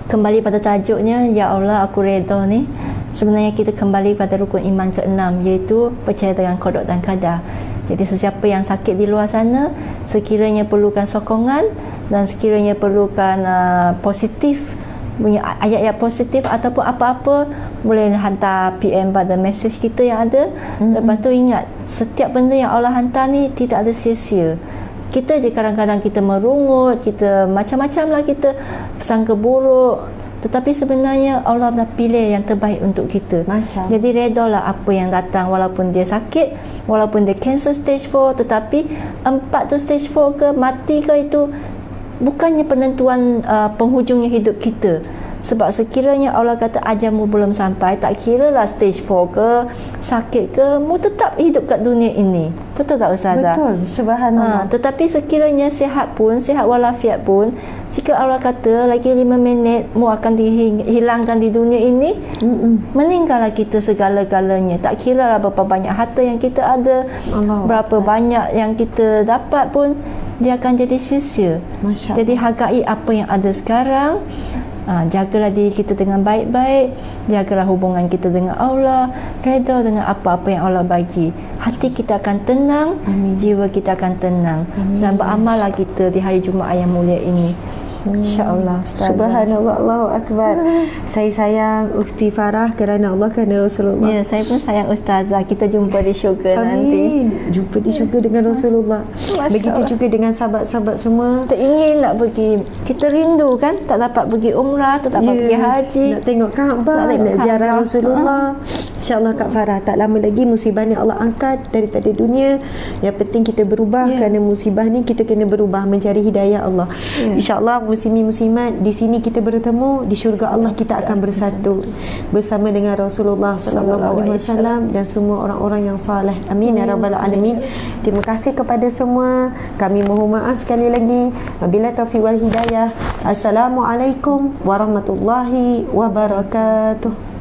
Kembali pada tajuknya, Ya Allah aku redha ni. Sebenarnya kita kembali pada rukun iman ke-6, iaitu percaya dengan qada dan qadar. Jadi sesiapa yang sakit di luar sana, sekiranya perlukan sokongan dan sekiranya perlukan positif, punya ayat-ayat positif ataupun apa-apa, boleh hantar PM pada mesej kita yang ada. Lepas tu ingat, setiap benda yang Allah hantar ni tidak ada sia-sia. Kita je kadang-kadang kita merungut, kita macam-macam lah, kita sangka buruk, tetapi sebenarnya Allah dah pilih yang terbaik untuk kita. Jadi redalah apa yang datang, walaupun dia sakit, walaupun dia cancer stage 4, tetapi 4 tu stage 4 ke, mati ke, itu bukannya penentuan penghujungnya hidup kita. Sebab sekiranya Allah kata ajalmu belum sampai, tak kira lah stage 4 ke, sakit ke, mu tetap hidup kat dunia ini. Betul tak Ustazah? Betul, subhanallah. Tetapi sekiranya sihat pun, sihat walafiat pun, jika Allah kata lagi 5 minit mu akan dihilangkan di dunia ini, meninggallah kita segala-galanya. Tak kira lah berapa banyak harta yang kita ada, berapa banyak yang kita dapat pun, dia akan jadi sia-sia. Jadi hargai apa yang ada sekarang. Jagalah diri kita dengan baik-baik, jagalah hubungan kita dengan Allah, redha dengan apa-apa yang Allah bagi. Hati kita akan tenang, jiwa kita akan tenang. Dan beramallah kita di hari Jumaat yang mulia ini. InsyaAllah Ustazah. Subhanallah, Allahu Akbar. Saya sayang Ukhti Farah kerana Allah, kerana Rasulullah. Ya, saya pun sayang Ustazah. Kita jumpa di syurga Amin. nanti. Jumpa di syurga dengan Rasulullah. Begitu juga dengan sahabat-sahabat semua. Kita ingin nak pergi. Kita rindu kan, tak dapat pergi umrah, tak dapat pergi haji. Nak tengok Kaabah, nak ziarah Rasulullah. InsyaAllah Kak Farah, tak lama lagi musibah ni Allah angkat daripada dunia. Yang penting kita berubah, kerana musibah ni kita kena berubah mencari hidayah Allah. InsyaAllah muslimin-muslimat, di sini kita bertemu, di syurga Allah kita akan bersatu bersama dengan Rasulullah sallallahu alaihi wasallam dan semua orang-orang yang saleh. Amin ya rabbal alamin. Terima kasih kepada semua. Kami mohon maaf sekali lagi. Wabillahi taufiq wal hidayah. Assalamualaikum warahmatullahi wabarakatuh.